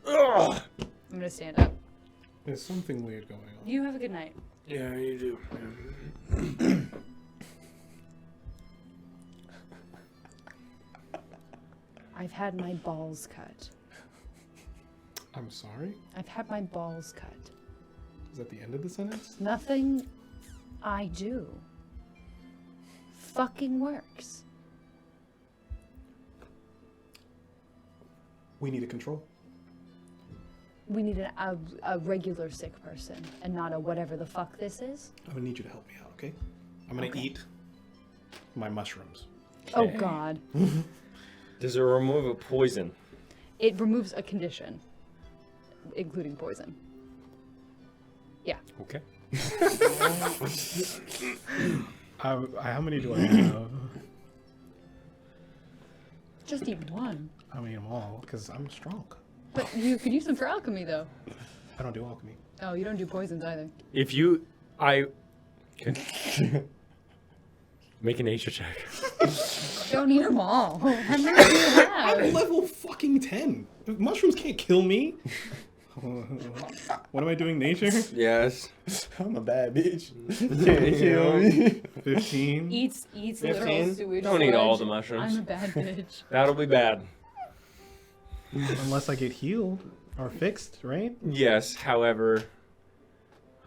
E: Ugh.
C: I'm gonna stand up.
B: There's something weird going on.
C: You have a good night.
E: Yeah, you do.
C: I've had my balls cut.
B: I'm sorry?
C: I've had my balls cut.
B: Is that the end of the sentence?
C: Nothing I do fucking works.
B: We need a control.
C: We need a regular sick person and not a whatever the fuck this is.
B: I'm gonna need you to help me out, okay? I'm gonna
C: Okay.
B: eat my mushrooms.
C: Oh god.
A: Does it remove a poison?
C: It removes a condition, including poison. Yeah.
A: Okay.
B: How many do I have?
C: Just eat one.
B: I mean them all, because I'm strong.
C: But you could use them for alchemy, though.
B: I don't do alchemy.
C: Oh, you don't do poisons either.
A: If you, Okay. Make a nature check.
C: Don't eat them all. How many do you
B: I'm
C: have?
B: level fucking 10. Mushrooms can't kill me. What am I doing, nature?
A: Yes.
D: I'm a bad bitch. Can't kill me.
B: 15.
C: Eats literal
A: 15?
C: sewage.
A: Don't eat all
C: sludge.
A: the mushrooms.
C: I'm a bad bitch.
A: That'll be bad.
B: Unless I get healed or fixed, right?
A: Yes, however,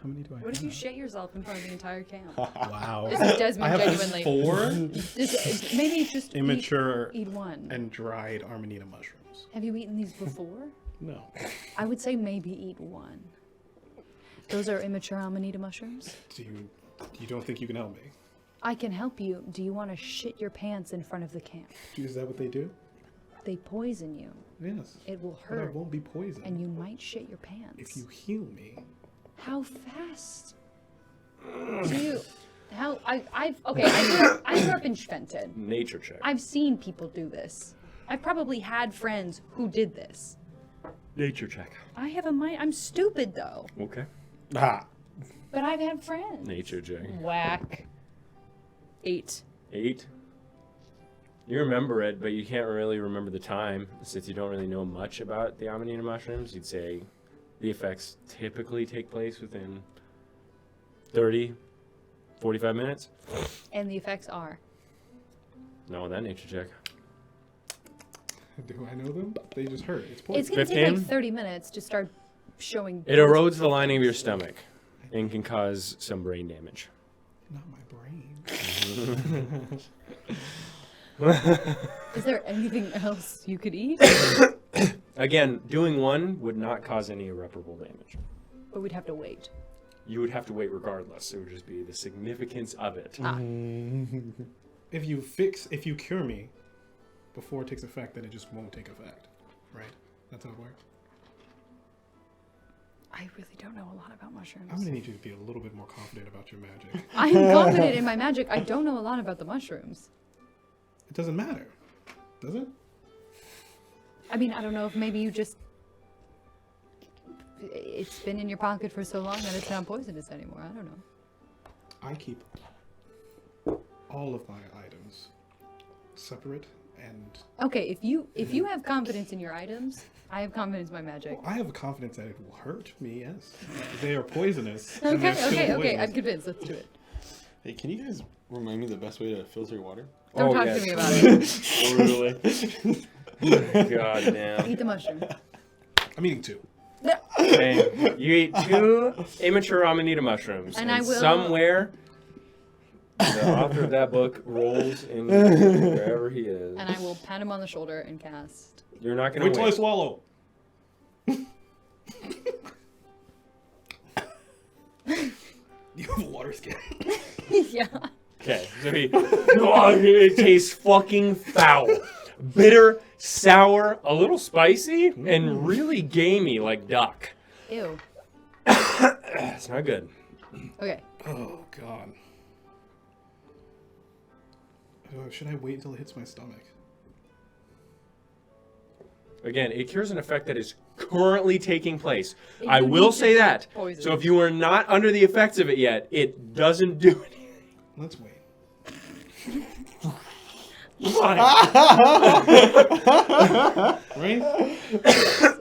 B: How many do I
C: What if
B: have?
C: you shit yourself in front of the entire camp?
B: Wow.
C: This is Desmond
B: I have
C: genuinely.
B: 4
C: Maybe just
B: immature
C: eat one.
B: and dried Armanita mushrooms.
C: Have you eaten these before?
B: No.
C: I would say maybe eat one. Those are immature amanita mushrooms.
B: You don't think you can help me?
C: I can help you. Do you want to shit your pants in front of the camp?
B: Is that what they do?
C: They poison you.
B: Yes.
C: It will
B: But I
C: hurt,
B: won't be poisoned.
C: and you might shit your pants.
B: If you heal me.
C: How fast? Do you? How? I grew up in Schwenton.
A: nature check.
C: I've seen people do this. I've probably had friends who did this.
A: Nature check.
C: I have a mind. I'm stupid though,
A: Okay.
B: Ah.
C: but I've had friends.
A: Nature check.
C: Whack. 8.
A: 8. You remember it, but you can't really remember the time since you don't really know much about the amanita mushrooms. You'd say the effects typically take place within 30, 45 minutes.
C: And the effects are.
A: No, that nature check.
B: Do I know them? They just hurt. It's
C: It's
B: poison.
C: gonna take
A: 15?
C: like 30 minutes to start showing.
A: It erodes the lining of your stomach and can cause some brain damage.
B: Not my brain.
C: Is there anything else you could eat?
A: Again, doing one would not cause any irreparable damage.
C: But we'd have to wait.
A: You would have to wait regardless. It would just be the significance of it.
B: If you cure me before it takes effect, then it just won't take effect. Right? That's how it works.
C: I really don't know a lot about mushrooms.
B: I'm gonna need you to be a little bit more confident about your magic.
C: I'm confident in my magic. I don't know a lot about the mushrooms.
B: It doesn't matter. Does it?
C: I mean, I don't know if maybe you just... It's been in your pocket for so long that it's not poisonous anymore. I don't know.
B: I keep all of my items separate and...
C: Okay, if you have confidence in your items, I have confidence in my magic.
B: Well, I have confidence that it will hurt me, yes. They are poisonous. and they're
C: Okay,
B: still
C: okay,
B: poisonous.
C: I'm convinced. Let's do it.
D: Hey, can you guys remind me the best way to filter your water?
C: Don't talk
A: yes.
C: to me about it.
A: Really? God damn.
C: Eat the mushroom.
B: I'm eating 2.
A: Dang. You eat 2 immature amanita mushrooms.
C: And I will-
A: somewhere, the author of that book rolls in wherever he is.
C: And I will pat him on the shoulder and cast.
A: You're not going
B: Wait
A: to
B: till I
A: win.
B: swallow. You have a water skin.
C: Yeah.
A: Okay, so it tastes fucking foul. Bitter, sour, a little spicy, and really gamey like duck.
C: Ew.
A: It's not good.
C: Okay.
B: Oh, God. Should I wait until it hits my stomach?
A: Again, it cures an effect that is currently taking place.
C: It
A: I
C: would
A: will
C: need
A: say
C: to
A: that.
C: be poisoned.
A: So if you are not under the effects of it yet, it doesn't do anything.
B: Let's wait. Right?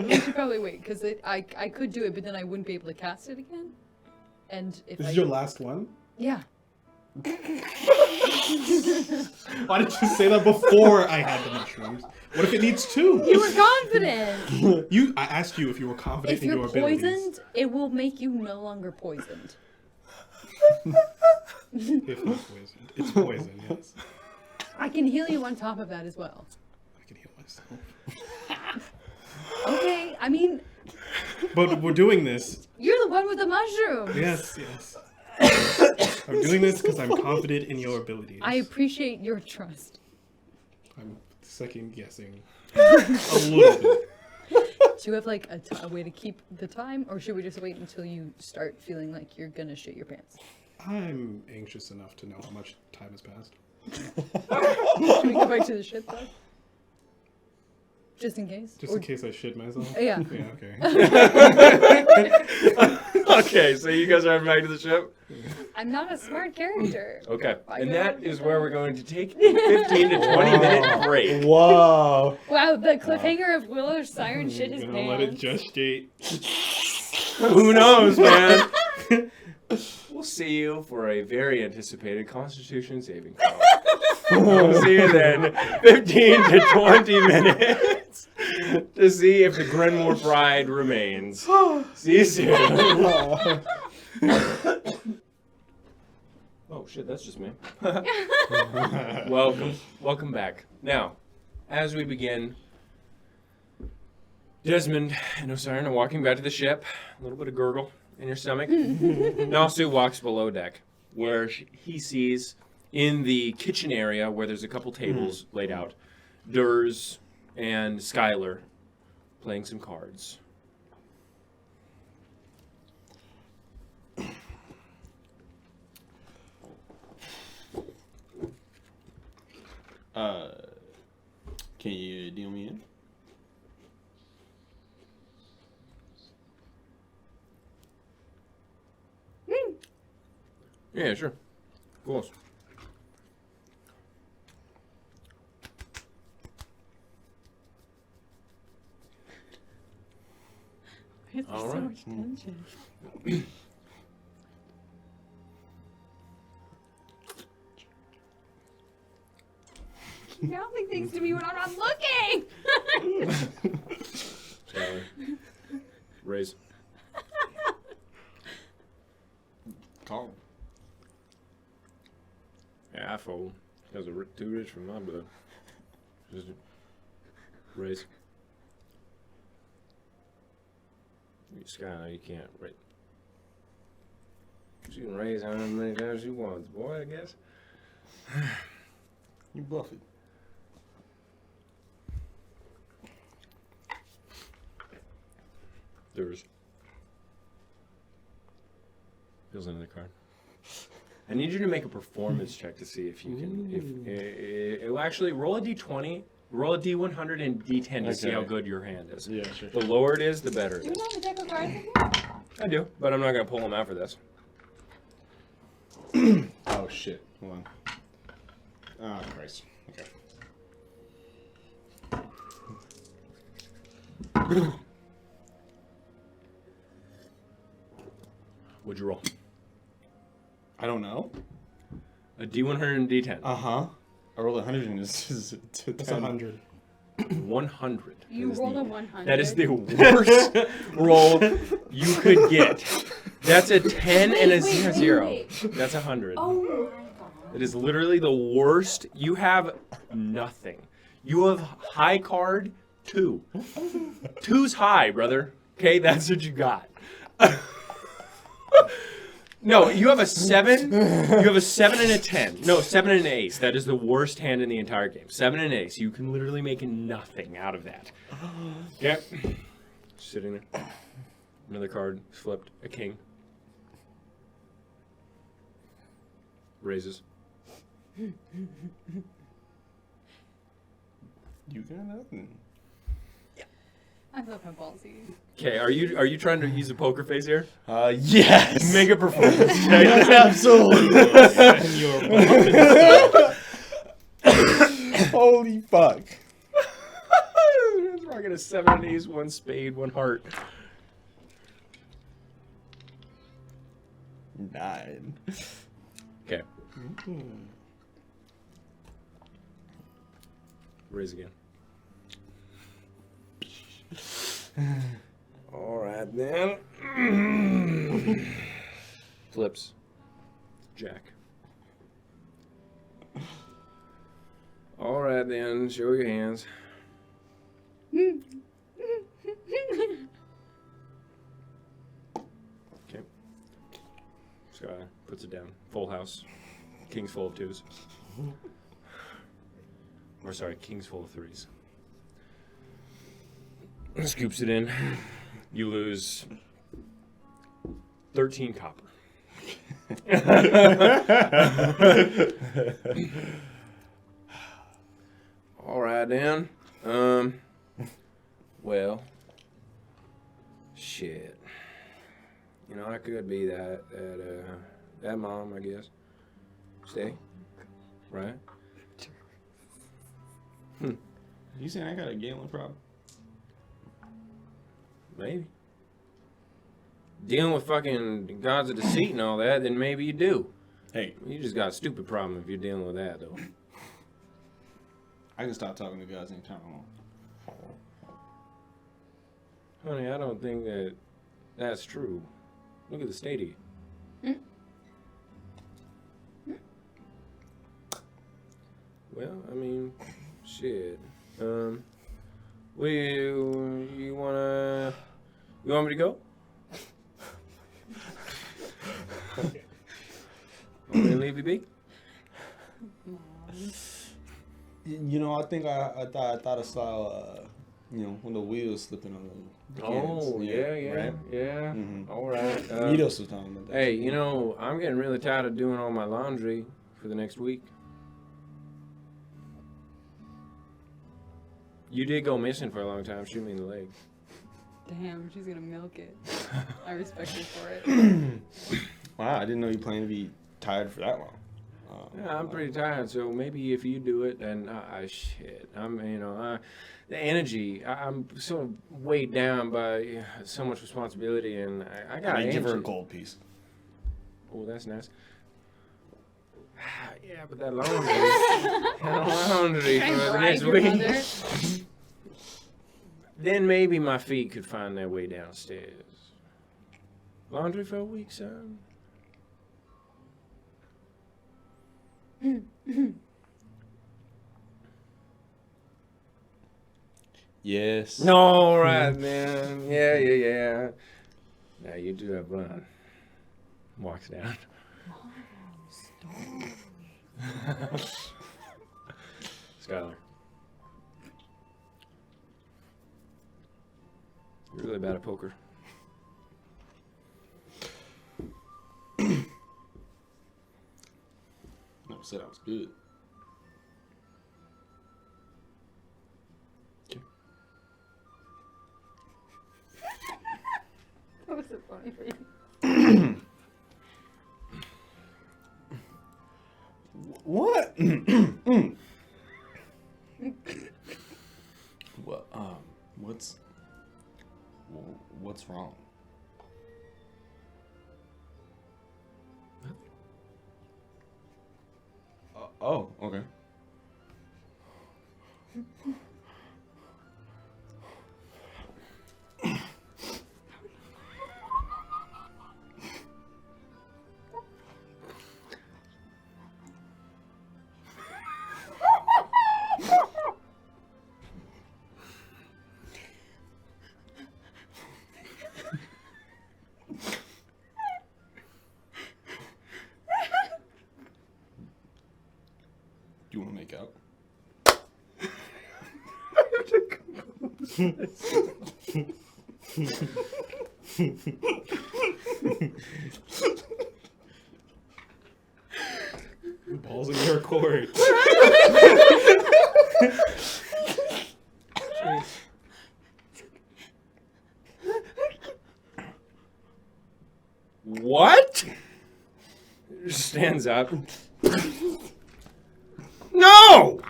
C: We should probably wait, because I could do it, but then I wouldn't be able to cast it again. And if
B: This
C: I...
B: is your last one?
C: Yeah.
B: Why did you say that before I had the mushrooms? What if it needs 2?
C: You were confident!
B: I asked you if you were confident
C: If
B: in
C: you're
B: your abilities.
C: poisoned, it will make you no longer poisoned.
B: If not poisoned. It's poison, yes.
C: I can heal you on top of that as well.
B: I can heal myself.
C: Okay, I mean,
B: But we're doing this.
C: you're the one with the mushroom.
B: Yes, yes. I'm doing this because I'm confident in your abilities.
C: I appreciate your trust.
B: I'm second guessing a little bit.
C: Do you have like a way to keep the time, or should we just wait until you start feeling like you're gonna shit your pants?
B: I'm anxious enough to know how much time has passed.
C: Should we go back to the shit though? Just in case?
B: Just
C: Or-
B: in case I shit myself.
C: Yeah.
B: Yeah, okay.
A: Okay, so you guys are back to the ship?
C: I'm not a smart character.
A: Okay.
C: I
A: And
C: know.
A: that is where we're going to take a 15 to 20 minute break.
D: Wow.
C: Wow, the cliffhanger of Willow's siren shit his
B: I'm gonna let it
C: pants.
B: gestate.
A: Who knows, man? We'll see you for a very anticipated Constitution saving throw. We'll see you then. 15 to 20 minutes to see if the Grenmore Pride remains. See you soon. Oh shit, that's just me. Welcome back. Now, as we begin, Desmond and Osiris are walking back to the ship. A little bit of gurgle in your stomach. Nasu walks below deck, where he sees in the kitchen area, where there's a couple tables laid out, Durs and Skylar playing some cards.
D: Can you deal me in?
A: Yeah, sure. Of course.
C: Why is there
A: All
C: so
A: right.
C: much tension? Mouthing things to me when I'm not looking!
A: Skylar. Raise.
D: Call.
A: Yeah, I fold. Because they're too rich for my blood. Just raise. Skylar, you can't raise. She can raise how many times she wants, boy, I guess.
D: You bluff it.
A: There's. Fills into the card. I need you to make a performance check to see if you can. If it will actually roll a d20 Roll a D100 and D10 to see
D: Okay.
A: how good your hand is.
D: Yeah, sure.
A: The lower it is, the better it
C: Do you
A: is.
C: have a deck of cards in here?
A: I do, but I'm not going to pull them out for this.
D: Oh shit. Hold on. Oh Christ. Okay.
A: What'd you roll?
D: I don't know.
A: A D100 and D10.
D: Uh-huh. I rolled 100 and it's
B: That's 100.
A: 100.
C: You rolled a 100.
A: That is the worst roll you could get. That's a 10 and a
C: Wait, wait,
A: 0.
C: wait.
A: That's 100.
C: Oh my god.
A: It is literally the worst. You have nothing. You have high card 2. 2's high, brother. Okay, that's what you got. No, you have a 7. You have a 7 and a 10. No, 7 and an ace. That is the worst hand in the entire game. 7 and an ace. You can literally make nothing out of that. Okay. Sitting there. Another card flipped. A king. Raises.
D: You got nothing.
C: I love how ballsy.
A: Okay, are you trying to use a poker face here?
D: Yes.
A: Make a performance check.
D: Yes, absolutely.
B: And you're
D: Holy fuck.
A: It's rocking a 7 and ace, 1 spade, 1 heart.
D: 9.
A: Okay. Raise again. All right then. Flips. Jack. All right then. Show your hands. Okay. Sky puts it down. Full house. King's full of 2s. Or sorry, king's full of 3s. Scoops it in. You lose 13 copper. All right, then. Well, shit. You know, I could be that mom, I guess. Stay, right?
D: You saying I got a gambling problem?
A: Maybe. Dealing with fucking gods of deceit and all that, then maybe you do.
D: Hey,
A: You just got a stupid problem if you're dealing with that, though.
D: I can stop talking to guys anytime I want.
A: Honey, I don't think that's true. Look at the state of you. Well, I mean, shit. You want me to go? Want me to leave you be?
D: You know, I think I thought I saw, one of the wheels slipping on the cans.
A: Oh, yeah.
D: Right?
A: Mhm. All right.
D: Mitos was talking about that.
A: Hey, you know, I'm getting really tired of doing all my laundry for the next week. You did go missing for a long time. Shoot me in the leg.
C: Damn, she's gonna milk it. I respect her for it.
D: Wow, I didn't know you planned to be tired for that long.
A: Yeah, I'm pretty tired, so maybe if you do it, then the energy. I'm so weighed down by so much responsibility, and I got
D: I give her a
A: energy.
D: gold piece.
A: Oh, that's nice. Yeah, but that laundry
C: Try and
A: for the
C: bribe
A: next
C: your
A: week.
C: mother.
A: Then maybe my feet could find their way downstairs. Laundry for a week, son.
D: Yes.
A: No, all right, man. Yeah. Now you do have fun. Walks down. Skylar. You're really bad at poker.
D: Never said I was good. Well, what's wrong? Oh, okay. Do you want to make out?
B: Balls in your court.
A: What? Stands up. No!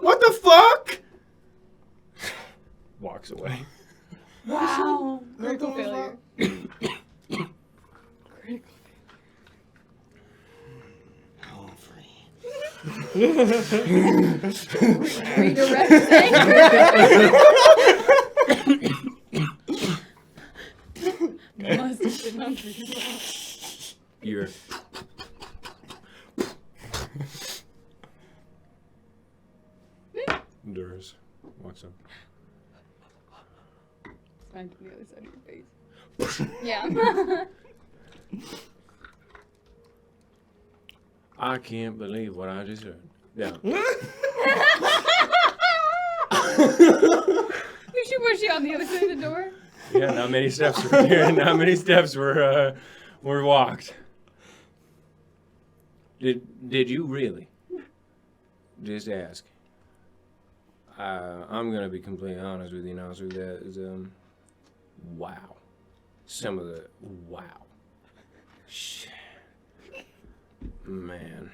A: What the fuck? Walks away.
C: Wow. Critical failure. Redirecting. Must have been hungry.
A: You're. Endures. Walks up.
C: Find to the other side of your face. Yeah.
A: I can't believe what I just heard. Down.
C: We should push you on the other side of the door.
A: Yeah, not many steps were here. Not many steps were walked. Did you really? Just ask. I'm gonna be completely honest with you now. So that is wow. Some of the wow. Shit. Man,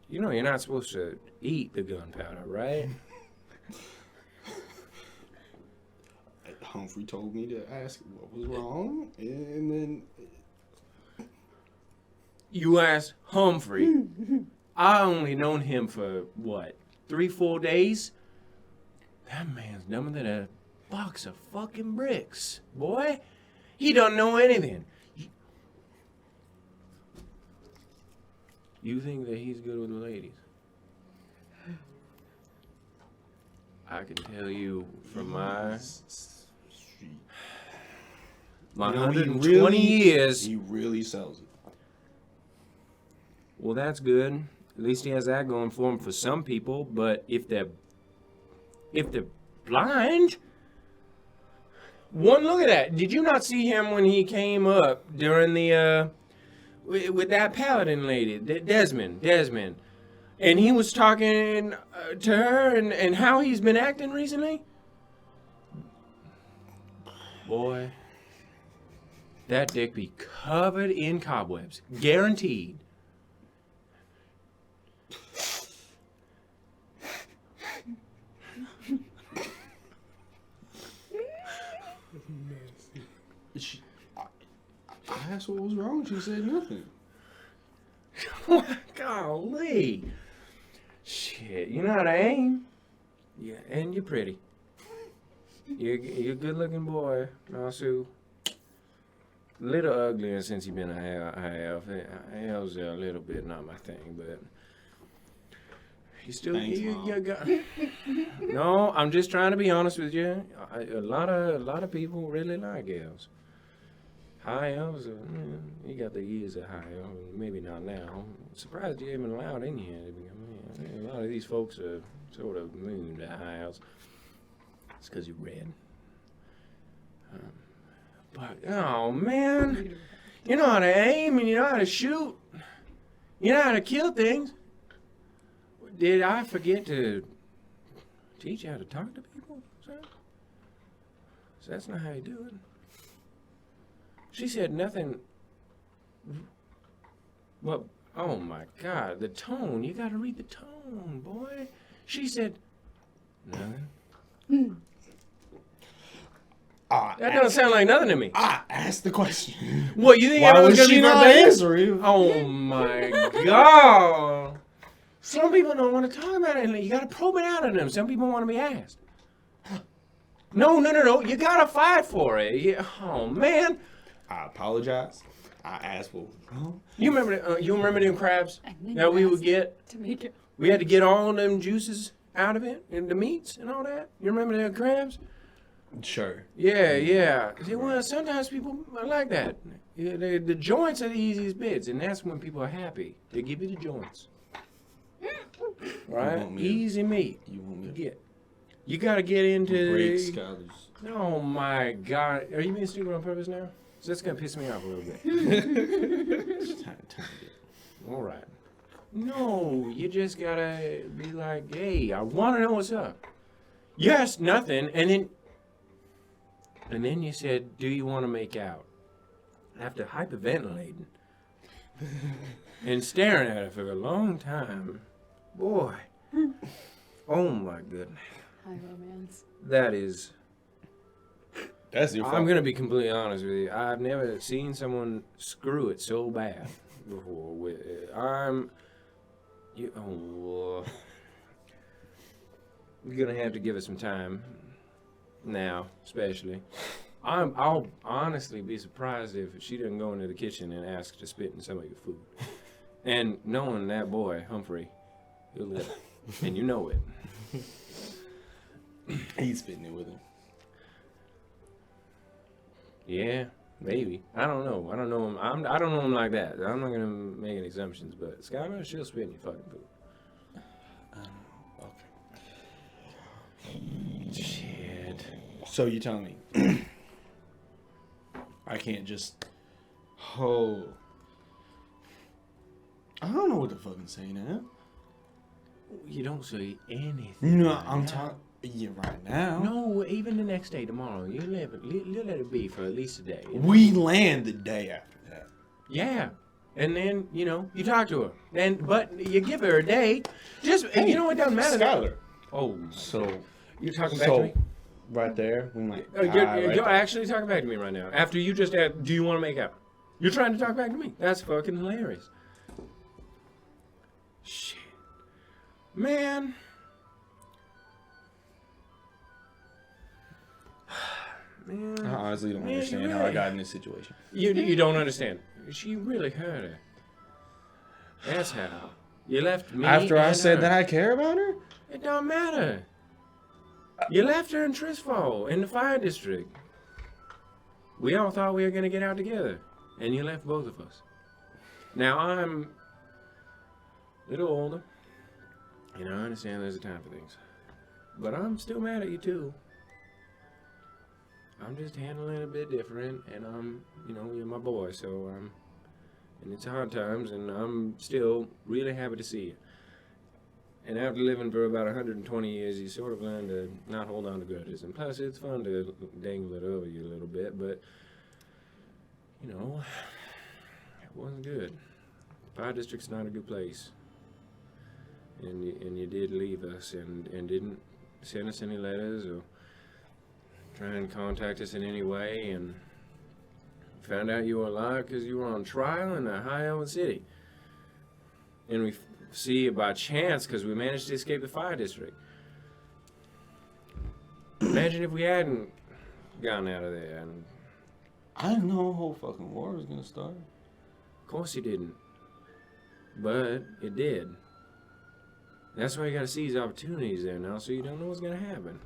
A: you know you're not supposed to eat the gunpowder, right?
D: Humphrey told me to ask what was wrong, and then
A: You asked Humphrey. I only known him for what, 3-4 days? That man's dumber than a box of fucking bricks, boy. He don't know anything. You think that he's good with the ladies? I can tell you from my
D: You know, he
A: 120
D: really-
A: years.
D: he really sells it.
A: Well, that's good. At least he has that going for him for some people. But if they're blind, one look at that. Did you not see him when he came up during the with that paladin lady, Desmond, and he was talking to her and how he's been acting recently? Boy, that dick be covered in cobwebs, guaranteed.
D: I asked what was wrong. She said nothing.
A: Golly. Shit, you know how to aim. Yeah, and you're pretty. You're a good looking boy, Nasu. Little uglier since you've been a half. Hell's a little bit not my thing, but you still
D: Thanks,
A: you
D: Mom.
A: got. No, I'm just trying to be honest with you. A lot of people really like elves. High elves, you got the years of high elves. Maybe not now. I'm surprised you even allowed in here. A lot of these folks are sort of immune to high elves. It's because you're red. But, oh man, you know how to aim and you know how to shoot. You know how to kill things. Did I forget to teach you how to talk to people, sir? So that's not how you do it. She said nothing. Well,
E: Oh my God, the tone. You gotta read the tone, boy. She said, nothing. That doesn't sound like nothing to me.
D: I asked the question.
E: What, you think
D: Why
E: everyone's
D: was
E: gonna
D: she
E: be
D: not
E: verbatim?
D: answering?
E: Oh my God. Some people don't want to talk about it. You gotta probe it out of them. Some people want to be asked. No. You gotta fight for it. Oh man.
D: I apologize. I asked for.
E: You remember them crabs
C: And then
E: that
C: you
E: we would
C: asked
E: get?
C: to make it.
E: We had to get all them juices out of it and the meats and all that. You remember them crabs?
D: Sure.
E: Yeah. See, well, sometimes people are like that. Yeah, the joints are the easiest bits, and that's when people are happy. They give you the joints. Right?
D: want me to-
E: Easy meat.
D: You want me to
E: Get. You gotta get into
D: break
E: the.
D: scholars?
E: Oh my God! Are you being stupid on purpose now? So that's gonna piss me off a little bit.
D: It's time to get.
E: All right. No, you just gotta be like, hey, I want to know what's up. Yes, nothing, and then you said, do you want to make out? After hyperventilating and staring at it for a long time, boy. Oh my goodness,
C: High romance.
E: that is.
D: That's your fault.
E: I'm gonna be completely honest with you. I've never seen someone screw it so bad before. You're gonna have to give it some time now, especially. I'll honestly be surprised if she doesn't go into the kitchen and ask to spit in some of your food. And knowing that boy Humphrey, he'll live, and you know it.
D: He's spitting it with him.
E: Yeah, maybe. I don't know. I don't know him. I don't know him like that. I'm not gonna make any assumptions, but Skylar, she'll spit in your fucking food.
D: Okay.
E: Shit.
D: So you telling me I can't just I don't know what to fucking say now.
E: You don't say anything.
D: No,
E: right
D: I'm
E: now.
D: talking. Yeah, right now.
E: No, even the next day, tomorrow, you let it be for at least a day.
D: We land the day after that.
E: Yeah. And then, you talk to her. But you give her a day. Just, and you know what, doesn't matter.
D: Skylar.
E: Oh,
D: So
E: you're talking back to me?
D: right there, we might.
E: You're actually talking back to me right now. After you just asked, do you want to make out? You're trying to talk back to me. That's fucking hilarious. Shit. Man. Man.
D: I honestly don't
E: Man, you
D: understand how I
E: really-
D: got in this situation.
E: You don't understand. She really hurt her. That's how. You left me.
D: After I
E: and
D: said
E: her.
D: that I care about her?
E: It don't matter. You left her in Trisfall in the fire district. We all thought we were gonna get out together, and you left both of us. Now I'm a little older, and I understand there's a time for things, but I'm still mad at you too. I'm just handling it a bit different, and you're my boy, so and it's hard times, and I'm still really happy to see you. And after living for about 120 years, you sort of learn to not hold on to grudges. And plus, it's fun to dangle it over you a little bit, but, it wasn't good. Fire district's not a good place. And you did leave us and didn't send us any letters or try and contact us in any way, and found out you were alive because you were on trial in a high-elevation city. And we see you by chance because we managed to escape the fire district. Imagine if we hadn't gotten out of there. And
D: I didn't know a whole fucking war was gonna start.
E: of course you didn't. But it did. That's why you gotta seize opportunities there now, so you don't know what's gonna happen.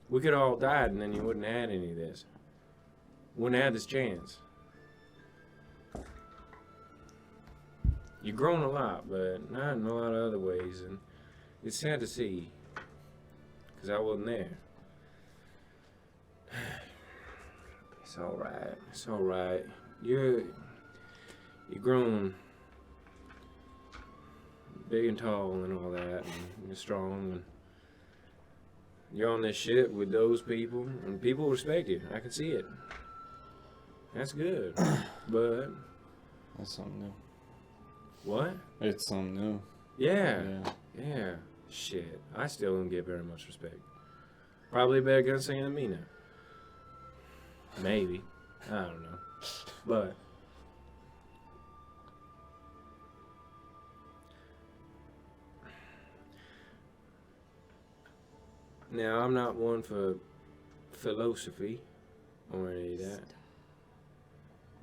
E: We could all died and then you wouldn't have had any of this. Wouldn't have had this chance. You've grown a lot, but not in a lot of other ways, and it's sad to see, because I wasn't there. It's alright. It's alright. You're grown big and tall and all that, and you're strong, and you're on this shit with those people, and people respect you. I can see it. That's good. But
D: That's something new.
E: What?
D: It's something new.
E: Yeah.
D: Yeah.
E: Yeah. Shit. I still don't get very much respect. Probably a better gunslinger than me now. Maybe. I don't know. But now I'm not one for philosophy or any of that.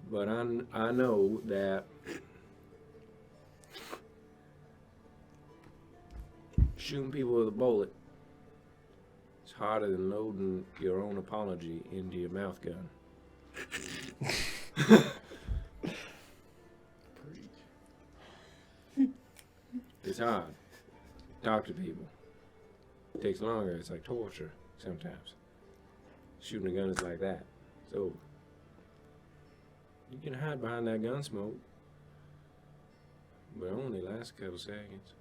E: But I know that shooting people with a bullet is harder than loading your own apology into your mouth gun. It's hard. Talk to people. It takes longer. It's like torture sometimes. Shooting a gun is like that. It's over. You can hide behind that gun smoke, but it only lasts a couple seconds.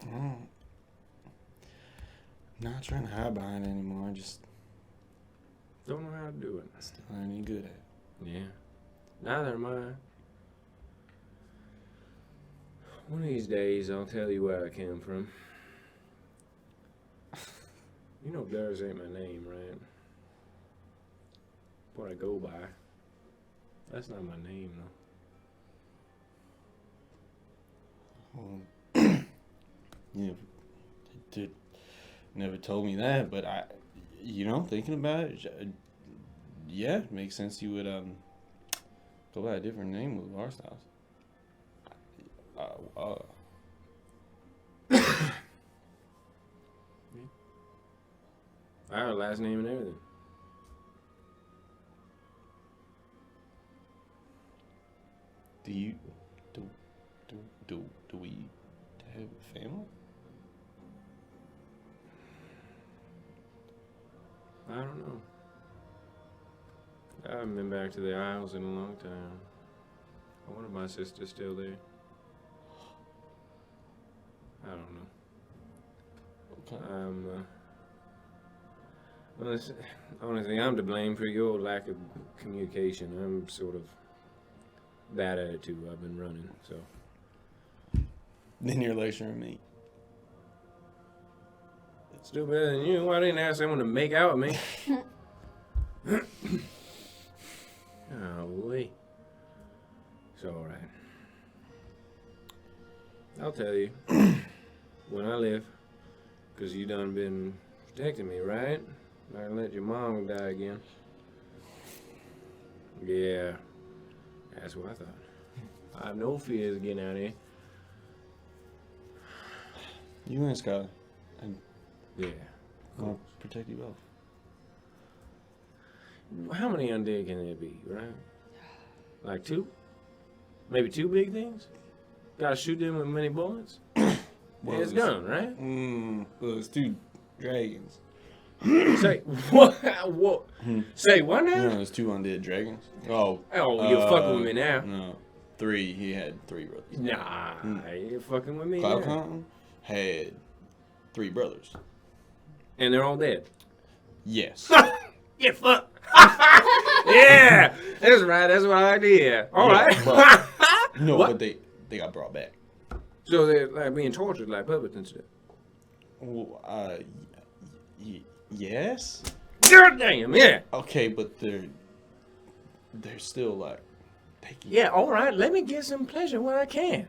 D: I'm not trying to hide behind it anymore. I just
E: Don't know how to do it.
D: still ain't any good at it.
E: Yeah. Neither am I. One of these days, I'll tell you where I came from. You know Durs ain't my name, right? What I go by. That's not my name, though.
D: Well, you never told me that, but thinking about it, yeah, it makes sense you would go by a different name with our styles.
E: I have a last name and everything.
D: Do we have a family?
E: I don't know. I haven't been back to the Isles in a long time. I wonder if my sister's still there. I don't know.
D: Okay.
E: Honestly, I'm to blame for your lack of communication. I'm sort of that attitude I've been running, so.
D: Then you're lecturing me.
E: Still better than you. Why didn't I ask someone to make out with me? Golly. It's alright. I'll tell you. When I live. Because you done been protecting me, right? Not gonna let your mom die again. Yeah. That's what I thought. I have no fears of getting out of here.
D: You and Skylar.
E: Yeah.
D: I'll protect you both.
E: How many undead can there be, right? Like 2? Maybe 2 big things? Gotta shoot them with many bullets?
D: Well,
E: Yeah, it's done, right?
D: Well, it's 2 dragons.
E: Say what? What? Say what now?
D: No, it's 2 undead dragons. Oh.
E: You're fucking with me now.
D: No. 3. He had 3 brothers.
E: Nah, you're fucking with me
D: Cloud
E: now.
D: Mountain had 3 brothers.
E: And they're all dead.
D: Yes.
E: Get fucked. Yeah, that's right. That's what I did. All right.
D: No,
E: What?
D: but they got brought back.
E: So they're like being tortured like puppets and stuff.
D: Well, yes.
E: God damn, yeah.
D: Okay, but they're still like taking.
E: Yeah, all right. Let me get some pleasure where I can.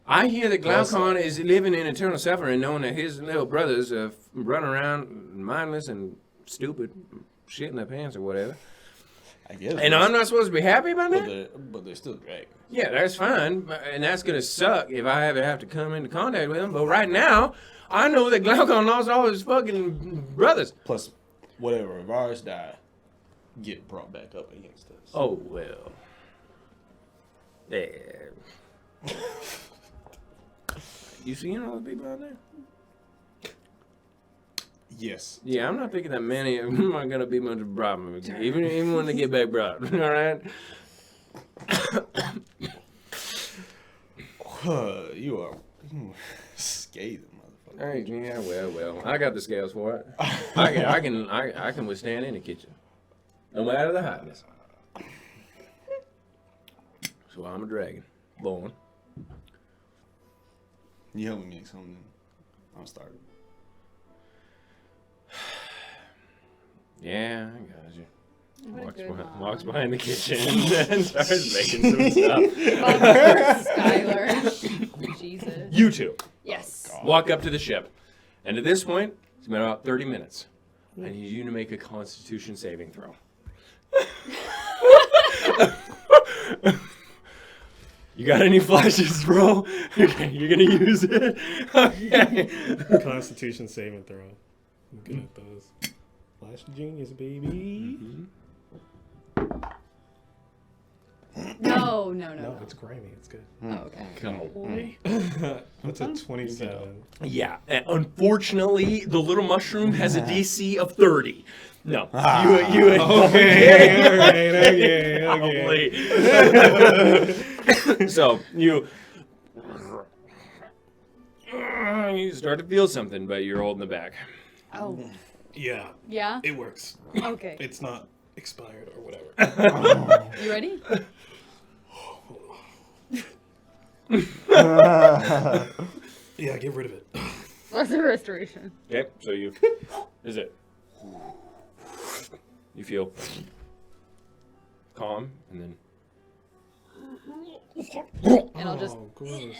E: I hear that Glaucon is living in eternal suffering, knowing that his little brothers run around mindless and stupid, shit in their pants or whatever.
D: I guess.
E: And I'm not supposed to be happy about that?
D: But they're still dragons.
E: Yeah, that's fine. And that's going to suck if I ever have to come into contact with them. But right now, I know that Glaucon lost all his fucking brothers.
D: Plus, whatever of ours die, get brought back up against us.
E: Oh, well. Yeah. You seeing all the people out there?
D: Yes.
E: Yeah, I'm not thinking that many of them are going to be much of a problem. Even when they get back brought. All right?
D: You are scathing, motherfucker.
E: Hey, yeah, well, I got the scales for it. I can withstand any kitchen, no matter the hotness. So I'm a dragon, born.
D: You help me make something. I'm starting.
E: Yeah, I got you.
C: What a good mom.
E: Walks behind the kitchen and starts making some stuff.
C: Skylar. Jesus.
A: You two
C: Yes.
A: walk up to the ship, and at this point, it's been about 30 minutes. I need you to make a Constitution saving throw. You got any flashes, bro? Okay, you're gonna use it. Okay.
B: Constitution saving throw. I'm good at those. Flash genius, baby.
C: No.
B: No, it's grimy. It's good.
C: Oh, okay.
A: Cowboy.
B: That's a 27.
A: Yeah, and unfortunately, the little mushroom has a DC of 30. No, you
B: Okay, all right, okay.
A: So you start to feel something, but you're holding it back.
C: Oh.
B: Yeah,
C: Yeah?
B: it works.
C: Okay.
B: It's not expired or whatever.
C: You ready?
B: Yeah, get rid of it.
C: What's the restoration?
A: Okay, so you is it? You feel calm, and then
C: And I'll just.
B: Oh, gross.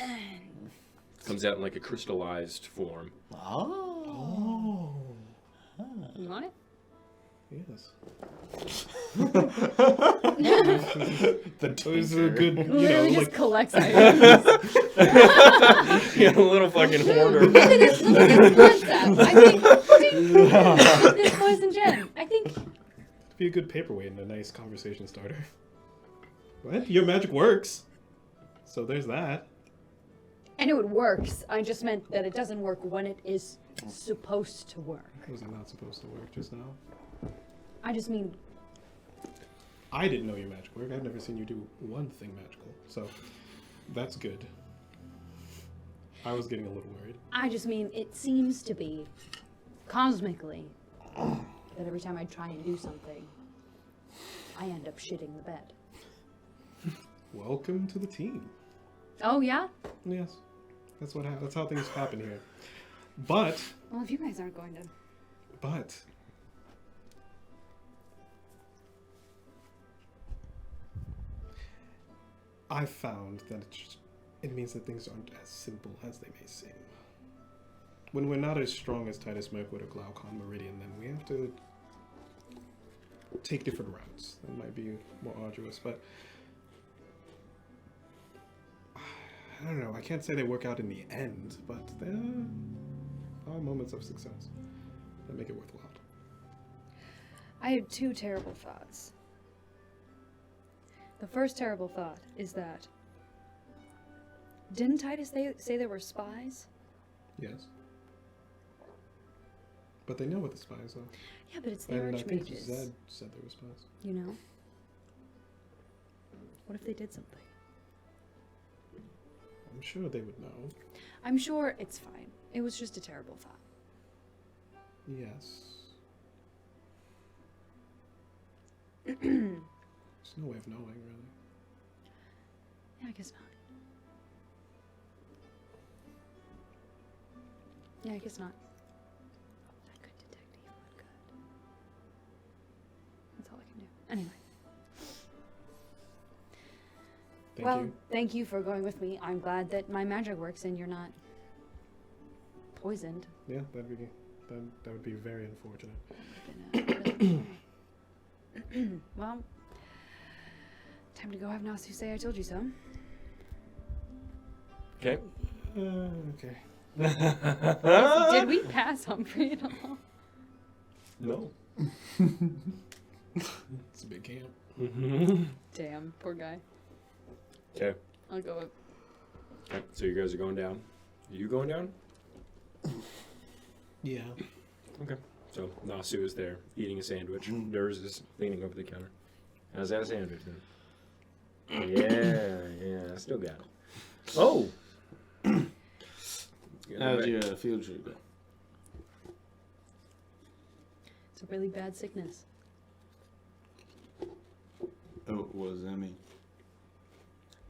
A: comes out in like a crystallized form.
D: Oh.
C: You want it?
B: Yes. The toys are good, you know,
C: Literally just
B: like
C: collects items.
A: Yeah, a little fucking hoarder.
C: Look at this blood sap. I think. Look at this poison gem. I think.
B: be a good paperweight and a nice conversation starter. What? Your magic works. So there's that.
C: I know it works. I just meant that it doesn't work when it is supposed to work.
B: Was it not supposed to work just now?
C: I just mean.
B: I didn't know your magic worked. I've never seen you do one thing magical. So that's good. I was getting a little worried.
C: I just mean it seems to be cosmically that every time I try and do something, I end up shitting the bed.
B: Welcome to the team.
C: Oh yeah?
B: Yes, that's what that's how things happen here. But
C: Well, if you guys aren't going to.
B: I've found that it means that things aren't as simple as they may seem. When we're not as strong as Titus Mirkwood or Glaucon Meridian, then we have to take different routes. That might be more arduous, but I don't know. I can't say they work out in the end, but there are moments of success that make it worthwhile.
C: I have two terrible thoughts. The first terrible thought is that. Didn't Titus say there were spies?
B: Yes. But they know what the spies are.
C: Yeah, but it's the
B: And I think
C: archmages.
B: Zed said they were spies.
C: You know? What if they did something?
B: I'm sure they would know.
C: I'm sure it's fine. It was just a terrible thought.
B: Yes. There's no way of knowing, really.
C: Yeah, I guess not. Yeah, I guess not. Not good detective, but good. That's all I can do. Anyway.
B: Thank you.
C: Thank you for going with me. I'm glad that my magic works and you're not poisoned.
B: Yeah, that would be very unfortunate.
C: Well, time to go have Nasu say I told you so.
A: Okay.
B: Okay.
C: Did we pass Humphrey at all?
A: No.
B: It's a big camp.
C: Damn, poor guy.
A: Okay.
C: I'll go up.
A: Okay. So you guys are going down. Are you going down?
B: Yeah.
A: Okay. So Nasu is there eating a sandwich. Durs is leaning over the counter. How's that sandwich then? Yeah, I still got it. Oh!
D: How'd your field trip go?
C: It's a really bad sickness.
D: Oh, what does that mean?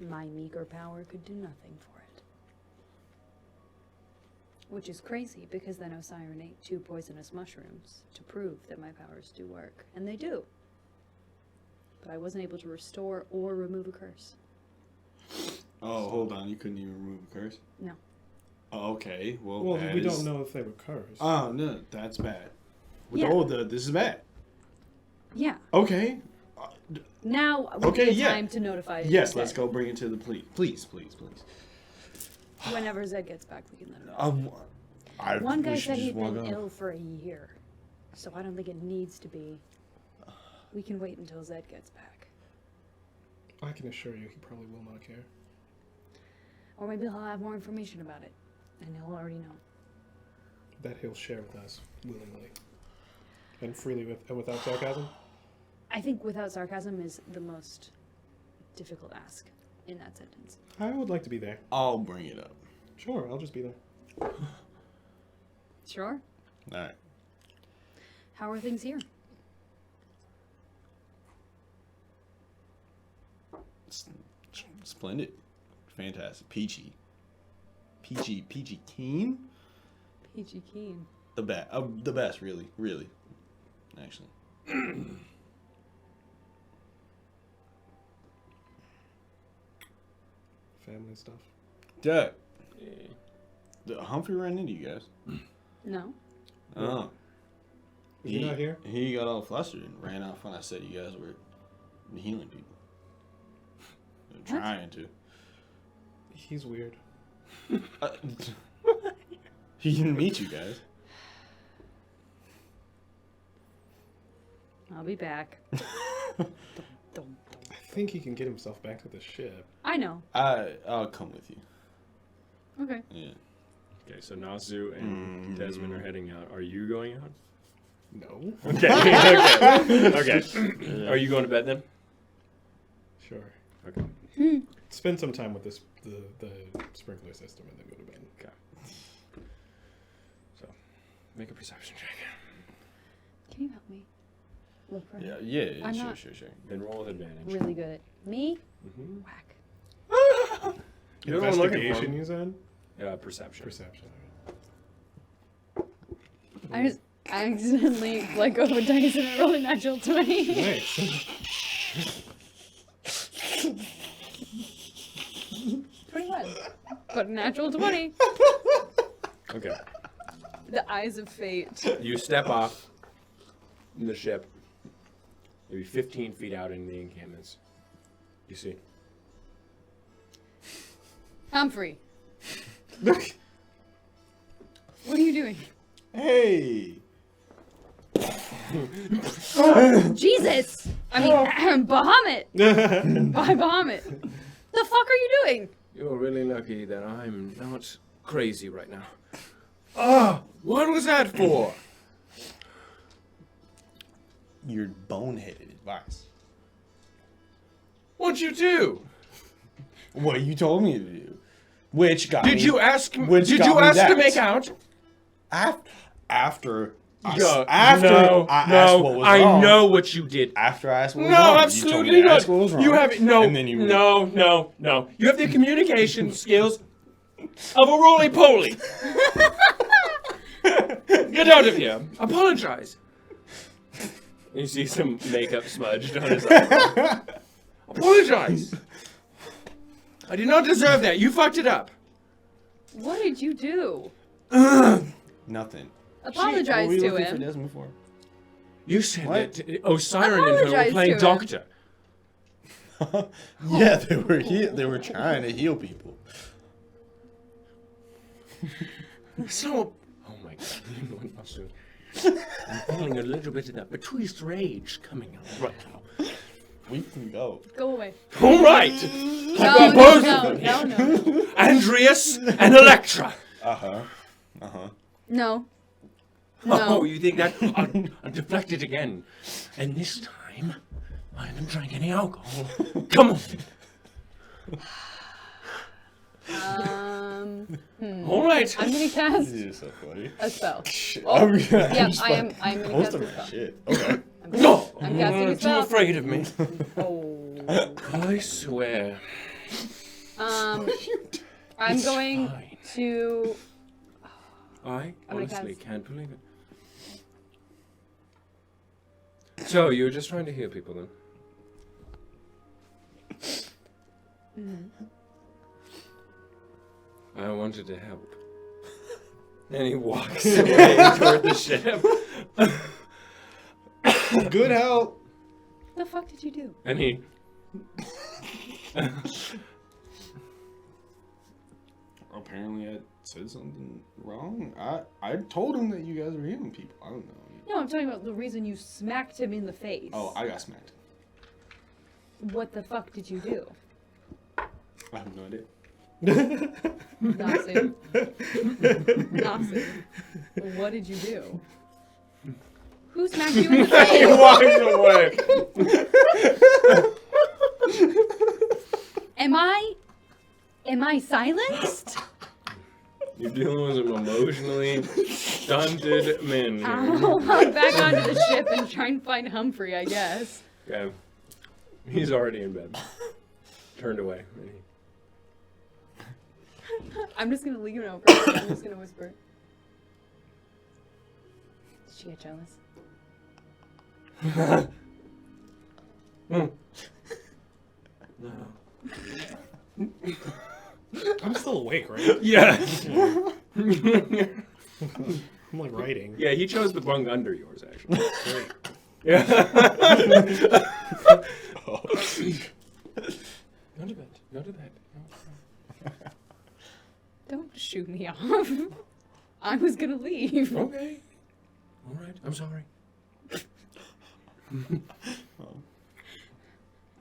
C: My meager power could do nothing for it. Which is crazy, because then Osiren ate 2 poisonous mushrooms to prove that my powers do work. And they do. But I wasn't able to restore or remove a curse.
D: Oh, hold on. You couldn't even remove a curse?
C: No.
D: Oh, okay. Well,
B: Well,
D: that
B: we
D: is-
B: don't know if they were cursed.
D: Oh, no. That's bad.
C: Yeah.
D: Oh, this is bad.
C: Yeah.
D: Okay.
C: Now would
D: Okay,
C: be the
D: yeah.
C: time to notify
D: Yes,
C: Zed.
D: let's go bring it to the police. Please, please, please.
C: Whenever Zed gets back, we can let him know. One guy
D: we should
C: said
D: just
C: he'd
D: walk
C: been
D: off.
C: ill for a year. So I don't think it needs to be. We can wait until Zed gets back.
B: I can assure you, he probably will not care.
C: Or maybe he'll have more information about it. And he'll already know.
B: That he'll share with us willingly and freely and without sarcasm.
C: I think without sarcasm is the most difficult ask in that sentence.
B: I would like to be there.
D: I'll bring it up.
B: Sure, I'll just be there.
C: Sure?
D: All right.
C: How are things here?
D: Splendid. Fantastic. Peachy keen?
C: Peachy keen.
D: The best, really. Really. Actually.
B: Family stuff.
D: Jack. Humphrey ran into you guys.
C: No.
D: Oh.
B: Is he not here?
D: He got all flustered and ran off when I said you guys were healing people. They're trying to.
B: He's weird.
D: He didn't meet you guys.
C: I'll be back.
B: I think he can get himself back to the ship.
C: I know.
D: I'll come with you.
C: Okay.
D: Yeah.
A: Okay, so Nasu and Desmond are heading out. Are you going out?
B: No.
A: Okay. Okay. Are you going to bed then?
B: Sure.
A: Okay.
B: Spend some time with the sprinkler system and then go to bed.
A: Okay. So, make a perception check.
C: Can you help me? Look for him.
D: Yeah,
C: I'm
D: sure,
C: not-
D: sure.
A: Then roll with advantage.
C: Really good at me.
A: Mm-hmm.
C: Whack.
A: You're the one looking for
B: Investigation,
A: him.
B: you said?
A: Perception.
B: Perception.
C: I just accidentally let go of a dice and I rolled a natural 20.
B: Nice.
C: 21. But a natural 20.
A: Okay.
C: The eyes of fate.
A: You step off the ship, maybe 15 feet out into the encampments. You see.
C: Humphrey. What are you doing?
D: Hey!
C: Jesus! I mean, Bahamut! By Bahamut. The fuck are you doing?
E: You're really lucky that I'm not crazy right now.
A: Ah!
E: What was that for?
D: Your boneheaded advice.
E: What'd you do?
D: What you told me to do. Which got me...
E: Did you ask?
D: Which
E: Did
D: got
E: you
D: me
E: ask to
D: that.
E: make out?
D: After I
A: No,
D: asked what was
A: I
D: wrong.
A: know what you did.
D: After I asked what was
A: No,
D: wrong. You
A: absolutely
D: told me to
A: not.
D: ask what was wrong.
A: You have no,
D: And then you
A: no. You have the communication skills of a roly-poly. Get out of here. Apologize. You see some makeup smudged on his eye. Apologize. I did not deserve that. You fucked it up.
C: What did you do?
D: Nothing.
C: Apologize
D: Were we
C: to
D: looking for
C: him.
D: Desmond before?
A: You said
D: What?
A: that Osiren and her were
C: Apologize
A: playing
C: to him.
A: doctor.
D: Yeah, they were trying to heal people.
A: So, oh my god, you know what else to- I'm feeling a little bit of that Beatrice rage coming out right now.
D: We can go.
C: Go away.
A: All right,
C: No,
A: both
C: no,
A: of
C: no,
A: them.
C: no, no.
A: Andreas and Electra.
C: No.
A: Oh,
C: No.
A: you think that? I'm deflected again, and this time I haven't drank any alcohol. Come on. All right.
C: I'm gonna cast
D: You're so funny.
C: a spell.
D: I'm
C: Yep, I'm gonna
D: Most
C: cast
D: of
C: a
D: my
C: spell.
D: shit. Okay.
A: No.
C: I'm casting a
A: Too
C: spell.
A: afraid of me.
C: Oh.
A: I swear.
C: I'm going
A: fine.
C: to.
A: I
C: I'm gonna
A: honestly
C: cast-
A: can't believe it. So, you were just trying to heal people then? I wanted to help. And he walks away toward the ship.
D: Good help.
C: The fuck did you do?
A: And he...
D: Apparently I said something wrong. I told him that you guys were healing people. I don't know.
C: No, I'm talking about the reason you smacked him in the face.
D: Oh, I got smacked.
C: What the fuck did you do?
D: I have no idea.
C: Nasu. Nasu. What did you do? Who smacked you in the
A: he
C: face?
A: walks away.
C: Am I silenced?
A: You're dealing with some emotionally stunted men here.
C: I'll hop back onto the ship and try and find Humphrey, I guess.
A: Okay. He's already in bed. Turned away.
C: I'm just gonna leave it over. I'm just gonna whisper. Did she get jealous?
A: No.
B: I'm still awake, right?
A: Yeah.
B: I'm like writing.
A: Yeah, he chose the bunk under yours, actually. Yeah. Go to bed. Go to bed.
C: Don't shoot me off. I was gonna leave.
A: Okay. All right. I'm sorry.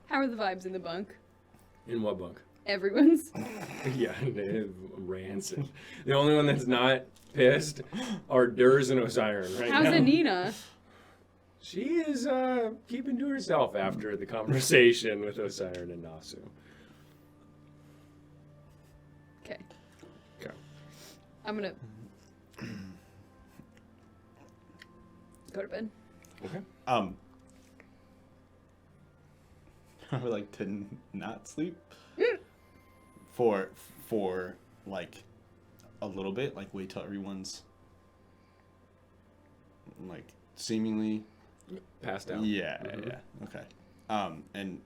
C: How are the vibes in the bunk?
A: In what bunk?
C: Everyone's.
A: Yeah, they're rancid. The only one that's not pissed are Durs and Osiren right
C: How's
A: now.
C: Anina?
A: She is keeping to herself after the conversation with Osiren and Nasu.
C: Okay.
A: Okay.
C: I'm gonna go to bed.
A: Okay.
D: I would like to not sleep for like a little bit, like wait till everyone's like seemingly
A: Passed out.
D: yeah,
A: Mhm.
D: yeah, okay. And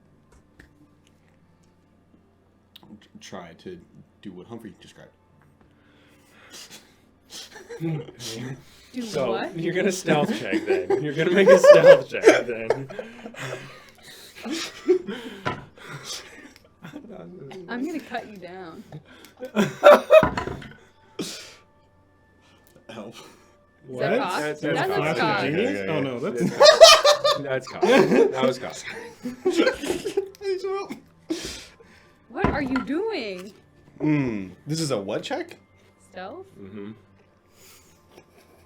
D: try to do what Humphrey described.
C: Do
A: So
C: what?
A: you're gonna stealth check then. You're gonna make a stealth check then.
C: I'm gonna cut you down.
D: Help.
C: Is that cock?
A: That's
C: That looks
B: Flash
C: cock.
B: of Genius?
D: Okay,
B: Oh no, that's
A: That's cock. That was cock.
C: What are you doing?
D: This is a what check?
C: Stealth?
A: Mm-hmm.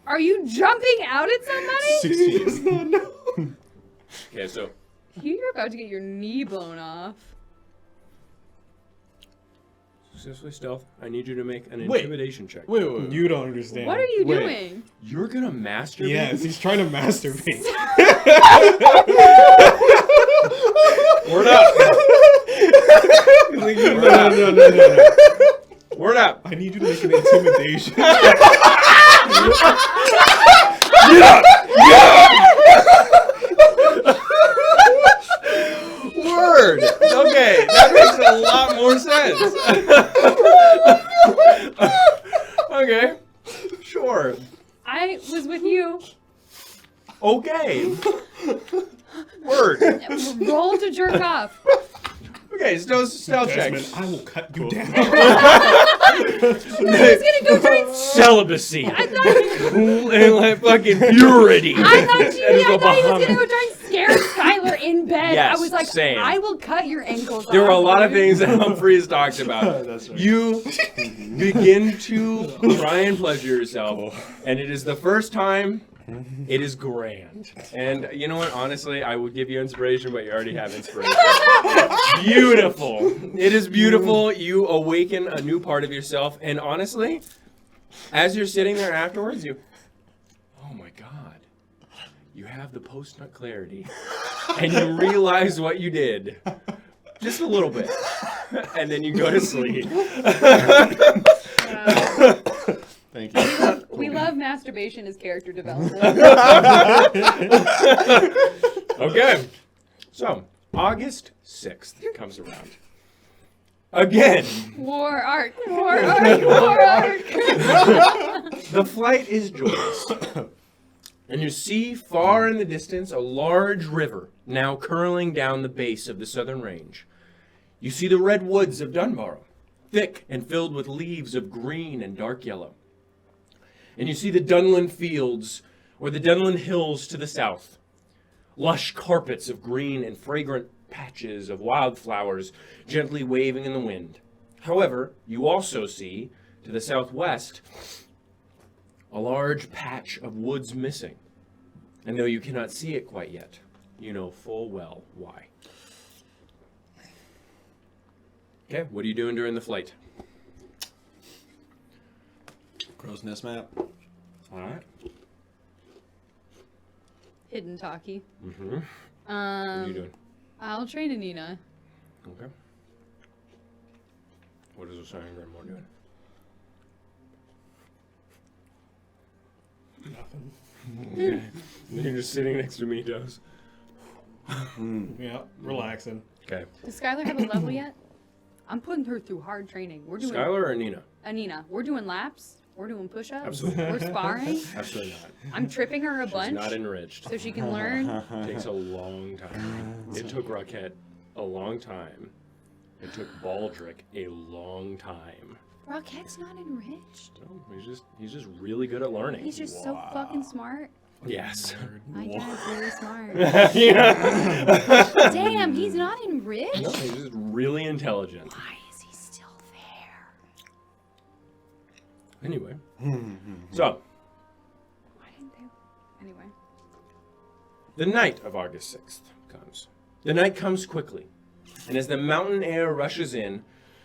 C: Are you jumping out at somebody?
D: 16.
A: Okay, so
C: You're about to get your knee blown off.
A: successfully stealth. I need you to make an
D: Wait.
A: intimidation check.
D: Wait.
B: you don't understand.
C: What are you
D: Wait.
C: doing?
A: You're gonna masturbate?
B: Yes, he's trying to masturbate.
A: Word up.
B: No.
A: Word up.
B: I need you to make an intimidation.
A: Word. Okay, that makes a lot more sense. Okay. Sure.
C: I was with you.
A: Okay. Word.
C: Roll to jerk off.
A: Okay, stealth check.
B: Desmond, I will cut you down.
C: I was gonna go try and
A: Celibacy.
C: I thought
A: And like fucking purity.
C: I thought he was
A: Bahamut.
C: gonna go try and scare Skylar in bed.
A: Yes,
C: I was like,
A: same.
C: I will cut your ankles off.
A: There were a lot of things that Humphreys talked about.
D: That's right.
A: You begin to try and pleasure yourself, and it is the first time It is grand. And you know what? Honestly, I would give you inspiration, but you already have inspiration. Beautiful. It is beautiful. You awaken a new part of yourself. And honestly, as you're sitting there afterwards, oh my God, you have the post-nut clarity. And you realize what you did. Just a little bit. And then you go to sleep.
D: Thank you.
C: We love masturbation as character development.
A: Okay. So, August 6th comes around. Again.
C: War arc, war arc, war arc.
A: The flight is joyous. And you see far in the distance a large river now curling down the base of the southern range. You see the red woods of Dunbarrow, thick and filled with leaves of green and dark yellow. And you see the Dunland fields or the Dunland hills to the south, lush carpets of green and fragrant patches of wildflowers gently waving in the wind. However, you also see, to the southwest, a large patch of woods missing. And though you cannot see it quite yet, you know full well why. Okay, what are you doing during the flight?
D: Crow's Nest map.
A: All right.
C: Hidden talkie.
A: Mm-hmm. What are you doing?
C: I'll train Anina.
A: Okay. What is the Silent Grandmore doing?
B: Nothing.
A: You're just sitting next to me, Dose.
B: Yeah, relaxing.
A: Okay.
C: Does Skylar have a level yet? I'm putting her through hard training. We're doing
A: Skylar or Nina?
C: Anina. We're doing laps. We're doing push-ups.
A: Absolutely.
C: We're sparring.
A: Absolutely not.
C: I'm tripping her a
A: She's
C: bunch
A: not enriched.
C: so she can learn.
A: It takes a long time. It took Rocket a long time. It took Baldric a long time.
C: Rocket's not enriched.
A: No, he's just really good at learning.
C: He's just so fucking smart.
A: Yes.
C: My dad's really smart.
A: Yeah.
C: Damn, he's not enriched?
A: No, he's just really intelligent.
C: Why is he still there?
A: Anyway. So,
C: Why didn't they? Anyway.
A: the night of August 6th comes. The night comes quickly, and as the mountain air rushes in,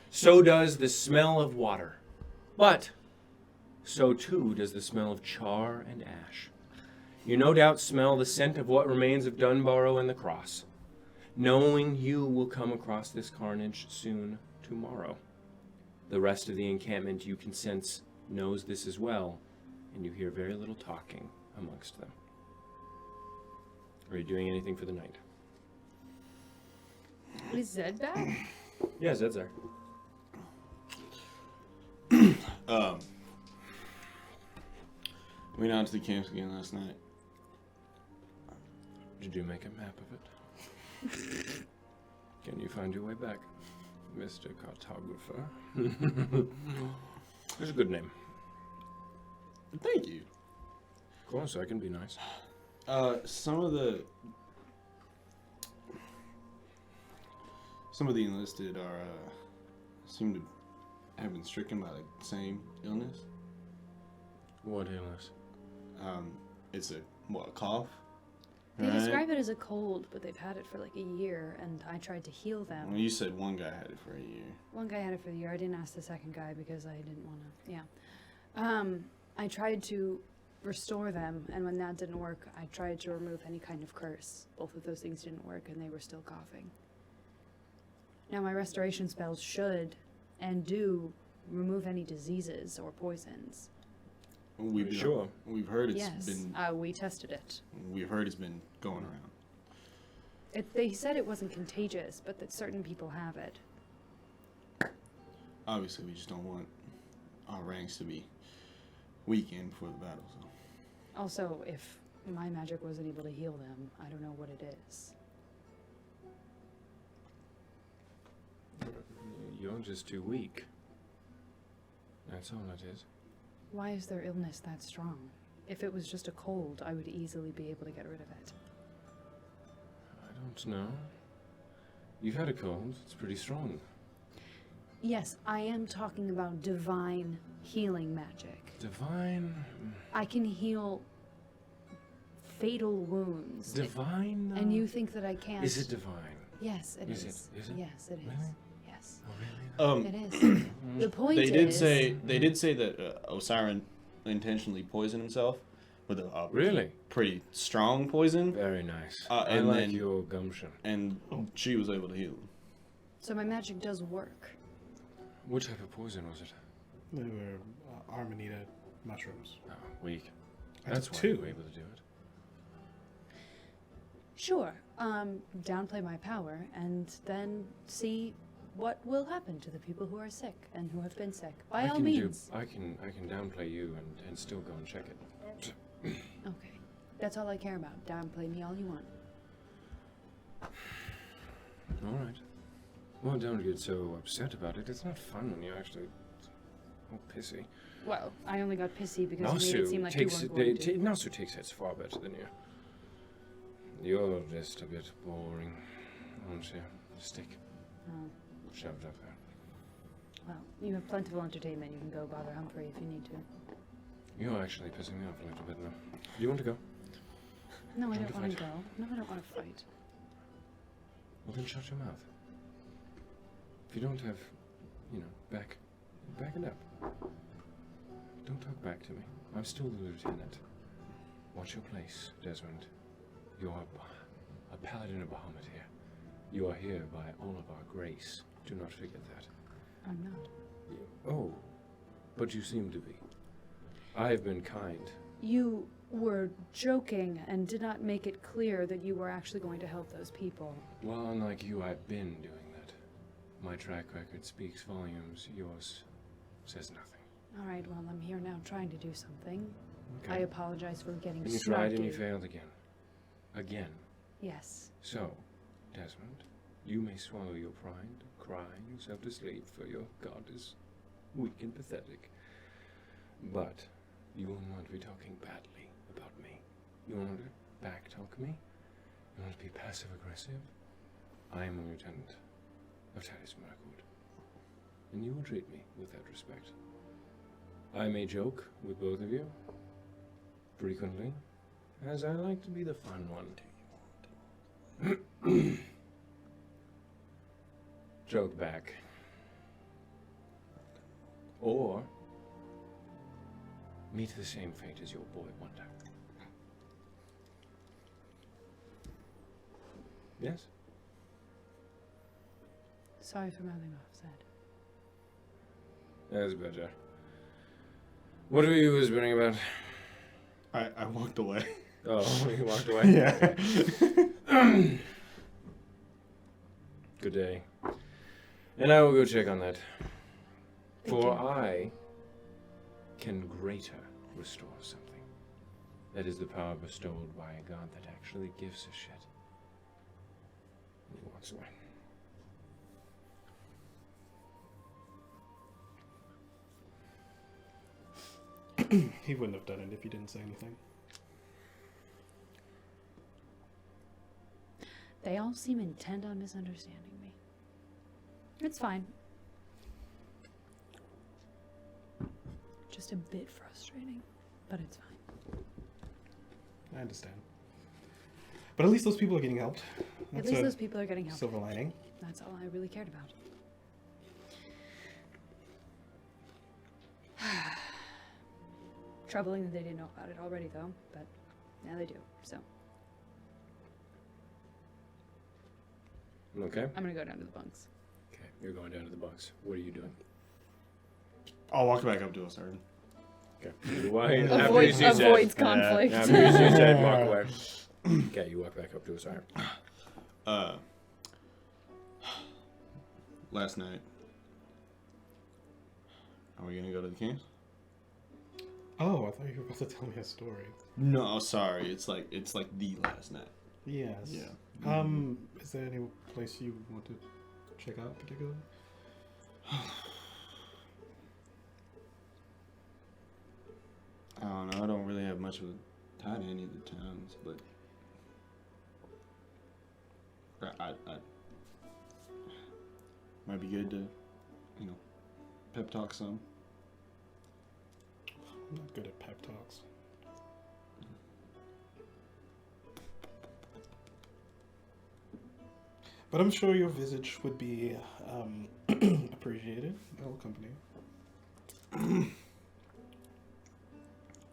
A: so does the smell of water. But so too does the smell of char and ash. You no doubt smell the scent of what remains of Dunbarrow and the cross, knowing you will come across this carnage soon tomorrow. The rest of the encampment, you can sense, knows this as well, and you hear very little talking amongst them. Are you doing anything for the night?
C: Is Zed back?
A: Yeah, Zed's there.
D: We went out to the camps again last night.
A: Did you make a map of it? Can you find your way back, Mr. Cartographer? That's a good name.
D: Thank you.
A: Of course, I can be nice.
D: Some of the enlisted are seem to have been stricken by the same illness.
A: What illness?
D: It's a cough.
C: They
D: right?
C: describe it as a cold, but they've had it for like a year, and I tried to heal them.
D: Well, you said one guy had it for a year.
C: One guy had it for the year. I didn't ask the second guy because I didn't want to. Yeah. I tried to restore them, and when that didn't work, I tried to remove any kind of curse. Both of those things didn't work, and they were still coughing. Now, my restoration spells should and do remove any diseases or poisons.
D: We've
A: Sure.
D: We've heard it's
C: Yes,
D: been.
C: we tested it.
D: We've heard it's been going around.
C: They said it wasn't contagious, but that certain people have it.
D: Obviously, we just don't want our ranks to be weakened before the battle. So.
C: Also, if my magic wasn't able to heal them, I don't know what it is.
A: You're just too weak. That's all it is.
C: Why is their illness that strong? If it was just a cold, I would easily be able to get rid of it.
A: I don't know. You've had a cold. It's pretty strong.
C: Yes, I am talking about divine healing magic.
A: Divine.
C: I can heal fatal wounds.
A: Divine, though?
C: And you think that I can't?
A: Is it divine?
C: Yes, it is.
A: Is it?
C: Yes, it is.
A: Really?
C: Yes,
A: Oh, really?
C: it is. The point
D: They
C: is.
D: did say that Osiris intentionally poisoned himself with a
A: Really?
D: pretty strong poison,
A: Very nice.
D: Uh,
A: I
D: and
A: like
D: then-
A: your gumption.
D: and she was able to heal him.
C: So my magic does work.
A: What type of poison was it?
B: They were Armanita mushrooms.
A: Oh, weak.
B: I
A: That's
B: took
A: why
B: two.
A: you were able to do it.
C: Sure. Downplay my power and then see what will happen to the people who are sick and who have been sick. By all means.
A: I can downplay you and still go and check it.
C: Okay. That's all I care about. Downplay me all you want.
A: All right. Well, don't get so upset about it. It's not fun when you actually all pissy.
C: Well, I only got pissy because you made it seem like you
A: takes
C: weren't going to.
A: Nasu takes it far better than you. You're just a bit boring, aren't you? Stick
C: Oh,
A: shoved up there.
C: well, you have plentiful entertainment. You can go bother Humphrey if you need to.
A: You're actually pissing me off a little bit now. Do you want to go?
C: No, I
A: Want
C: don't
A: to
C: want to
A: fight?
C: go. No, I don't want to fight.
A: Well, then shut your mouth. If you don't have, back it up. Don't talk back to me. I'm still the lieutenant. Watch your place, Desmond. You're a paladin of Bahamut here. You are here by all of our grace. Do not forget that.
C: I'm not.
A: Oh, but you seem to be. I have been kind.
C: You were joking and did not make it clear that you were actually going to help those people.
A: Well, unlike you, I've been doing that. My track record speaks volumes. Yours says nothing.
C: All right, well, I'm here now trying to do something. I
A: Okay.
C: apologize for getting
A: And you tried and you
C: snarky.
A: failed again. Again.
C: Yes.
A: So, Desmond, you may swallow your pride, crying yourself to sleep, for your god is weak and pathetic. But you will not be talking badly about me. You want to backtalk me? You want to be passive aggressive? I am a lieutenant of Titus Mirkwood, and you will treat me with that respect. I may joke with both of you frequently, as I like to be the fun one. Joke back. Or meet the same fate as your boy Wonder. Yes?
C: Sorry for mouthing off, Zed.
A: That's better. What were you whispering about?
D: I walked away.
A: Oh, you walked away?
D: Yeah.
A: Good day. And I will go check on that.
C: Thank
A: For
C: you.
A: I can greater restore something. That is the power bestowed by a god that actually gives a shit. And he walks away.
B: He wouldn't have done it if you didn't say anything.
C: They all seem intent on misunderstanding me. It's fine. Just a bit frustrating, but it's fine.
B: I understand. But at least those people are getting helped.
C: At
B: That's
C: least
B: a
C: those people are getting help.
B: silver lining.
C: That's all I really cared about. Troubling that they didn't know about it already, though, but now they do, so
A: Okay?
C: I'm gonna go down to the bunks.
A: Okay, you're going down to the bunks. What are you doing?
D: I'll walk back up to us, Aaron.
A: Okay. Why? After you see Zed.
C: Avoids conflict.
A: After you see Zed, walk away. Okay, you walk back up to his arm.
D: Last night. Are we gonna go to the camp?
B: Oh, I thought you were about to tell me a story.
D: No, sorry. It's like the last night.
B: Yes.
D: Yeah.
B: Is there any place you want to check out particularly?
D: I don't know. I don't really have much of a tie to any of the towns, but I might be good to, pep talk some.
B: I'm not good at pep talks. But I'm sure your visage would be appreciated. I'll accompany you.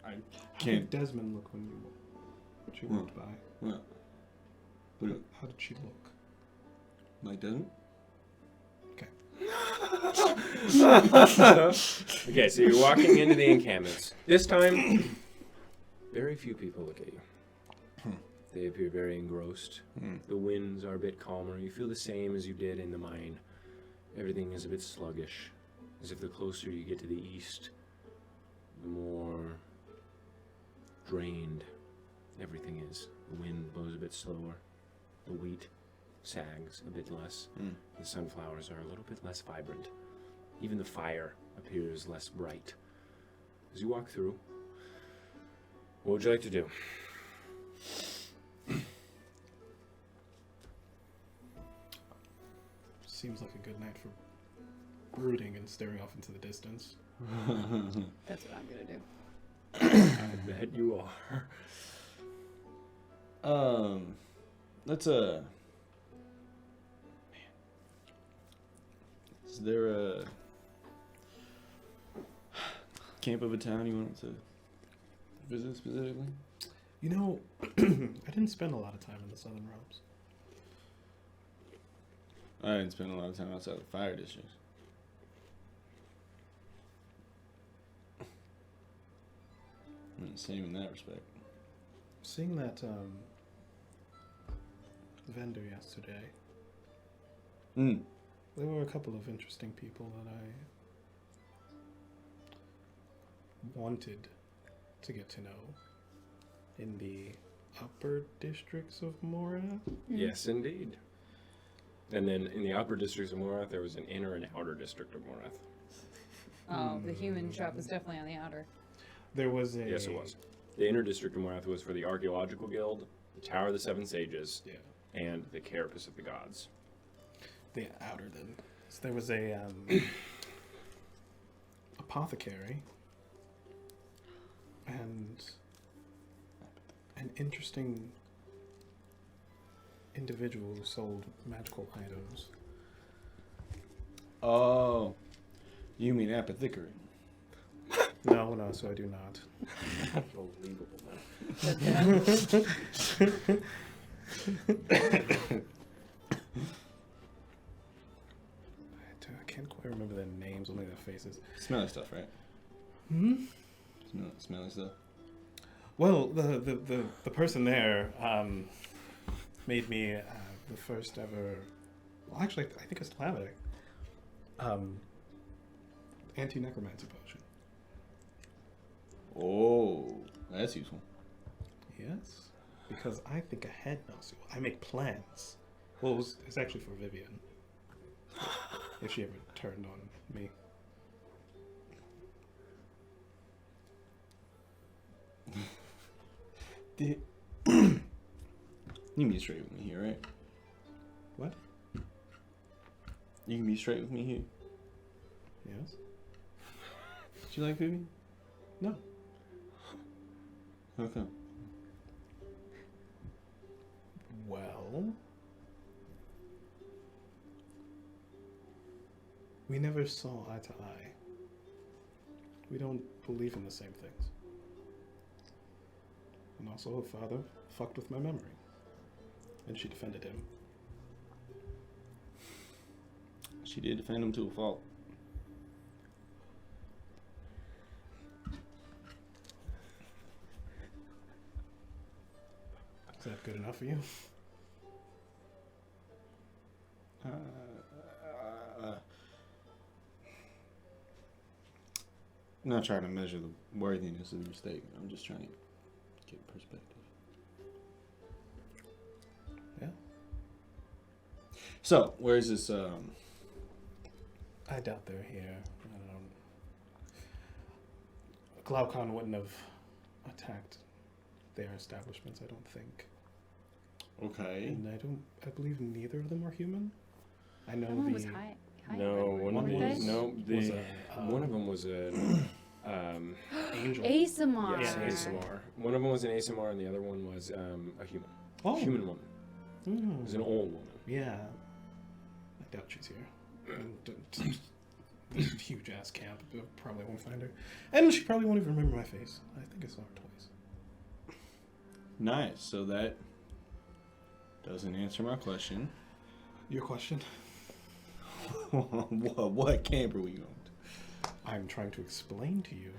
D: I
B: How
D: can't.
B: did Desmond look when she walked by?
D: What? What?
B: How did she look?
D: Like doesn't?
A: Okay, so you're walking into the encampments. This time, very few people look at you. They appear very engrossed. The winds are a bit calmer. You feel the same as you did in the mine. Everything is a bit sluggish, as if the closer you get to the east, the more drained everything is. The wind blows a bit slower. The wheat sags a bit less. The sunflowers are a little bit less vibrant. Even the fire appears less bright. As you walk through, what would you like to do?
B: Seems like a good night for brooding and staring off into the distance.
C: That's what I'm gonna do.
A: I bet you are.
D: Let's Is there a camp of a town you want to visit specifically?
B: You know, I didn't spend a lot of time in the Southern Realms.
D: I didn't spend a lot of time outside the fire districts. I'm the same in that respect.
B: Seeing that vendor yesterday, there were a couple of interesting people that I wanted to get to know in the upper districts of Morath.
A: Yes, indeed. And then in the upper districts of Morath, there was an inner and outer district of Morath.
C: Oh, the human shop was definitely on the outer.
B: There was a...
A: Yes, it was. The inner district of Morath was for the Archaeological Guild, the Tower of the Seven Sages,
B: Yeah.
A: and the Carapace of the Gods.
B: The outer then. So there was a apothecary and an interesting individual who sold magical items.
D: Oh, you mean apothecary?
B: No, so I do not.
A: Unbelievable.
B: I can't quite remember their names, only their faces.
D: Smelly stuff, right?
B: Hmm?
D: Smelly stuff.
B: Well, the person there made me the first ever. Well, actually, I think I still have it. Anti-necromancy potion.
D: Oh, that's useful.
B: Yes, because I think ahead now. So I make plans. Well, it's actually for Vivian. If she ever turned on me.
D: You can be straight with me here, right?
B: What?
D: You can be straight with me here.
B: Yes?
D: Do you like Vivian?
B: No.
D: How come?
B: Well, we never saw eye to eye. We don't believe in the same things. And also, her father fucked with my memory. And she defended him.
D: She did defend him to a fault.
B: Is that good enough for you?
D: I'm not trying to measure the worthiness of your statement. I'm just trying to get perspective.
B: Yeah.
D: So, where's this?
B: I doubt they're here. Glaucon wouldn't have attacked their establishments, I don't think.
D: Okay.
B: And I believe neither of them are human. I know
C: One
B: the...
C: was high.
A: No, one
B: One
A: was
B: was-
A: no.
B: was
A: The one of them was an
B: angel.
C: ASMR.
A: yes,
B: Yeah.
A: ASMR. One of them was an ASMR, and the other one was a human.
B: Oh.
A: Human woman. It was an old woman.
B: Yeah. doubt she's here. This huge ass camp. Probably won't find her. And she probably won't even remember my face. I think I saw her twice.
D: Nice. So that doesn't answer my question.
B: Your question?
D: What camp are we going to?
B: I'm trying to explain to you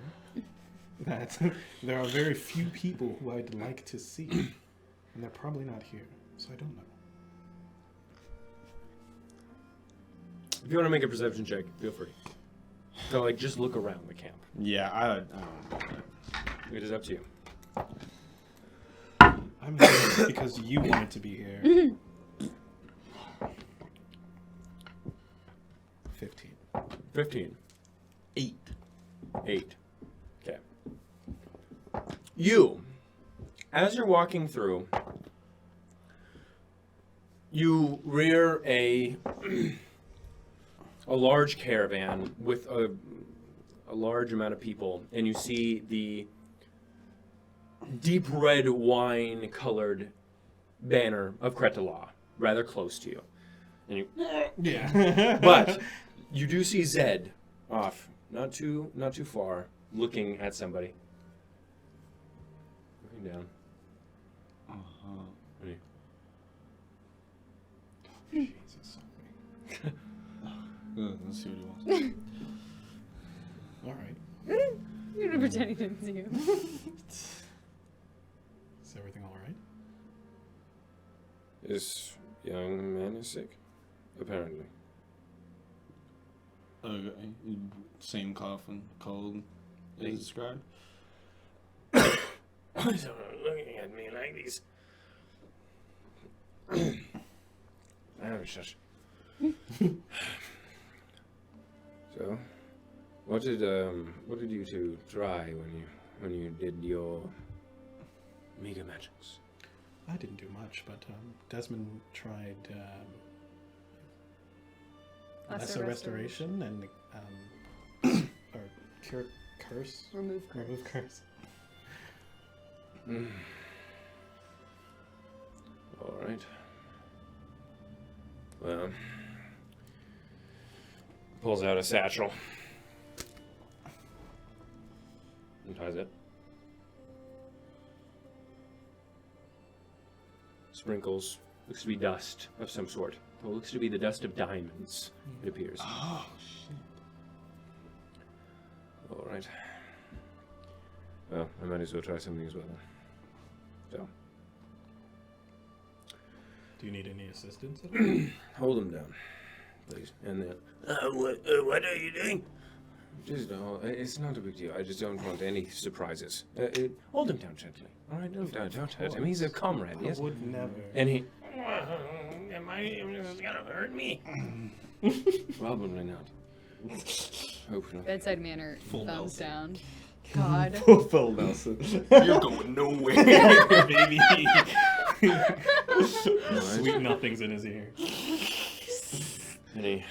B: that there are very few people who I'd like to see. And they're probably not here. So I don't know.
A: If you want to make a perception check, feel free. So, like, just look around the camp.
D: Yeah, I don't know.
A: It is up to you.
B: I'm here because you wanted to be here. 15.
A: 15.
D: 8.
A: 8. Okay. You, as you're walking through, you rear a large caravan with a large amount of people, and you see the deep red wine-colored banner of Kretala rather close to you. And you,
B: Yeah.
A: but you do see Zed off, not too far, looking at somebody. Looking down.
D: Uh-huh.
A: Ready?
B: Jesus.
D: Let's see what he wants.
B: All right.
C: You're gonna pretend he didn't see you.
B: Is everything all right?
E: This young man is sick, apparently.
D: Okay. Same cough and cold as described.
E: Looking at me like this. I'm shush. So, what did you two try when you did your mega magics?
B: I didn't do much, but Desmond tried lesser restoration and or cure curse.
C: Remove curse.
B: Remove curse.
E: All right. Well, pulls out a satchel and ties it. Sprinkles. Looks to be dust of some sort. Well, looks to be the dust of diamonds, it appears.
D: Oh, shit.
E: All right. Well, I might as well try something as well then. So,
B: Do you need any assistance?
E: hold him down, please. And then, what are you doing? Just, it's not a big deal. I just don't want any surprises. Hold him down gently. All right, don't hurt him. He's a comrade,
B: I
E: yes?
B: would never.
E: And he... Am I gonna hurt me? Probably not. Hope not.
C: Bedside manner,
B: Full
C: thumbs
B: Nelson.
C: down. God.
D: Phil Nelson.
E: You're going nowhere.
B: Baby.
E: Alright.
B: Sweet nothings in his ear.
E: And he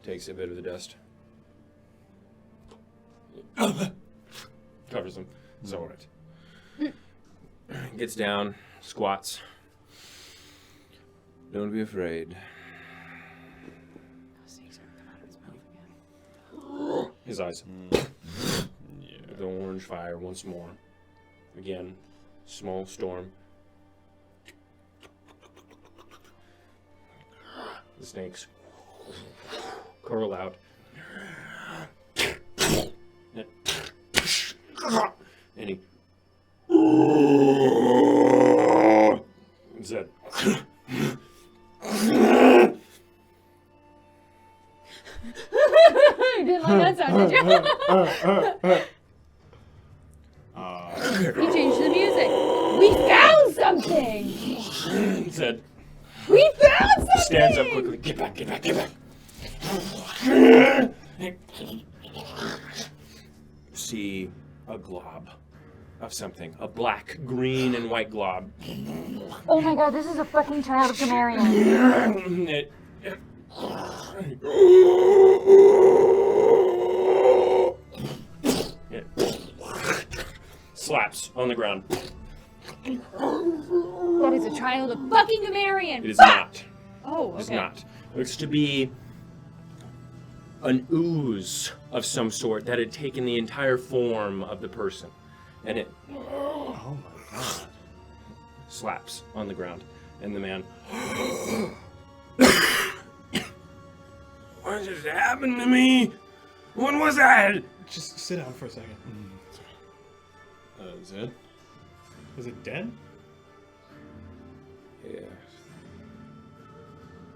E: takes a bit of the dust. Covers him. It's alright. Gets down, squats. Don't be afraid.
C: Snakes are coming out of his mouth again.
A: His eyes.
D: Yeah.
A: The orange fire once more. Again, small storm. The snakes curl out. And he said,
C: You didn't like that sound, did you? You changed the music. We found something!
A: said,
C: We found something!
A: stands up quickly. Get back, get back, get back. See a glob of something. A black, green, and white glob.
F: Oh my god, this is a fucking child of Gamarian.
A: It slaps on the ground.
C: That is a child of fucking Gamarian.
A: It is not.
C: Oh Oh,
A: It's
C: okay.
A: not. Looks to be an ooze of some sort that had taken the entire form of the person. And it
D: Oh my god.
A: slaps on the ground. And the man,
E: What just happened to me? What was that?
B: Just sit down for a second.
D: Zed?
B: Is it dead?
E: Yes.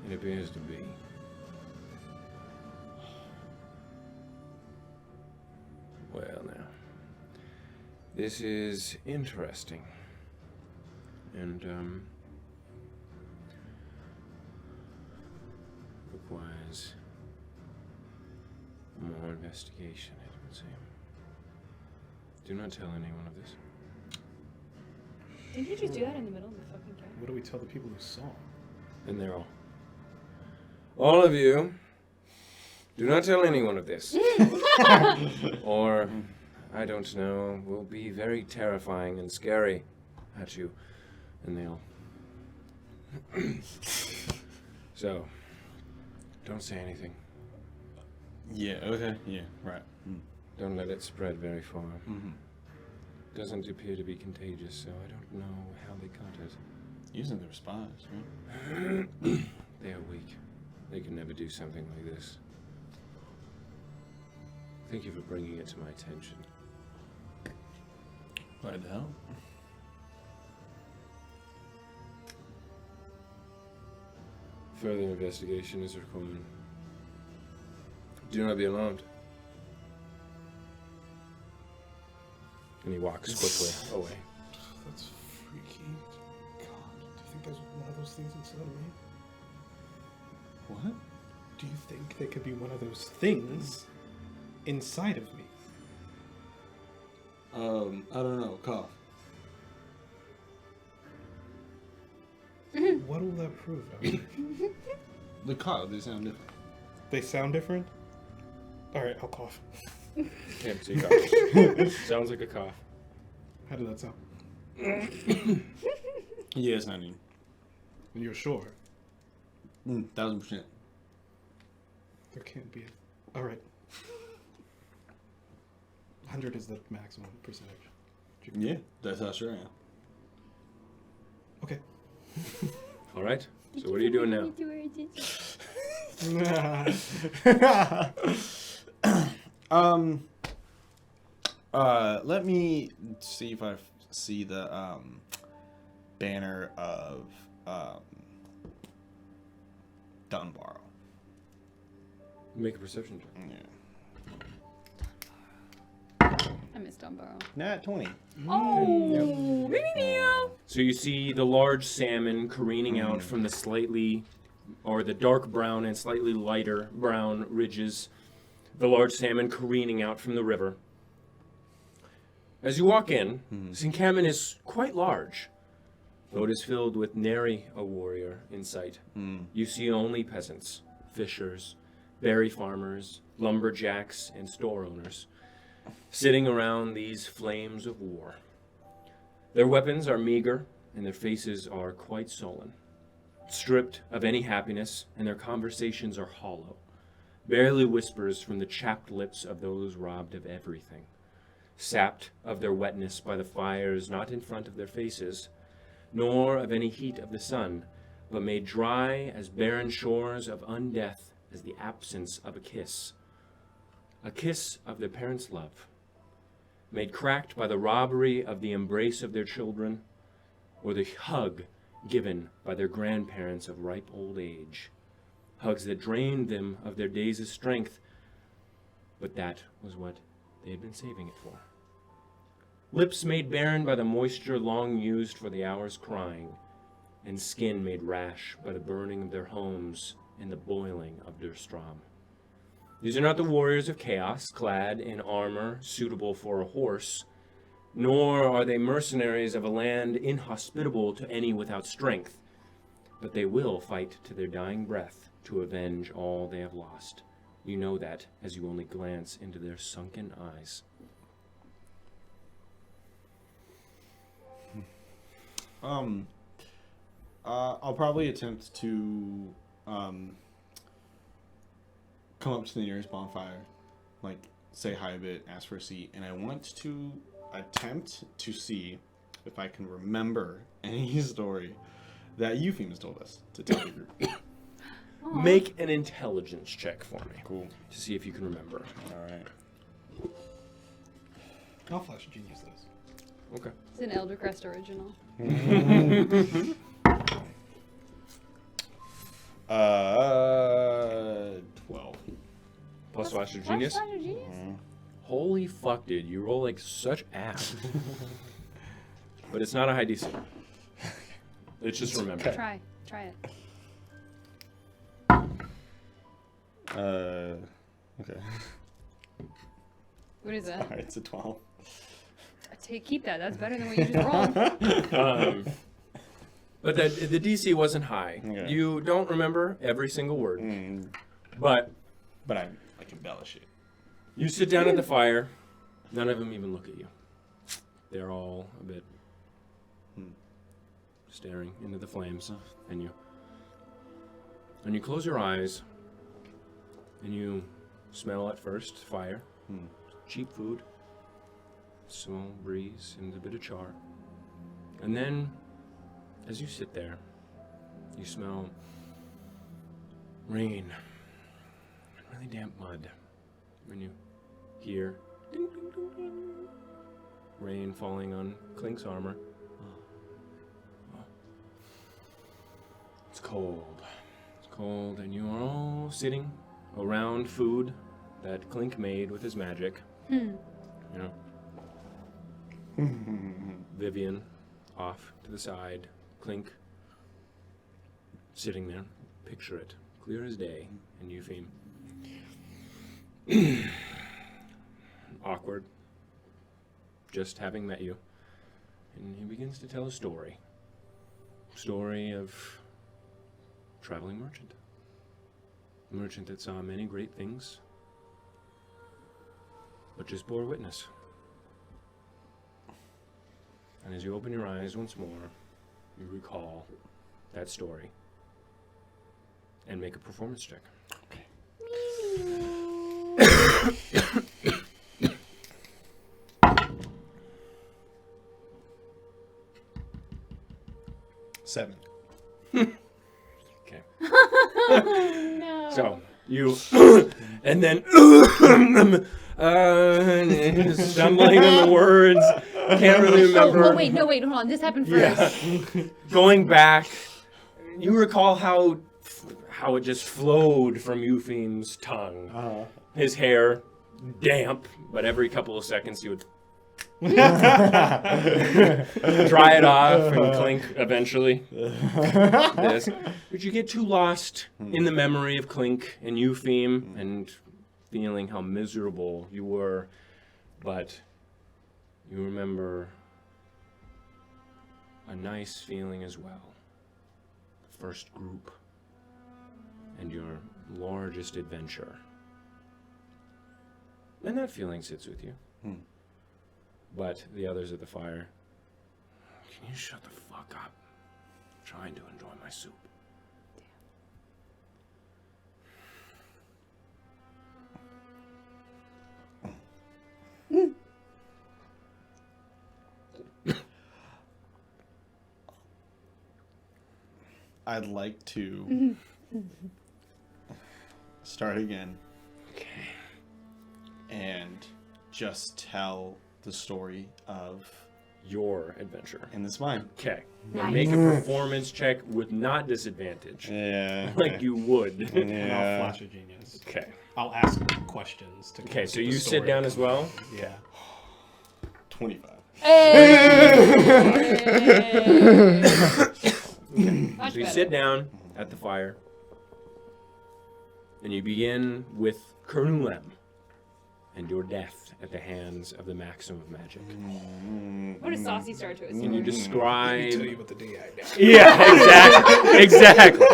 E: It appears to be. Well, now. This is interesting. And, requires more investigation, it would seem. Do not tell anyone of this.
C: Didn't you just do that in the middle of the fucking game?
B: What do we tell the people who saw?
E: And they're all of you, do not tell anyone of this. Or, I don't know, will be very terrifying and scary at you. And they'll. So, don't say anything.
D: Yeah, okay, yeah, right.
E: Don't let it spread very far.
D: Mm-hmm.
E: Doesn't appear to be contagious, so I don't know how they got it.
D: Using their spies, right?
E: They are weak. They can never do something like this. Thank you for bringing it to my attention.
D: Glad to help.
E: Further investigation is required. Do not be alarmed. And he walks quickly away.
B: That's freaky. God, do you think there's one of those things inside of me?
D: What?
B: Do you think there could be one of those things inside of me?
D: I don't know. Cough.
B: What will that prove? Ellie?
D: The cough, they sound different.
B: They sound different? Alright, I'll cough.
A: empty cough. Sounds like a cough.
B: How did that sound?
D: Yeah, it's not even.
B: And you're sure?
D: 1000%.
B: There can't be a... Alright. 100 is the maximum percentage.
D: Yeah, that's how sure I am.
B: Okay.
A: All right. So what are you doing now?
D: Let me see if I see the banner of Dunbarrow.
A: Make a perception check.
D: Yeah.
C: I missed Dunbarrow.
D: Nat 20.
C: Oh,
A: So you see the large salmon careening out from the slightly, or the dark brown and slightly lighter brown ridges. The large salmon careening out from the river. As you walk in, this encampment is quite large, though it is filled with nary a warrior in sight. You see only peasants, fishers, berry farmers, lumberjacks, and store owners, sitting around these flames of war. Their weapons are meager, and their faces are quite sullen, stripped of any happiness, and their conversations are hollow, barely whispers from the chapped lips of those robbed of everything, sapped of their wetness by the fires not in front of their faces, nor of any heat of the sun, but made dry as barren shores of undeath as the absence of a kiss of their parents' love, made cracked by the robbery of the embrace of their children, or the hug given by their grandparents of ripe old age, hugs that drained them of their days of strength, but that was what they had been saving it for. Lips made barren by the moisture long used for the hour's crying, and skin made rash by the burning of their homes and the boiling of their strom. These are not the warriors of chaos, clad in armor suitable for a horse, nor are they mercenaries of a land inhospitable to any without strength, but they will fight to their dying breath to avenge all they have lost. You know that as you only glance into their sunken eyes.
D: I'll probably attempt to come up to the nearest bonfire, like say hi a bit, ask for a seat, and I want to attempt to see if I can remember any story that Eupheme has told us to tell the group.
A: Make an intelligence check for me.
D: Cool.
A: To see if you can remember.
D: All right.
B: I'll flash genius this.
A: Okay.
C: It's an Eldercrest original.
D: 12.
A: Plus Flash of Genius?
C: Flash of Genius?
A: Holy fuck, dude. You roll like such ass. But it's not a high DC. It's just remember.
C: Try it.
D: Okay.
C: What is that?
D: All right, it's a 12.
C: Keep that. That's better than what you just rolled.
A: But the DC wasn't high.
D: Okay.
A: You don't remember every single word. But
D: I embellish it.
A: you sit down at the fire. None of them even look at you. They're all a bit staring into the flames. And you close your eyes. And you smell at first fire. Cheap food. Small breeze and a bit of char. And then, as you sit there, you smell rain and really damp mud. When you hear ding, ding, ding, ding, rain falling on Clink's armor. It's cold. It's cold, and you are all sitting around food that Clink made with his magic. You know. Vivian off to the side. Clink sitting there. Picture it. Clear as day. And Eupheme. Awkward. Just having met you. And he begins to tell a story. Story of traveling merchant. A merchant that saw many great things, but just bore witness. And as you open your eyes once more, you recall that story and make a performance check.
D: Okay. 7.
A: Okay.
C: No.
A: So you, and then stumbling on the words, can't really remember.
C: Oh, wait, hold on. This happened first.
A: Yeah. Going back, you recall how it just flowed from Eupheme's tongue. His hair, damp, but every couple of seconds he would dry it off and Clink eventually. This. But you get too lost in the memory of Clink and Eupheme and feeling how miserable you were, but you remember a nice feeling as well. The first group and your largest adventure. And that feeling sits with you. But the others at the fire, can you shut the fuck up? I'm trying to enjoy my soup.
D: I'd like to start again.
A: Okay.
D: And just tell the story of
A: Your adventure.
D: and it's mine.
A: Okay. Now make a performance check with not disadvantage.
D: Yeah.
A: Like you would.
B: And I'll flash a genius.
A: Okay.
B: I'll ask questions to.
A: Okay,
B: keep
A: so
B: the
A: you sit
B: story
A: down as
B: coming.
A: well?
B: Yeah.
D: 25.
C: Much
A: So you
C: better.
A: sit down at the fire, and you begin with Colonel M and your death at the hands of the Maxim of Magic.
C: What a saucy start to it.
A: Can you describe...
B: Tell you about the day I died.
A: Yeah, exactly.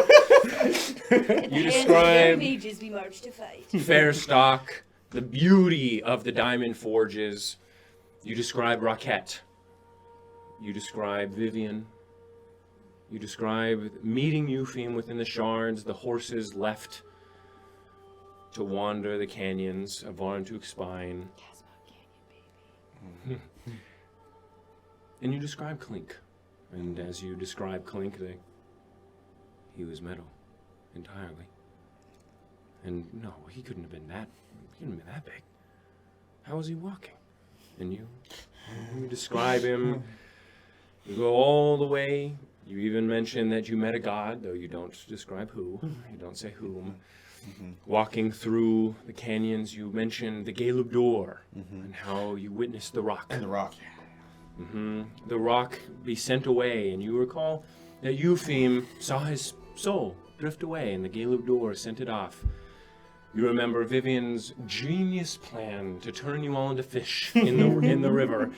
A: You describe
G: mages we march to fight.
A: Fairstock, the beauty of the diamond forges. You describe Roquette. You describe Vivian. You describe meeting Eupheme within the shards, the horses left to wander the canyons of Varntuk Spine. And you describe Clink. And as you describe Clink, he was metal entirely. And no, he couldn't have been that big. How was he walking? And you describe him. You go all the way. You even mention that you met a god, though you don't describe who. You don't say whom. Walking through the canyons, you mentioned the Galub Door and how you witnessed the rock.
D: And the rock.
A: The rock be sent away, and you recall that Eupheme saw his soul drift away, and the Galub Door sent it off. You remember Vivian's genius plan to turn you all into fish in the river.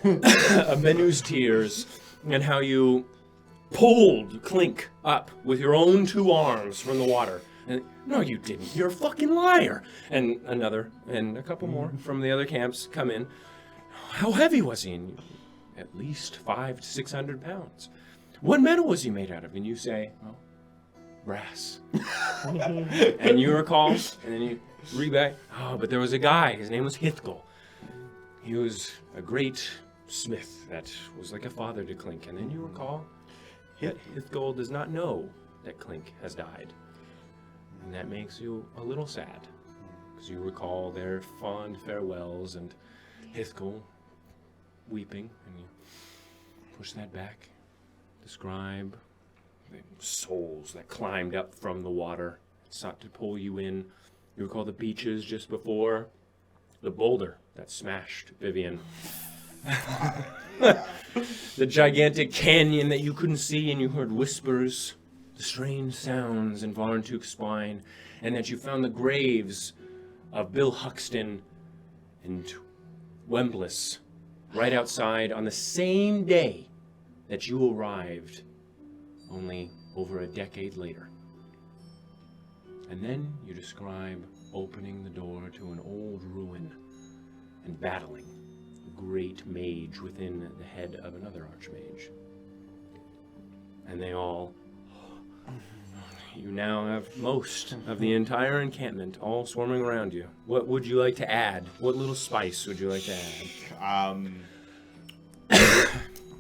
A: Menu's tears, and how you pulled Clink up with your own 2 arms from the water. And no, you didn't. You're a fucking liar. And a couple more from the other camps come in. How heavy was he? And at least 500 to 600 pounds. What metal was he made out of? And you say, well, brass. And you recall, and then you read back, oh, but there was a guy. His name was Hithgul. He was a great smith that was like a father to Clink. And then you recall that Hithgul does not know that Clink has died. And that makes you a little sad, because you recall their fond farewells and Hithgul weeping, and you push that back. Describe the souls that climbed up from the water, sought to pull you in. You recall the beaches just before, the boulder that smashed Vivian. The gigantic canyon that you couldn't see, and you heard whispers, the strange sounds in Varntuk's spine, and that you found the graves of Bill Huxton and Wembless right outside on the same day that you arrived, only over a decade later. And then you describe opening the door to an old ruin and battling a great mage within the head of another archmage. And they all... You now have most of the entire encampment all swarming around you. What would you like to add? What little spice would you like to add?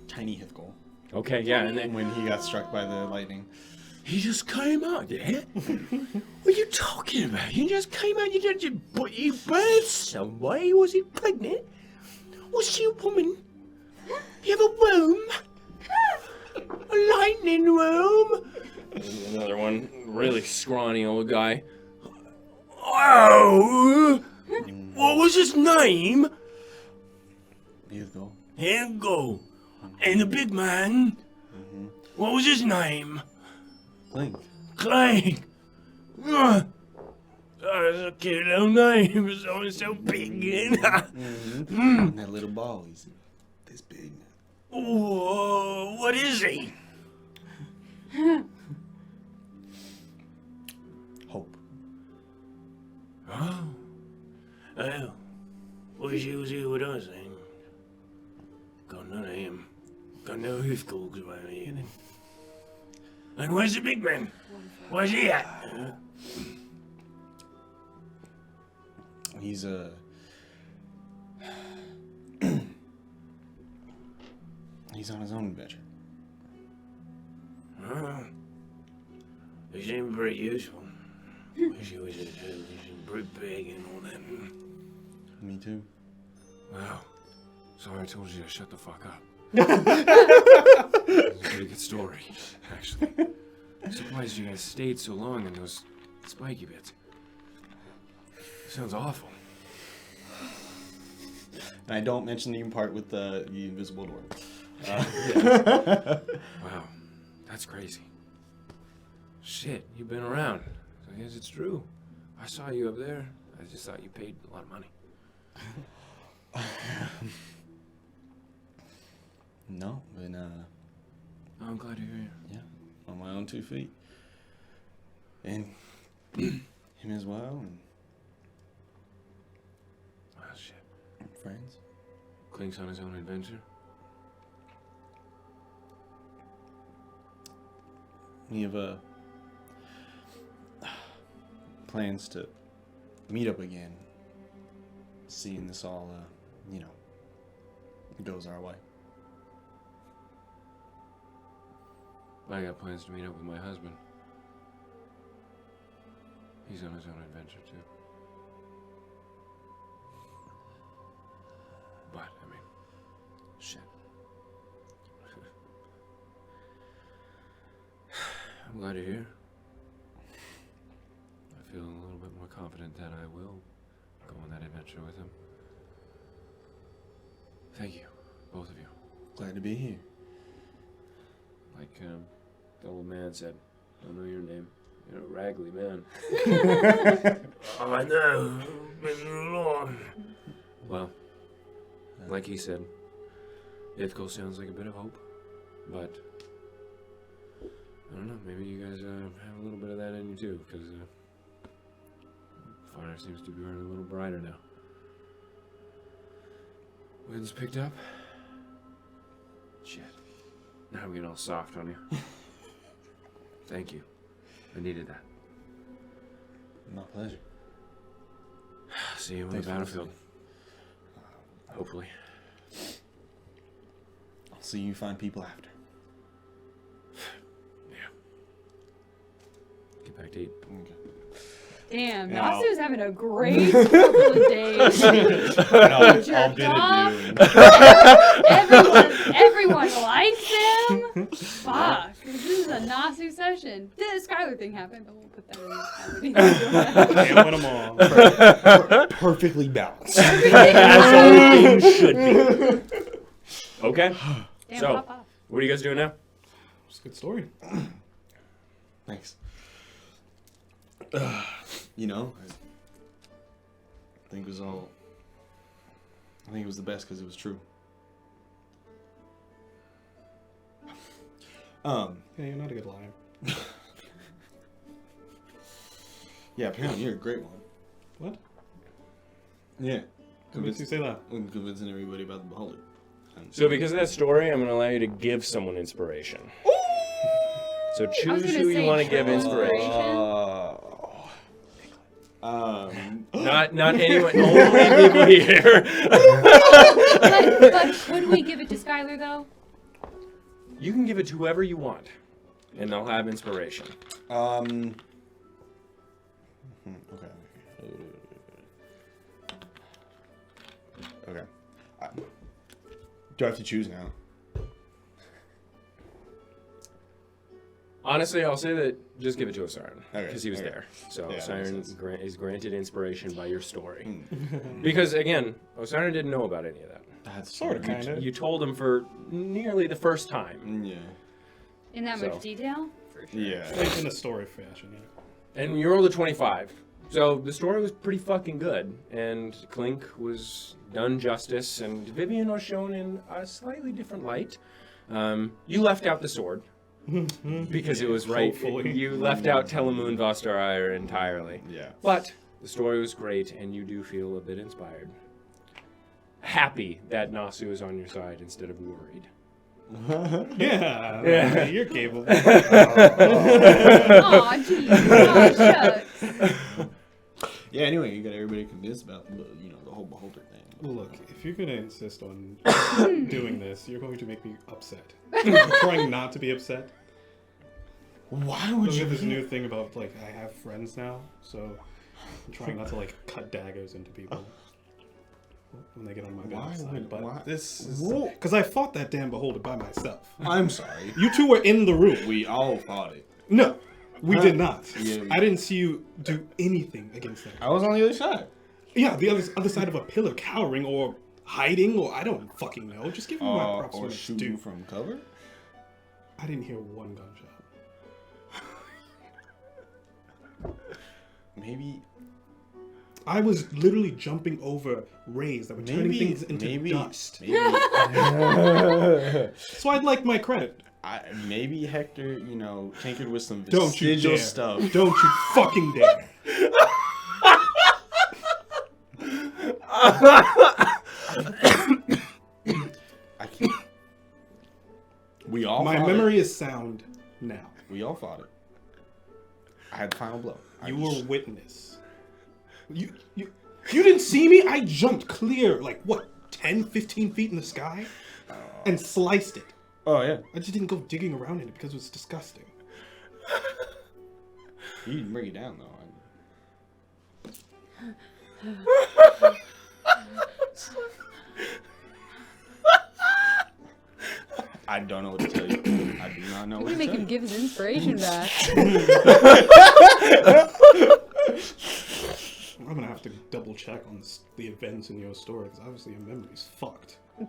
D: Tiny Hithgul.
A: Okay, yeah, and then
D: When he got struck by the lightning.
A: he just came out, yeah? What are you talking about? He just came out, you birthed somebody? Was he pregnant? Was she a woman? You have a womb? A lightning womb? Another one, really scrawny old guy. Oh, what was his name?
D: Hithgul.
A: Hango. And the big man, what was his name?
D: Clink.
A: Clank. That's a cute little name. It's always so big.
D: And that little ball, he's this big now.
A: Oh, what is he?
D: Hope.
A: Oh. Well, wish he was here with us, then. Got none of him. Got no Hithgul's around here, then. And where's the big man? Where's he at?
D: He's he's on his own adventure.
A: Oh. He seemed pretty useful. Wish he was pretty big and all that.
D: Me too.
A: Wow. Sorry I told you to shut the fuck up. It's a pretty good story, actually. I'm surprised you guys stayed so long in those spiky bits. Sounds awful.
D: And I don't mention the part with the invisible door.
A: Wow. That's crazy. Shit, you've been around. So I guess it's true. I saw you up there. I just thought you paid a lot of money.
D: No, but
A: Oh, I'm glad you're here.
D: yeah, on my own 2 feet. And him as well, and
A: Oh, shit.
D: friends.
A: Clink's on his own adventure.
D: Any of plans to meet up again? Seeing this all, goes our way.
E: I got plans to meet up with my husband. He's on his own adventure too. But, I mean, shit. I'm glad you're here. I feel a little bit more confident that I will go on that adventure with him. Thank you, both of you.
D: Glad to be here.
E: Like the old man said, don't know your name. You're a raggly man. I know. Been through a lot. Well, like he said, Ithkel sounds like a bit of hope, but I don't know. Maybe you guys have a little bit of that in you too, because fire seems to be burning a little brighter now. Wind's picked up. Shit. Now I'm getting all soft on you. Thank you. I needed that.
D: My pleasure.
E: See you on
D: Thanks
E: the
D: for
E: battlefield.
D: listening.
E: Hopefully.
D: I'll see you find people after.
E: Yeah. Get back to eat.
D: Okay.
C: Damn,
B: Yeah,
C: Nasu's having a great couple of days.
D: I'll
C: Jerked
D: bid
C: off.
D: adieu.
C: Everyone likes him. Fuck, this is a Nasu session. The Skylar thing happened, but we'll put that in.
B: Can't win them all.
D: Perfectly balanced.
A: As all things should be. Okay.
C: Damn,
A: So-
C: pop off.
A: What are you guys doing now?
B: It's a good story.
D: Thanks. I think it was the best because it was true.
B: Yeah, you're not a good liar.
D: Yeah, apparently you're a great one.
B: What?
D: Yeah.
B: What makes you say that?
D: I'm convincing everybody about the beholder.
A: So because of that story, I'm going to allow you to give someone inspiration. So choose
C: gonna
A: who you
C: say
A: want to give
C: true
A: inspiration.
D: Um,
A: Not anyone, only people here.
C: But could we give it to Skylar though?
A: You can give it to whoever you want, and they'll have inspiration.
D: okay. Okay. Do I have to choose now?
A: Honestly, I'll say that just give it to Osiren,
D: Okay,
A: because he was
D: okay.
A: there. So
D: Yeah,
A: Osiren
D: makes sense.
A: is granted inspiration by your story.
D: Hmm.
A: Because again, Osiren didn't know about any of that.
D: That's
B: Sort of,
D: true.
B: kind of.
A: You told him for nearly the first time.
D: Yeah.
C: In that
A: So.
C: much detail? For sure.
D: Yeah.
B: Like in a story fashion, yeah.
A: And you rolled a 25. So the story was pretty fucking good. And Clink was done justice, and Vivian was shown in a slightly different light. You left out the sword. Because it was right.
B: Hopefully.
A: You left out Telemoon Vostar entirely.
D: Yeah.
A: But the story was great, and you do feel a bit inspired. Happy that Nasu is on your side instead of worried.
B: Yeah, you're capable.
C: Aw, jeez. Aw, shucks.
D: Yeah. Anyway, you got everybody convinced about the whole beholder thing.
B: Look, if you're gonna insist on doing this, you're going to make me upset. I'm trying not to be upset.
D: Why would
B: Look
D: you?
B: at this new thing about like I have friends now, so I'm trying not to like cut daggers into people when they get on my
D: Why
B: bad side.
D: would-
B: But
D: why-
B: this is
D: Whoa.
B: because I fought that damn beholder by myself.
D: I'm sorry.
B: You two were in the room.
D: We all fought it.
B: No, we did not.
D: Yeah, we-
B: I didn't see you do anything against that.
D: I was on the other side.
B: Yeah, the other side of a pillar, cowering or hiding, or I don't fucking know. Just give me my props
D: Or
B: when it's
D: shooting
B: due.
D: from cover.
B: I didn't hear one gunshot.
D: Maybe.
B: I was literally jumping over rays that were turning things into dust.
D: Maybe.
B: So I'd like my credit.
D: Maybe Hector, tinkered with some
B: Don't you
D: vestigial
B: dare.
D: stuff.
B: Don't you fucking dare.
D: I can't. We all.
B: My
D: fought
B: memory is sound now.
D: We all fought it. I had the final blow.
B: You were witness. You didn't see me? I jumped clear, like, what, 10, 15 feet in the sky? And sliced it.
D: Oh, yeah.
B: I just didn't go digging around in it because it was disgusting.
D: You didn't bring it down, though. I don't know what to tell you. I do not know what to
C: Maybe make
D: tell
C: him
D: you.
C: give his inspiration back.
B: I'm gonna have to double check on the events in your story because obviously your memory's fucked.
D: I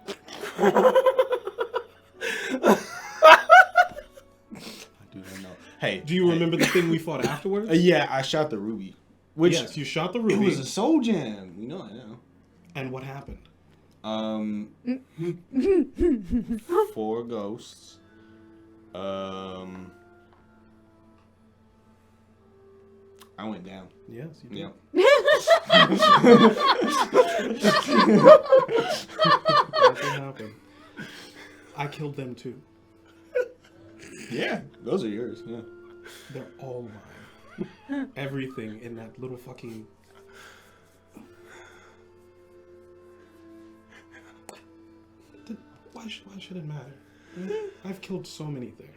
D: do not know. Hey,
B: Do you remember the thing we fought afterwards?
D: Yeah, I shot the ruby. Which
B: Yes, you shot the
D: it
B: ruby.
D: was a soul jam. You know, I know.
B: And what happened?
D: 4 ghosts. I went down.
B: Yes, you did.
D: Yep.
B: That's what happened. I killed them too.
D: Yeah, those are yours. Yeah.
B: They're all mine. Everything in that little fucking... Why should it matter? I've killed so many things.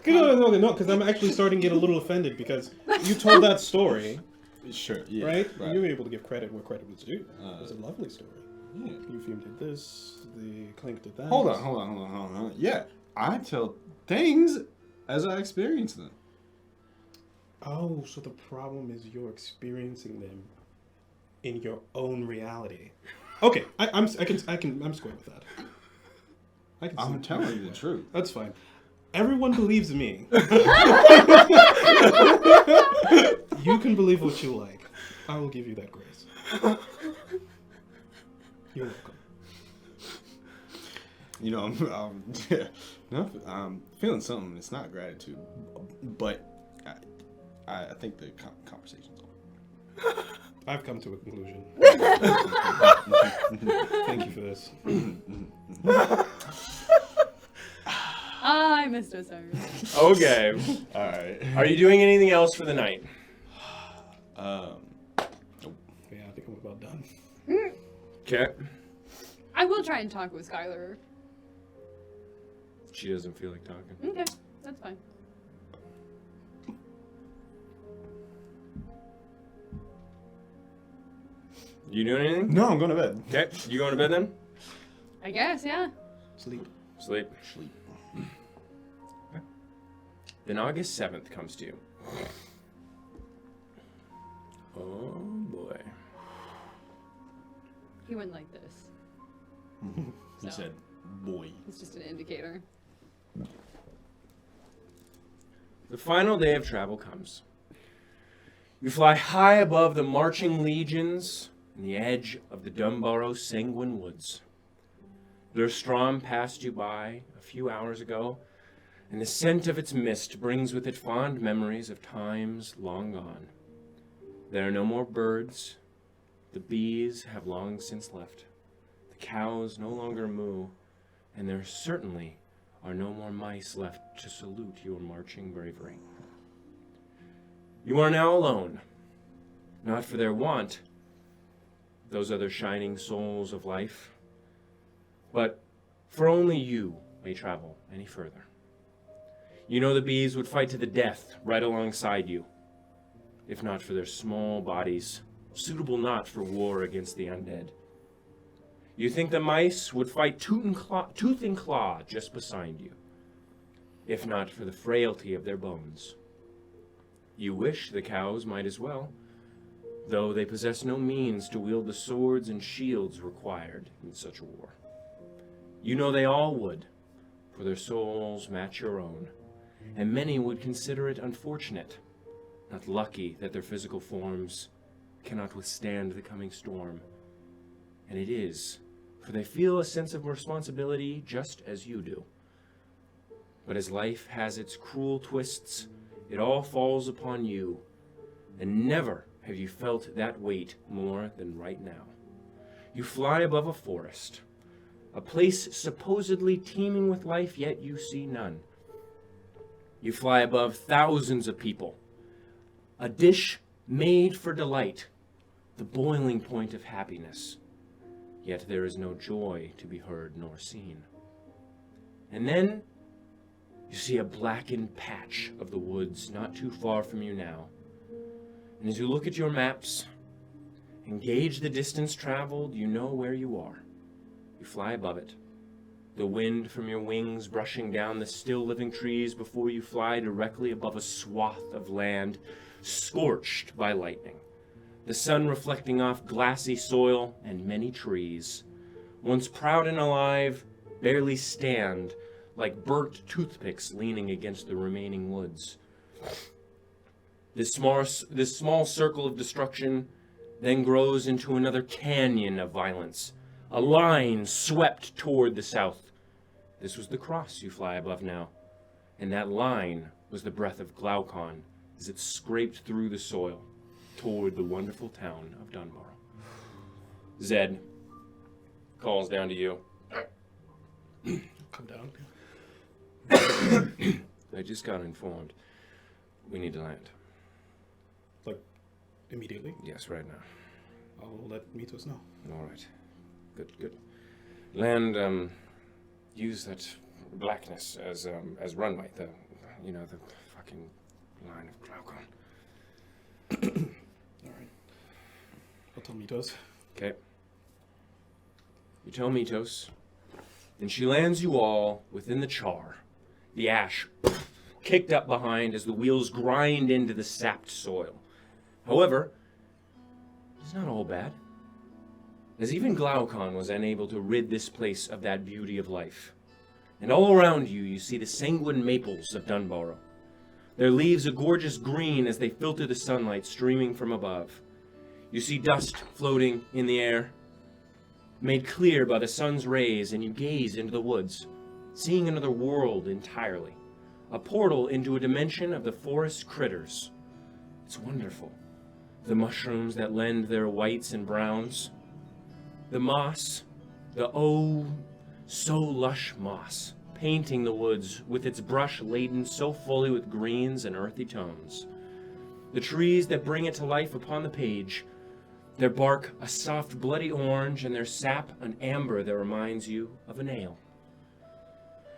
B: No, because I'm actually starting to get a little offended because you told that story,
D: Sure. Yeah.
B: right? You were able to give credit where credit was due. It was a lovely story.
D: Yeah.
B: Eupheem did this, the Clink did that.
D: Hold on. Yeah, I tell things as I experience them.
B: Oh, so the problem is you're experiencing them in your own reality. Okay, I'm square with that. I can see
D: I'm telling you the truth.
B: That's fine. Everyone believes me. You can believe what you like. I will give you that grace. You're welcome.
D: You know, I'm feeling something. It's not gratitude, but I think the conversation's over.
B: I've come to a conclusion. Thank you for this.
C: I missed Osiris.
A: Okay.
D: All right.
A: Are you doing anything else for the night?
B: Yeah, I think I'm about done.
A: Okay.
C: I will try and talk with Skylar.
A: She doesn't feel like talking.
C: Okay, that's fine.
A: You doing anything?
D: No, I'm going to bed.
A: Okay. You going to bed then?
C: I guess, yeah.
B: Sleep.
A: Sleep.
D: Sleep.
A: Then August 7th comes to you. Oh boy.
C: He went like this.
D: He
C: So.
D: said, "Boy."
C: It's just an indicator.
A: The final day of travel comes. You fly high above the marching legions and the edge of the Dumborough Sanguine Woods. Lurstrom passed you by a few hours ago, and the scent of its mist brings with it fond memories of times long gone. There are no more birds. The bees have long since left. The cows no longer moo, and there certainly are no more mice left to salute your marching bravery. You are now alone, not for their want, those other shining souls of life, but for only you may travel any further. You know the bees would fight to the death right alongside you, if not for their small bodies, suitable not for war against the undead. You think the mice would fight tooth and claw just beside you, if not for the frailty of their bones. You wish the cows might as well, though they possess no means to wield the swords and shields required in such a war. You know they all would, for their souls match your own, and many would consider it unfortunate, not lucky that their physical forms cannot withstand the coming storm. And it is, for they feel a sense of responsibility just as you do. But as life has its cruel twists, it all falls upon you, and never have you felt that weight more than right now. You fly above a forest, a place supposedly teeming with life, yet you see none. You fly above thousands of people, a dish made for delight, the boiling point of happiness, yet there is no joy to be heard nor seen. And then you see a blackened patch of the woods not too far from you now. And as you look at your maps and gauge the distance traveled, you know where you are. You fly above it, the wind from your wings brushing down the still living trees before you fly directly above a swath of land scorched by lightning, the sun reflecting off glassy soil and many trees, once proud and alive, barely stand like burnt toothpicks leaning against the remaining woods. This small circle of destruction then grows into another canyon of violence, a line swept toward the south. This was the cross you fly above now, and that line was the breath of Glaucon as it scraped through the soil toward the wonderful town of Dunborough. Zed calls down to you.
B: Come down.
A: I just got informed. We need to land.
B: Like, immediately?
A: Yes, right now.
B: I'll let Mitos know.
A: All right. Good. Land, use that blackness as runway. The fucking line of Glaucon.
B: Alright. I'll tell Mitos.
A: Okay. You tell Mitos. Then she lands you all within the char. The ash kicked up behind as the wheels grind into the sapped soil. However, it's not all bad, as even Glaucon was unable to rid this place of that beauty of life. And all around you, you see the sanguine maples of Dunborough, their leaves a gorgeous green as they filter the sunlight streaming from above. You see dust floating in the air, made clear by the sun's rays, and you gaze into the woods, seeing another world entirely, a portal into a dimension of the forest critters. It's wonderful. The mushrooms that lend their whites and browns, the moss, the oh so lush moss, painting the woods with its brush laden so fully with greens and earthy tones. The trees that bring it to life upon the page, their bark a soft bloody orange, and their sap an amber that reminds you of an ale.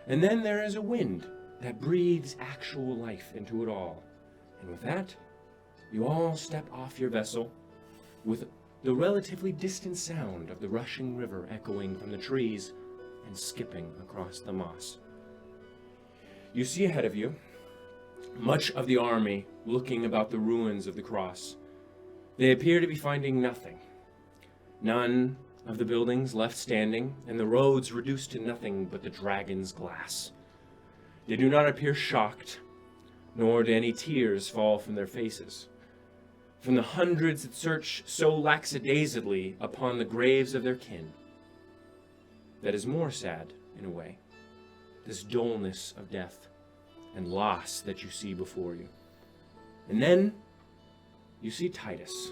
A: And then there is a wind that breathes actual life into it all. And with that, you all step off your vessel, with the relatively distant sound of the rushing river echoing from the trees and skipping across the moss. You see ahead of you much of the army looking about the ruins of the cross. They appear to be finding nothing. None of the buildings left standing, and the roads reduced to nothing but the dragon's glass. They do not appear shocked, nor do any tears fall from their faces. From the hundreds that search so lackadaisically upon the graves of their kin, that is more sad, in a way, this dullness of death and loss that you see before you. And then you see Titus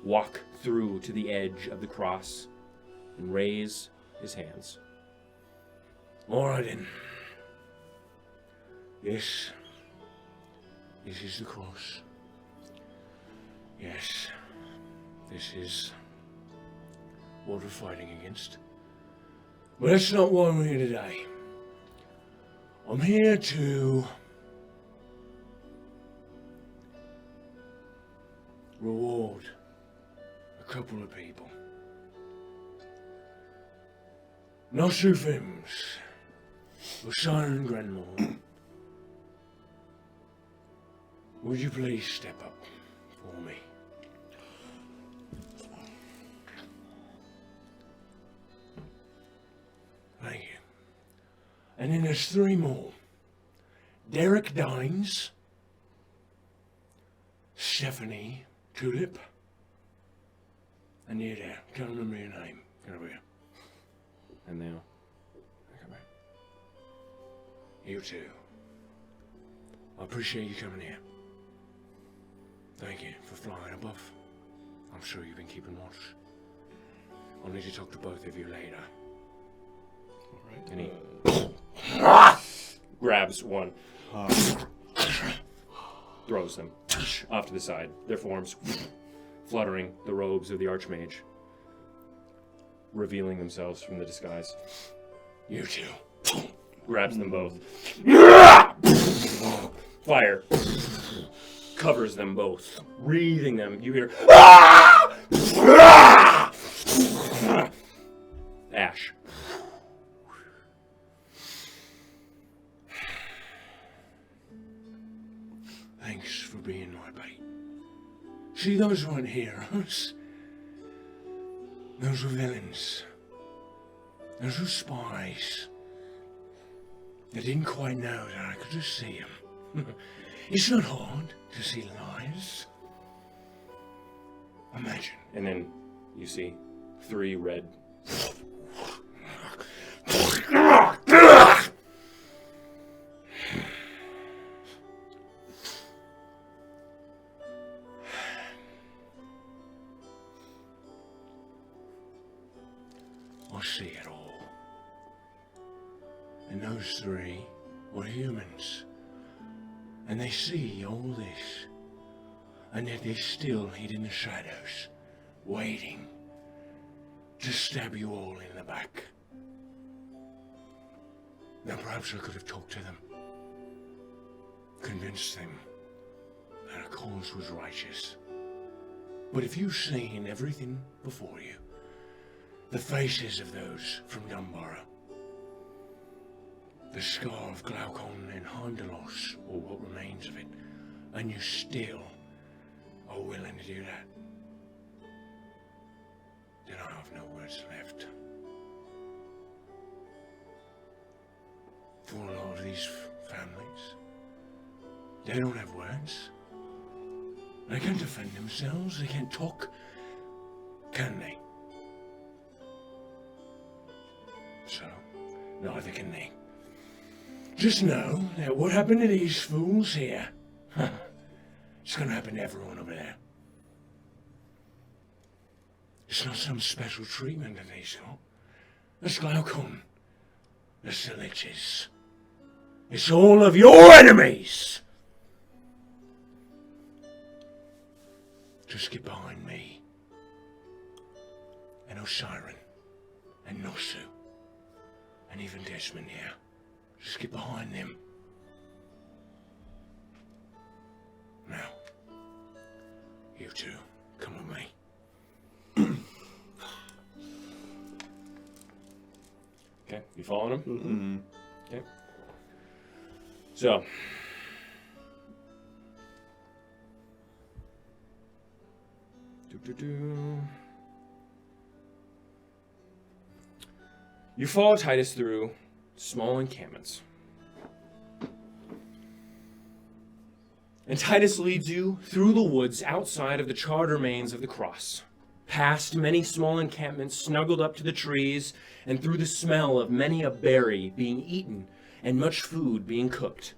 A: walk through to the edge of the cross and raise his hands. All right, then. Yes, this is the cross. Yes, this is what we're fighting against. But that's not why I'm here today. I'm here to reward a couple of people. Not two things, but son and grandmother. Would you please step up for me? Thank you. And then there's three more. Derek Dines, Stephanie Tulip, and you there. Can't remember your name. Get over here. And now, come here. You too. I appreciate you coming here. Thank you for flying above. I'm sure you've been keeping watch. I'll need to talk to both of you later.
B: Alright.
A: And he grabs one, throws them off to the side. Their forms fluttering the robes of the Archmage, revealing themselves from the disguise. You two. Grabs them both. Fire covers them both, wreathing them. You hear ash. Thanks for being my bait. See, those weren't heroes. Those were villains. Those were spies. They didn't quite know that I could just see them. It's not hard to see lies. Imagine. And then you see 3 red. I see it all. And those 3 were humans. And they see all this. And yet they still hid in the shadows, waiting to stab you all in the back. Now perhaps I could have talked to them, convinced them that our cause was righteous. But if you've seen everything before you, the faces of those from Dunborough, the scar of Glaucon and Hondalos, or what remains of it, and you still are willing to do that, then I have no words left. For a lot of these families, they don't have words. They can't defend themselves, they can't talk, can they? So, neither can they. Just know that what happened to these fools here, it's gonna happen to everyone over there. It's not some special treatment that they've got. That's Glaucon. That's the Liches. It's all of your enemies! Just get behind me. And Osiren. And Nosu. And even Desmond here. Just get behind them. Now, you two, come with me. Okay, you following him?
D: Mm-hmm.
A: Okay. So, you follow Titus through small encampments. And Titus leads you through the woods outside of the charred remains of the cross, past many small encampments snuggled up to the trees, and through the smell of many a berry being eaten and much food being cooked.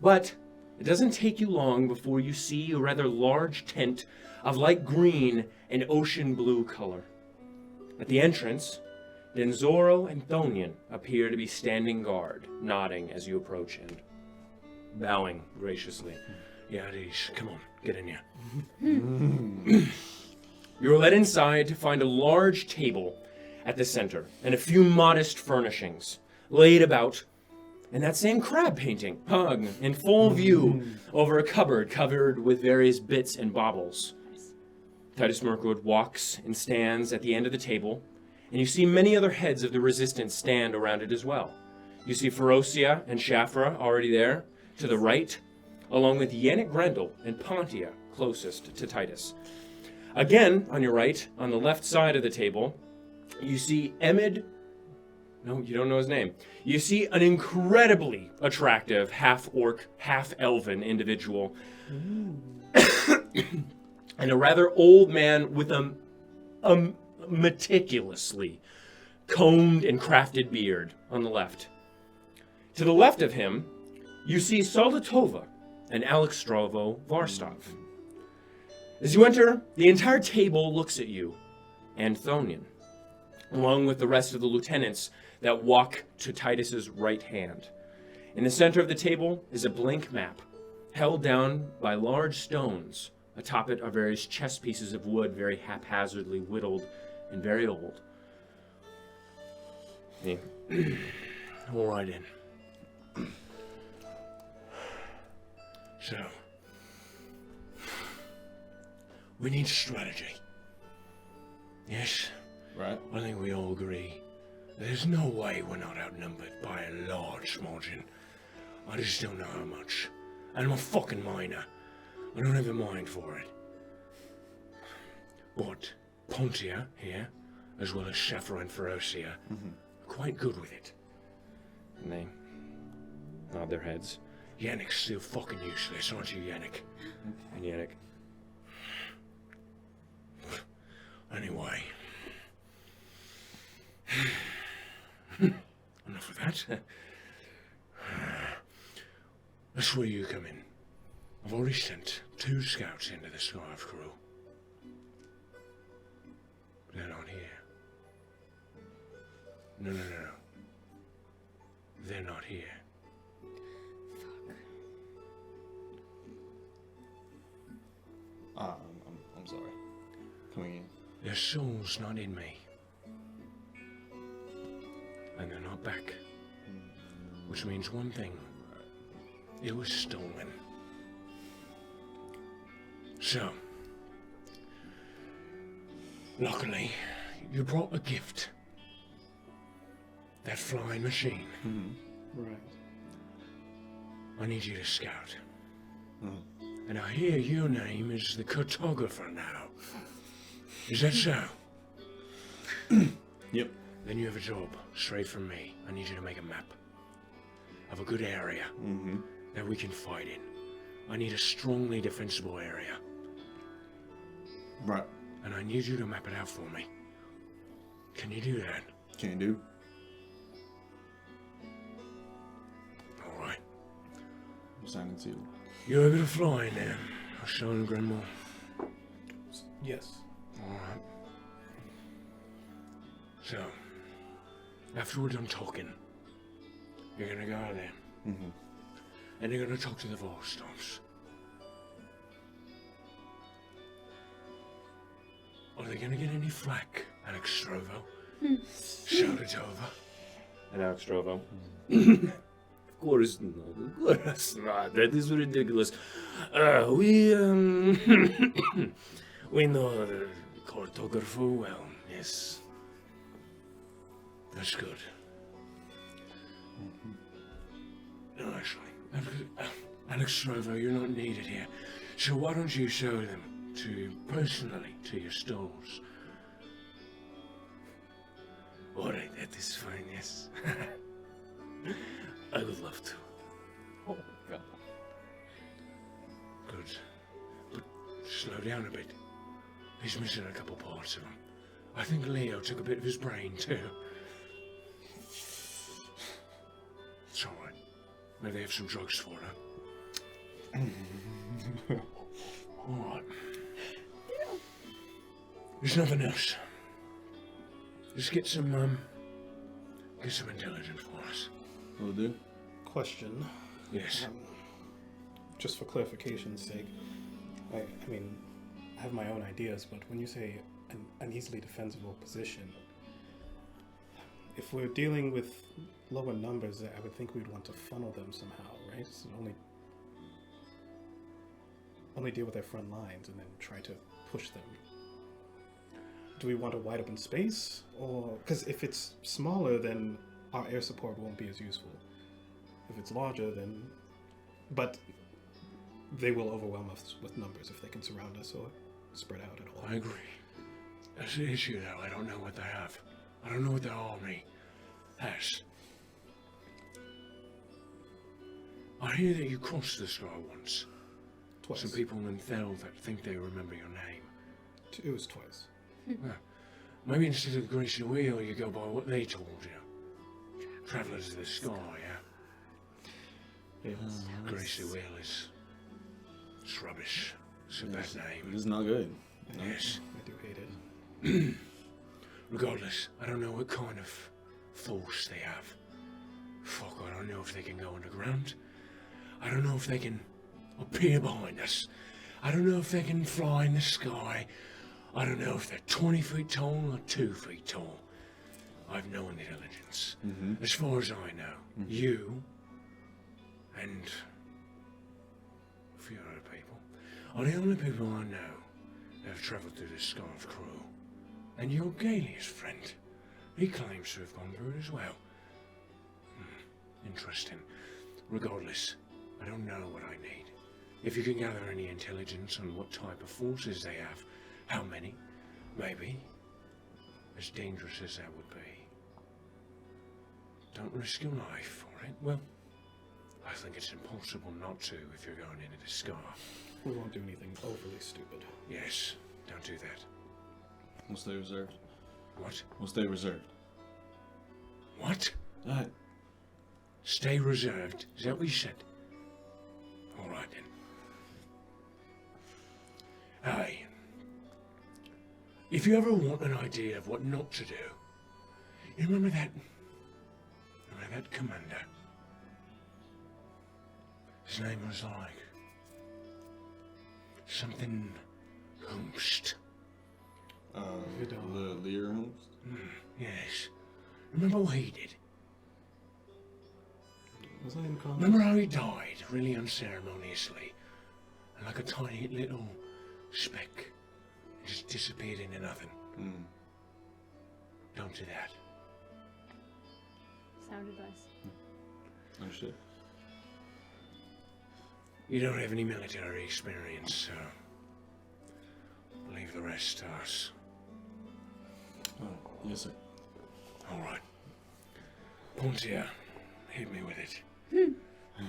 A: But it doesn't take you long before you see a rather large tent of light green and ocean blue color. At the entrance, Denzoro and Thonian appear to be standing guard, nodding as you approach and bowing graciously. Yeah, it is. Come on, get in here. You're led inside to find a large table at the center and a few modest furnishings laid about, and that same crab painting hung in full view over a cupboard covered with various bits and baubles. Titus Mirkwood walks and stands at the end of the table, and you see many other heads of the resistance stand around it as well. You see Ferocia and Shafra already there, to the right, along with Yannick Grendel and Pontia closest to Titus. Again, on your right, on the left side of the table, you see Emid. No, you don't know his name. You see an incredibly attractive half-orc, half-elven individual. And a rather old man with a meticulously combed and crafted beard on the left. To the left of him, you see Soldatova and Alexstrovo Varstov. As you enter, the entire table looks at you and Thonian. along with the rest of the lieutenants that walk to Titus's right hand. In the center of the table is a blank map, held down by large stones. Atop it are various chess pieces of wood, very haphazardly whittled and very old. Yeah. All right, then. So, we need strategy. Yes,
D: Right.
A: I think we all agree. There's no way we're not outnumbered by a large margin. I just don't know how much. And I'm a fucking miner. I don't have a mind for it. But Pontia here, as well as Shefra and Ferocia, are quite good with it. And they nod their heads. Yannick's still fucking useless, aren't you, Yannick? And Yannick. Anyway. Enough of that. That's where you come in. I've already sent 2 scouts into the Scarf Crew. They're not here. No. They're not here.
D: I'm sorry. Coming in.
A: Their soul's not in me. And they're not back. Which means one thing. It was stolen. So, luckily, you brought a gift. That flying machine.
B: Right.
A: I need you to scout. And I hear your name is the cartographer now. Is that so?
D: Yep.
A: Then you have a job straight from me. I need you to make a map of a good area that we can fight in. I need a strongly defensible area.
D: Right.
A: And I need you to map it out for me. Can you do that?
D: Can do.
A: All right.
D: Signed and sealed.
A: You're able to fly now, Sean Grenmore.
B: Yes.
A: All right. So, after we're done talking, you're gonna go out there. And you're gonna talk to the Volstops. Are they gonna get any flack, Alex Strovo? Shout it over. And Alex Strovo. Of course not. Of course not. That is ridiculous. We know the cartographer well. Yes. That's good. No, actually, Alex Strovo, you're not needed here. So why don't you show them personally to your stores? All right, that is fine. Yes, I would love to.
C: Oh, God.
A: Good, but slow down a bit. He's missing a couple parts of him. I think Leo took a bit of his brain too. It's all right. Maybe they have some drugs for her. All right. There's nothing else. Just get some intelligence for us.
D: Will do.
B: Question.
A: Yes.
B: Just for clarification's sake, I mean, I have my own ideas, but when you say an easily defensible position, if we're dealing with lower numbers, I would think we'd want to funnel them somehow, right? So only deal with their front lines and then try to push them. Do we want a wide open space? Or, because if it's smaller, then our air support won't be as useful. If it's larger, then, but they will overwhelm us with numbers if they can surround us or spread out at all.
A: I agree. That's the issue, though. I don't know what they have. I don't know what their army has. I hear that you crossed the sky once.
B: Twice.
A: Some people in Thel that think they remember your name.
B: It was twice.
A: Maybe instead of Grace the Wheel, you go by what they told you. Travelers of the Sky, yeah? Grace the Wheel is... It's rubbish. It's a bad name.
D: It's not good.
A: Yes.
B: I do hate it.
A: Regardless, I don't know what kind of force they have. Fuck, I don't know if they can go underground. I don't know if they can appear behind us. I don't know if they can fly in the sky. I don't know if they're 20 feet tall or 2 feet tall. I've no intelligence. As far as I know, you and a few other people are the only people I know that have travelled through the Scarf Crew. And your Galia's friend, he claims to have gone through it as well. Interesting. Regardless, I don't know what I need. If you can gather any intelligence on what type of forces they have, how many, maybe, as dangerous as that would be. Don't risk your life for it. Well, I think it's impossible not to if you're going into the Scar.
B: We won't do anything overly stupid.
A: Yes, don't do that.
D: We'll stay reserved.
A: What?
D: We'll stay reserved.
A: What?
D: Alright.
A: Stay reserved. Is that what you said? All right then. Hey, if you ever want an idea of what not to do, you remember that commander? His name was like something Humst.
D: The Lear Holmes?
A: Yes. Remember what he did?
B: Was I in combat?
A: Remember how he died, really unceremoniously? And like a tiny little speck. Just disappeared into nothing. Don't do that.
C: Sound advice.
D: Understood.
A: You don't have any military experience, so leave the rest to us.
D: Oh, yes, sir.
A: All right. Pontia, hit me with it.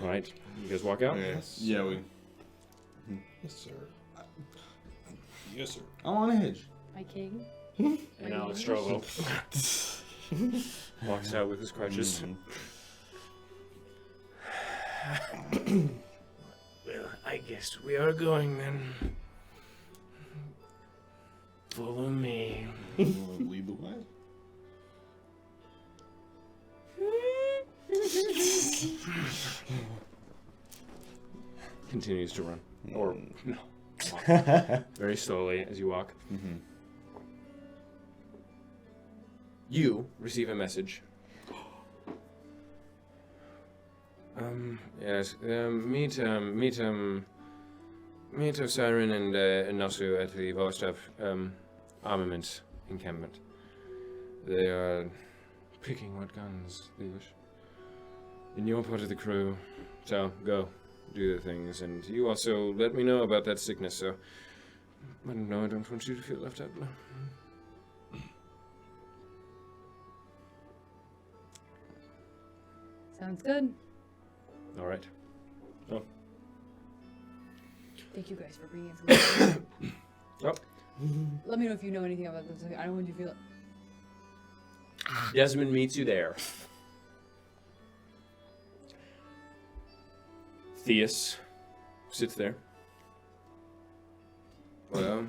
E: All right. You guys walk out?
B: Yes.
D: Yeah, we.
B: Yes, sir. Yes, sir.
D: I'm on edge.
C: My king.
E: And Alex Strovo walks out with his crutches.
A: Well, I guess we are going then. Follow me.
D: Lead the way.
E: Continues to run. Or, no. Walk. Very slowly as you walk. You receive a message. Yes, meet Osiren and Nasu at the Vostok armaments encampment. They are picking what guns they wish. And you're part of the crew, so go, do the things. And you also let me know about that sickness, so I don't want you to feel left out. No.
C: Sounds good.
E: All right.
C: Thank you guys for bringing some.
E: Oh.
C: Let me know if you know anything about this. I don't want you to feel.
E: Desmond meets you there. Theus sits there. Well,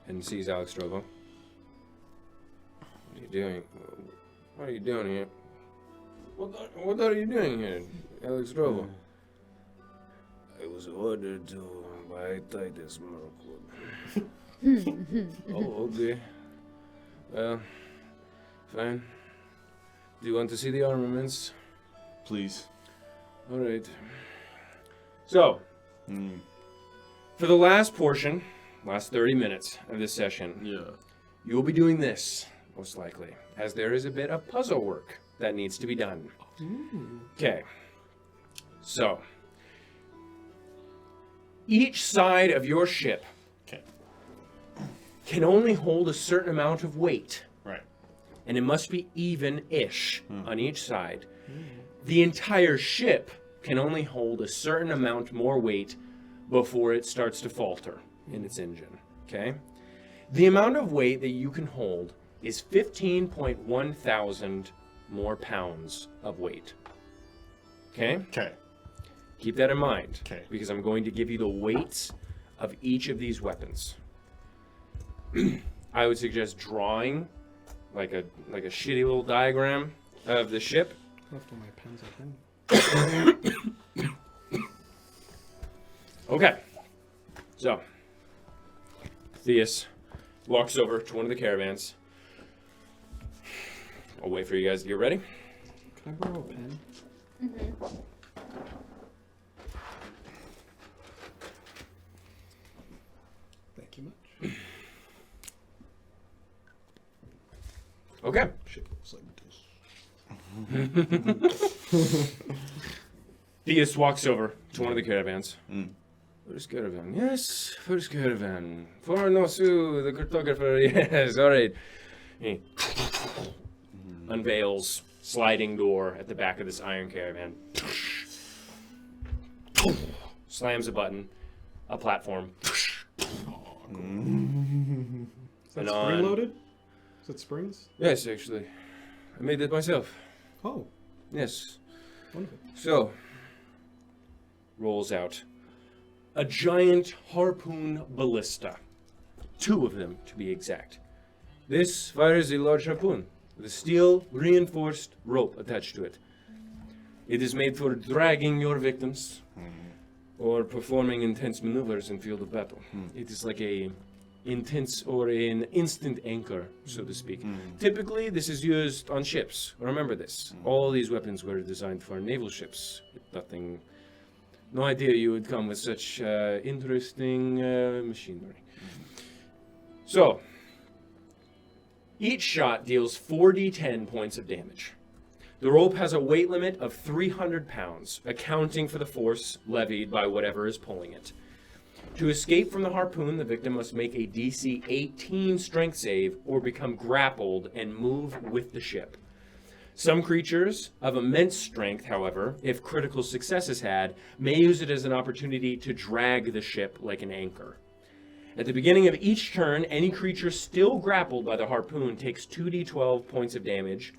E: and sees Alex Strovo. What are you doing? What are you doing here? What are you doing here, Alex Strovo? I was ordered to by Titus Mirkwood. Oh, okay. Well, fine. Do you want to see the armaments?
D: Please.
E: All right. So, for the last portion, last 30 minutes of this session, you will be doing this, most likely, as there is a bit of puzzle work that needs to be done. Okay. So, each side of your ship can only hold a certain amount of weight.
D: Right.
E: And it must be even-ish on each side. The entire ship can only hold a certain amount more weight before it starts to falter in its engine, okay? The amount of weight that you can hold is 15.1 thousand more pounds of weight, okay?
D: Okay.
E: Keep that in mind,
D: Okay.
E: because I'm going to give you the weights of each of these weapons. I would suggest drawing like a shitty little diagram of the ship.
B: Left all my pens at home.
A: Okay. So, Theus walks over to one of the caravans. I'll wait for you guys to get ready.
B: Can I borrow a pen? Thank you much.
A: Okay.
B: Shit looks like this.
A: Theus walks over to one of the caravans.
E: First caravan. Yes, first caravan. For Nosu, the cartographer. Yes, all right.
A: He unveils sliding door at the back of this iron caravan. Slams a button. A platform.
B: Is that
A: And
B: spring
A: on-
B: loaded? Is it springs?
E: Yes, actually. I made it myself.
B: Oh,
E: Yes.
B: wonderful.
E: So,
A: Rolls out a giant harpoon ballista. 2 of them, to be exact.
E: this fires a large harpoon with a steel reinforced rope attached to it. It is made for dragging your victims or performing intense maneuvers in field of battle. It is like a intense or an instant anchor, so to speak. Typically, this is used on ships. Remember this. All these weapons were designed for naval ships. No idea you would come with such interesting machinery.
A: So, each shot deals 4d10 points of damage. The rope has a weight limit of 300 pounds, accounting for the force levied by whatever is pulling it. To escape from the harpoon, the victim must make a DC 18 strength save or become grappled and move with the ship. Some creatures of immense strength, however, if critical success is had, may use it as an opportunity to drag the ship like an anchor. At the beginning of each turn, any creature still grappled by the harpoon takes 2d12 points of damage,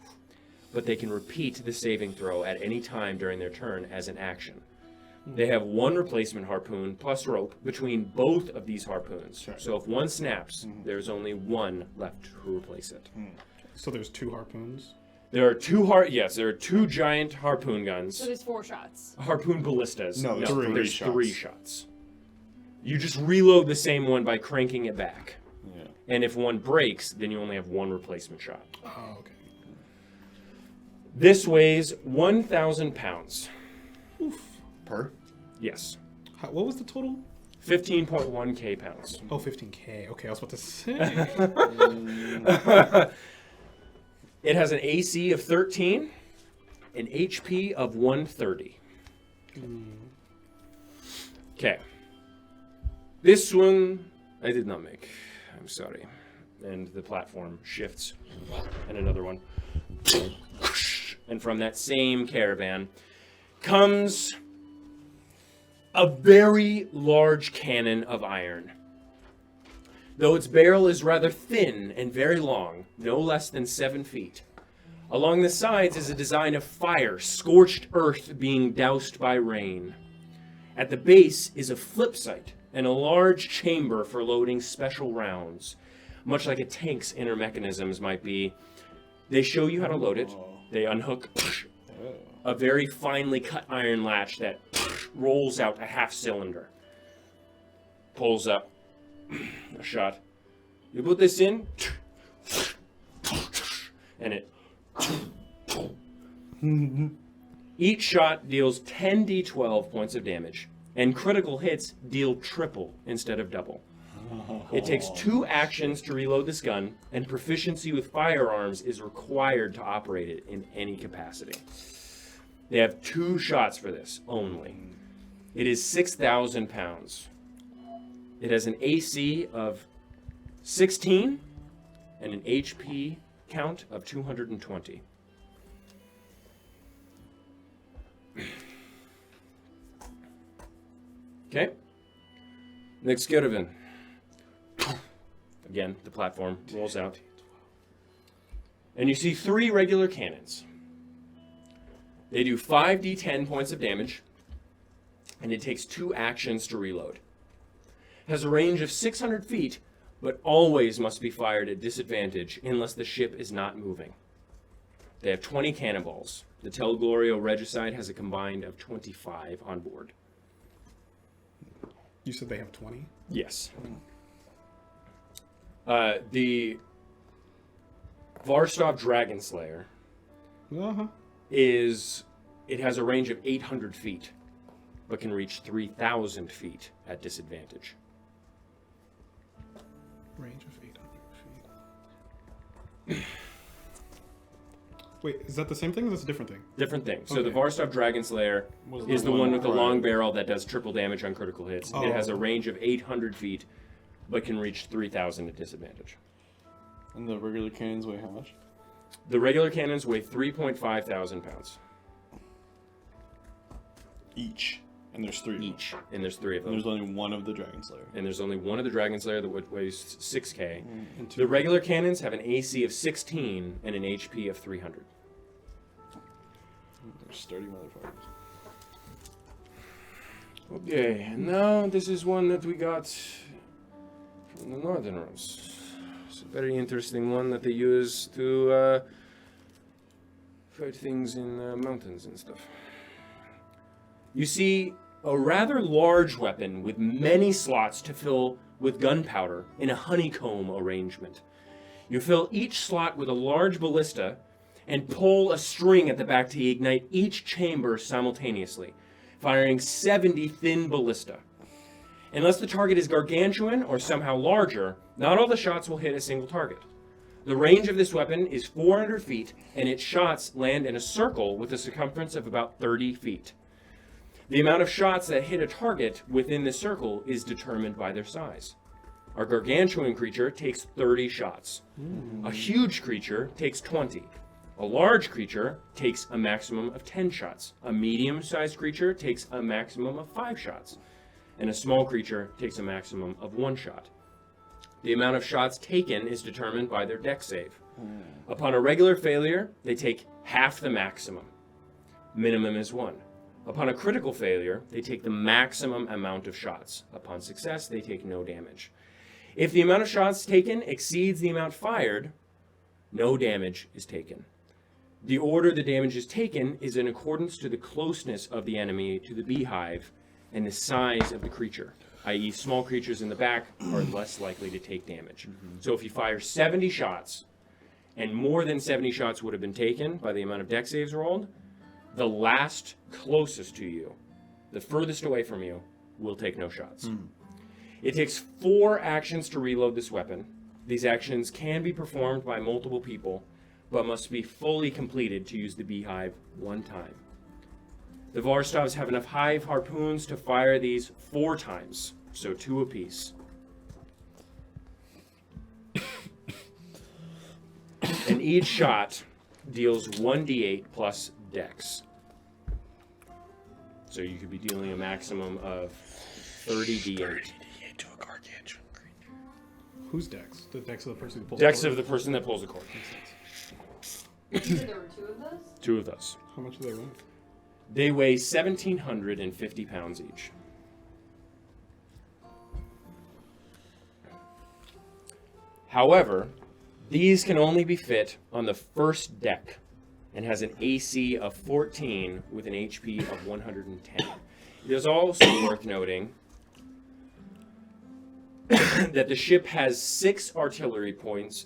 A: but they can repeat the saving throw at any time during their turn as an action. They have 1 replacement harpoon plus rope between both of these harpoons. So if one snaps, there's only 1 left to replace it.
B: So there's 2 harpoons.
A: There are 2 there are 2 giant harpoon guns.
C: So there's 4 shots.
A: Harpoon ballistas.
D: No, there's 3
A: there's
D: shots.
A: 3 shots. You just reload the same one by cranking it back.
D: Yeah.
A: And if one breaks, then you only have 1 replacement shot.
B: Oh, okay.
A: This weighs 1,000 pounds.
D: Per?
A: Yes.
B: What was the total?
A: 15.1k pounds.
B: Oh, 15K. Okay, I was about to say.
A: It has an AC of 13, an HP of 130. Okay. This one I did not make. I'm sorry. And the platform shifts. And another one. And from that same caravan comes a very large cannon of iron. Though its barrel is rather thin and very long, no less than 7 feet. Along the sides is a design of fire, scorched earth being doused by rain. At the base is a flip sight and a large chamber for loading special rounds. Much like a tank's inner mechanisms might be, they show you how to load it. They unhook a very finely cut iron latch that rolls out a half cylinder. Pulls up a shot. You put this in, and it. Each shot deals 10d12 points of damage, and critical hits deal triple instead of double. It takes 2 actions to reload this gun, and proficiency with firearms is required to operate it in any capacity. They have 2 shots for this only. It is 6,000 pounds. It has an AC of 16 and an HP count of 220. Okay.
E: Next caravan.
A: Again, the platform rolls out. And you see 3 regular cannons. They do 5d10 points of damage, and it takes 2 actions to reload. Has a range of 600 feet, but always must be fired at disadvantage unless the ship is not moving. They have 20 cannonballs. The Tel Glorio Regicide has a combined of 25 on board.
B: You said they have 20?
A: Yes. The Varstov Dragon Slayer
B: Uh-huh.
A: it has a range of 800 feet, but can reach 3,000 feet at disadvantage.
B: Range of 800 feet. Wait, is that the same thing or that's a different thing?
A: Different thing. So the
B: Okay.
A: Varstov Dragon Slayer
D: Was
A: is
D: the
A: the one
D: one-
A: with the
D: right.
A: long barrel that does triple damage on critical hits.
B: Oh.
A: It has a range of 800 feet, but can reach 3,000 at disadvantage.
D: And the regular cannons weigh how much?
A: The regular cannons weigh 3.5 thousand pounds
D: Each. And there's 3 of them.
A: each, and there's 3 of
D: And
A: them.
D: there's only one of the Dragon Slayer.
A: And there's only one of the Dragon Slayer that weighs 6K.
B: And
A: The regular cannons have an AC of 16 and an HP of 300.
D: They're sturdy motherfuckers.
E: Okay, and now this is one that we got from the Northerners. It's a very interesting one that they use to fight things in mountains and stuff.
A: You see a rather large weapon with many slots to fill with gunpowder in a honeycomb arrangement. You fill each slot with a large ballista and pull a string at the back to ignite each chamber simultaneously, firing 70 thin ballista. Unless the target is gargantuan or somehow larger, not all the shots will hit a single target. The range of this weapon is 400 feet, and its shots land in a circle with a circumference of about 30 feet. The amount of shots that hit a target within the circle is determined by their size. Our gargantuan creature takes 30 shots. A huge creature takes 20. A large creature takes a maximum of 10 shots. A medium-sized creature takes a maximum of 5 shots. And a small creature takes a maximum of 1 shot. The amount of shots taken is determined by their dex save. Upon a regular failure, they take half the maximum. Minimum is 1. Upon a critical failure, they take the maximum amount of shots. Upon success, they take no damage. If the amount of shots taken exceeds the amount fired, no damage is taken. The order the damage is taken is in accordance to the closeness of the enemy to the beehive and the size of the creature, i.e. small creatures in the back are less likely to take damage. So if you fire 70 shots, and more than 70 shots would have been taken by the amount of dex saves rolled, the last closest to you, the furthest away from you, will take no shots. It takes 4 actions to reload this weapon. These actions can be performed by multiple people, but must be fully completed to use the beehive 1 time. The Varstovs have enough hive harpoons to fire these 4 times, so 2 apiece. And each shot deals 1d8 plus dex. So you could be dealing a maximum of 30d8.
D: To a gargantuan creature.
B: Who's Dex? The Dex of the person who pulls
A: Dex
B: the
A: of the person that pulls the cord.
F: You said there were 2 of those?
A: 2 of those.
B: How much do they weigh?
A: They weigh 1,750 pounds each. However, these can only be fit on the first deck and has an AC of 14 with an HP of 110. It is also worth noting that the ship has 6 artillery ports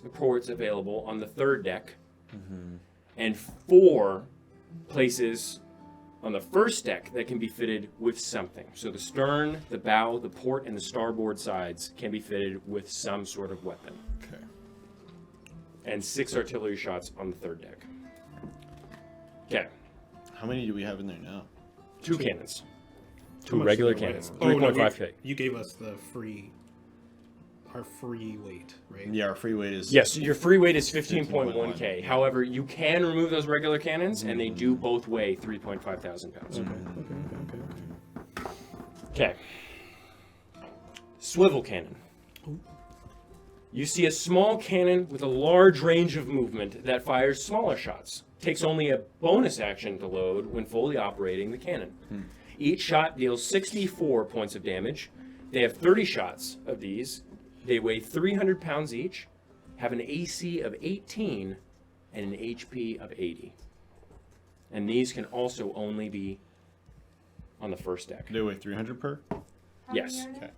A: available on the third deck and 4 places on the first deck that can be fitted with something. So the stern, the bow, the port, and the starboard sides can be fitted with some sort of weapon.
D: Okay.
A: And 6 artillery shots on the third deck. Okay,
D: How many do we have in there now?
A: 2 cannons.
B: How
A: 2
B: much
A: regular
B: do they weigh?
A: cannons.
B: Oh, no,
A: 3.5K.
B: you gave us the free, our free weight, right?
D: Yeah, our free weight is.
A: Yes, your free weight is 15.1K.
D: 15.1.
A: However, you can remove those regular cannons, and they do both weigh 3.5 thousand pounds.
B: Okay.
A: Okay. Swivel cannon. You see a small cannon with a large range of movement that fires smaller shots. Takes only a bonus action to load when fully operating the cannon. Each shot deals 64 points of damage. They have 30 shots of these, They weigh 300 pounds each, have an AC of 18, and an HP of 80. And these can also only be on the first deck.
D: They weigh 300 per?
A: Yes,
D: Okay.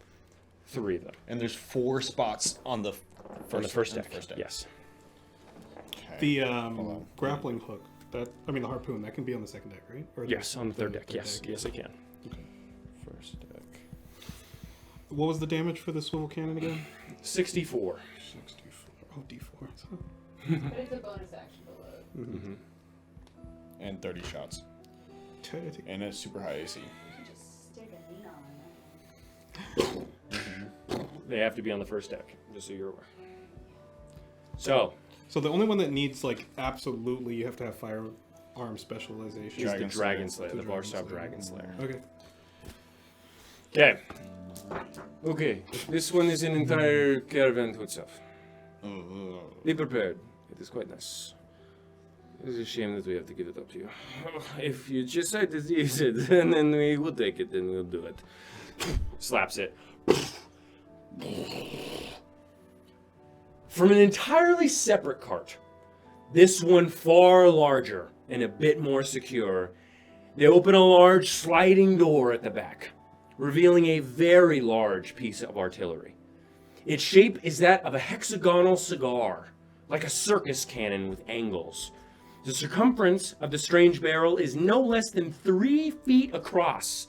A: 3 of them.
D: And there's 4 spots on the
A: On the first
D: on
A: deck.
D: the first deck.
A: Yes.
D: Okay.
B: The grappling hook, the harpoon, that can be on the second deck, right? Or
A: Yes, on the third deck. Yes, yes, I can.
D: First deck.
B: What was the damage for the swivel cannon again?
A: 64.
B: 64. Oh, D4.
G: But it's a bonus action to load.
A: Mm-hmm.
D: And 30 shots.
B: Okay.
D: And a super high AC.
F: Just stick a neon on it.
A: They have to be on the first deck, just so you're aware. So,
B: So the only one that needs, like, absolutely, you have to have firearm specialization.
A: is the
D: Dragon
A: Dragon
D: Slayer.
A: Slayer, the
B: Dragon
A: Varsov
B: Slayer.
A: Dragon Slayer.
B: Okay.
A: Okay.
E: Okay, this one is an entire caravan to itself.
D: Oh.
E: Be prepared. It is quite nice. It is a shame that we have to give it up to you. If you decide to use it, then we will take it and we'll do it.
A: Slaps it. From an entirely separate cart, this one far larger and a bit more secure, they open a large sliding door at the back, revealing a very large piece of artillery. Its shape is that of a hexagonal cigar, like a circus cannon with angles. The circumference of the strange barrel is no less than 3 feet across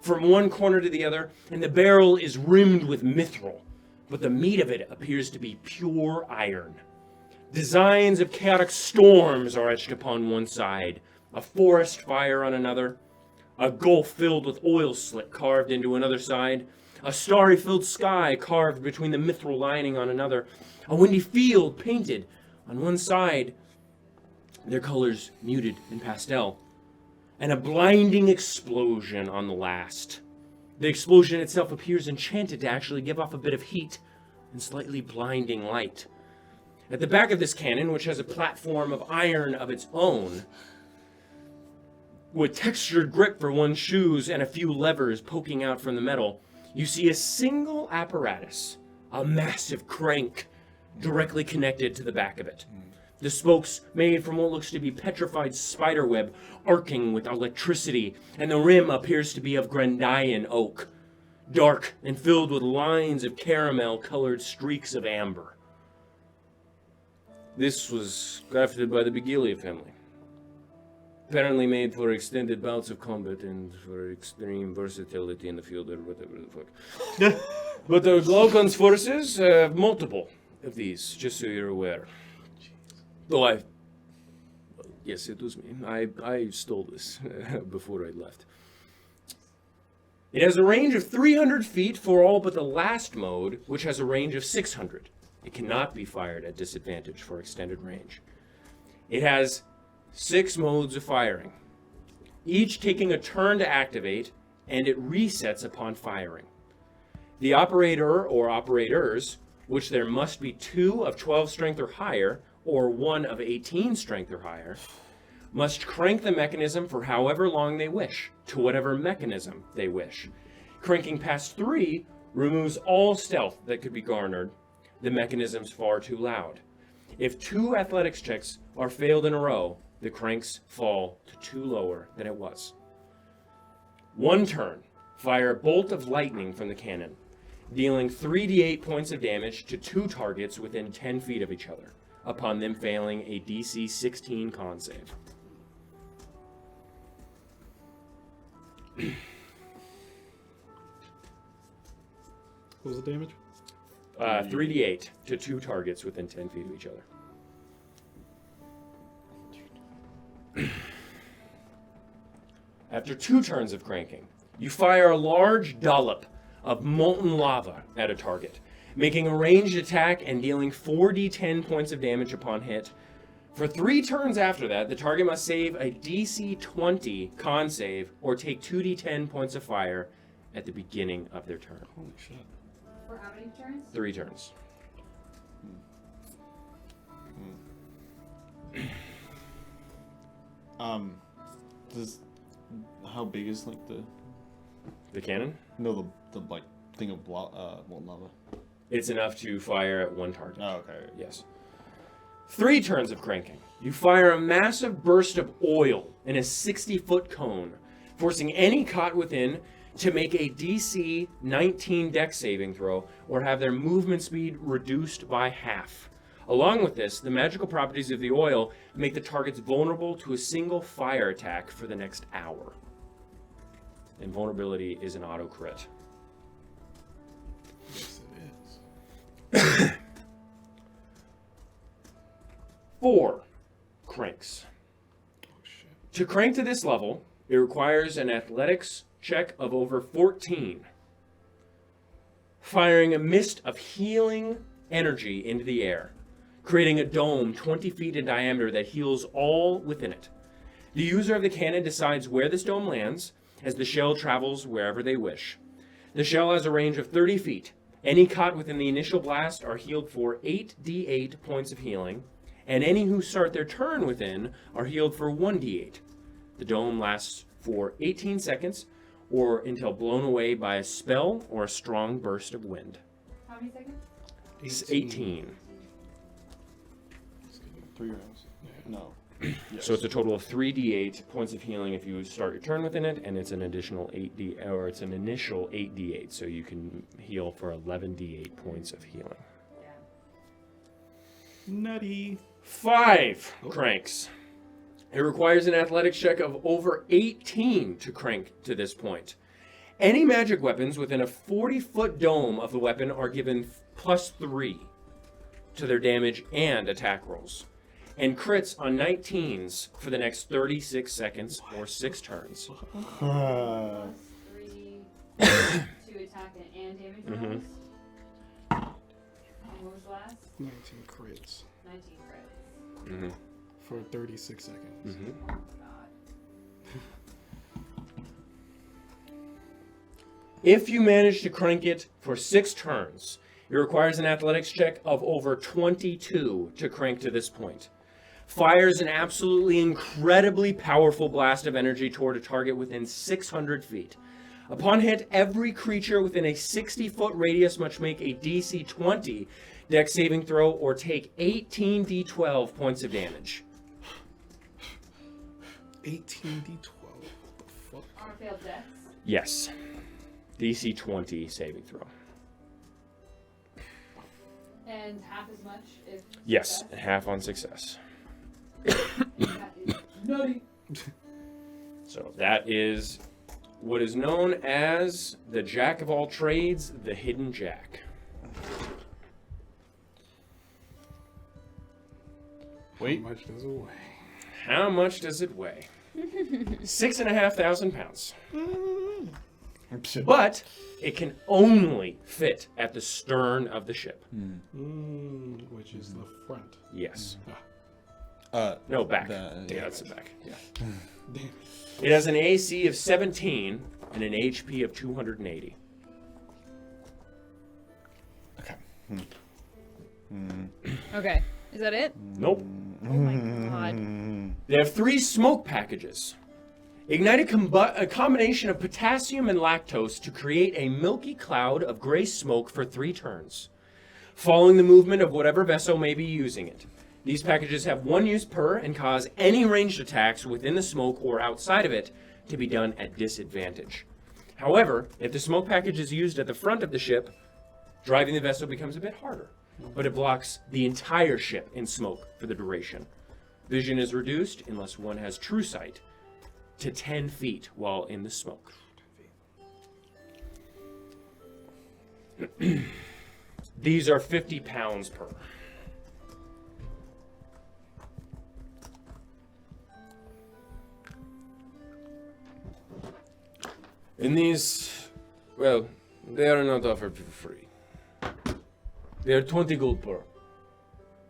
A: from one corner to the other, and the barrel is rimmed with mithril, but the meat of it appears to be pure iron. Designs of chaotic storms are etched upon one side, a forest fire on another, a gulf filled with oil slick carved into another side, a starry-filled sky carved between the mithril lining on another, a windy field painted on one side, their colors muted in pastel, and a blinding explosion on the last. The explosion itself appears enchanted to actually give off a bit of heat and slightly blinding light. At the back of this cannon, which has a platform of iron of its own, with textured grip for one's shoes and a few levers poking out from the metal, you see a single apparatus, a massive crank, directly connected to the back of it. The spokes made from what looks to be petrified spiderweb, arcing with electricity, and the rim appears to be of Grandian oak, dark and filled with lines of caramel-colored streaks of amber.
E: This was crafted by the Begilia family. Apparently made for extended bouts of combat and for extreme versatility in the field or whatever the fuck.
A: But the Glaucon's forces have multiple of these, just so you're aware. Though yes, it was me. I stole this before I left. It has a range of 300 feet for all but the last mode, which has a range of 600. It cannot be fired at disadvantage for extended range. It has 6 modes of firing, each taking a turn to activate, and it resets upon firing. The operator or operators, which there must be 2 of 12 strength or higher, or 1 of 18 strength or higher, must crank the mechanism for however long they wish, to whatever mechanism they wish. Cranking past 3 removes all stealth that could be garnered. The mechanism's far too loud. If 2 athletics checks are failed in a row, the cranks fall to 2 lower than it was. 1 turn, fire a bolt of lightning from the cannon, dealing 3d8 points of damage to 2 targets within 10 feet of each other, upon them failing a DC 16 con save.
B: What was the damage?
A: 3d8 to 2 targets within 10 feet of each other. After 2 turns of cranking, you fire a large dollop of molten lava at a target, making a ranged attack and dealing 4d10 points of damage upon hit. For 3 turns after that, the target must save a DC 20 con save or take 2d10 points of fire at the beginning of their turn.
B: Holy shit.
G: For how many turns?
A: 3 turns.
D: Does how big is like
A: The cannon?
D: the like thing of molten lava?
A: It's enough to fire at one target.
D: Oh, okay.
A: Yes. 3 turns of cranking. You fire a massive burst of oil in a 60-foot cone, forcing any caught within to make a DC 19 dex saving throw or have their movement speed reduced by half. Along with this, the magical properties of the oil make the targets vulnerable to a single fire attack for the next hour. Invulnerability is an auto crit.
B: Yes, it is.
A: 4 cranks.
B: Oh, shit.
A: To crank to this level, it requires an athletics check of over 14. Firing a mist of healing energy into the air, creating a dome 20 feet in diameter that heals all within it. The user of the cannon decides where this dome lands as the shell travels wherever they wish. The shell has a range of 30 feet. Any caught within the initial blast are healed for 8d8 points of healing, and any who start their turn within are healed for 1d8. The dome lasts for 18 seconds or until blown away by a spell or a strong burst of wind.
G: How many seconds?
A: It's 18.
D: 3 rounds. No.
A: So it's a total of 3d8 points of healing if you start your turn within it, and it's an additional 8d8, so you can heal for 11d8 points of healing.
B: Nutty.
A: 5 cranks. It requires an athletics check of over 18 to crank to this point. Any magic weapons within a 40-foot dome of the weapon are given +3 to their damage and attack rolls, and crits on 19s for the next 36 seconds or 6 turns.
G: Plus 3 to attack and damage rolls. And what was the last?
B: 19 crits
G: 19 credits.
A: Mm-hmm.
B: for 36 seconds.
A: Mm-hmm.
G: Oh god.
A: If you manage to crank it for 6 turns, it requires an athletics check of over 22 to crank to this point. Fires an absolutely incredibly powerful blast of energy toward a target within 600 feet. Upon hit, every creature within a 60-foot radius must make a DC 20 dex saving throw or take 18d12 points of damage.
B: 18d12. What the fuck?
G: On a failed dex.
A: Yes. DC 20 saving throw.
G: And half as much if
A: Yes,
G: success.
A: half on success.
G: That is nutty.
A: So that is what is known as the Jack of all trades, the Hidden Jack.
D: Wait.
B: How much does it weigh?
A: How much does it weigh? 6,500 pounds. But it can only fit at the stern of the ship.
B: Which is the front.
A: Yes.
B: Mm-hmm.
A: No, back.
D: the-
A: Yeah,
D: yeah.
A: that's the back. Yeah.
B: Damn.
A: It has an AC of 17 and an HP of 280.
D: Okay.
C: Okay. Is that it?
A: Nope.
C: Oh my god.
A: They have 3 smoke packages. Ignite a combination of potassium and lactose to create a milky cloud of gray smoke for 3 turns, following the movement of whatever vessel may be using it. These packages have 1 use per and cause any ranged attacks within the smoke or outside of it to be done at disadvantage. However, if the smoke package is used at the front of the ship, driving the vessel becomes a bit harder, but it blocks the entire ship in smoke for the duration. Vision is reduced unless one has true sight to 10 feet while in the smoke. These are 50 pounds per.
E: And these, well, they are not offered for free. They are 20 gold per.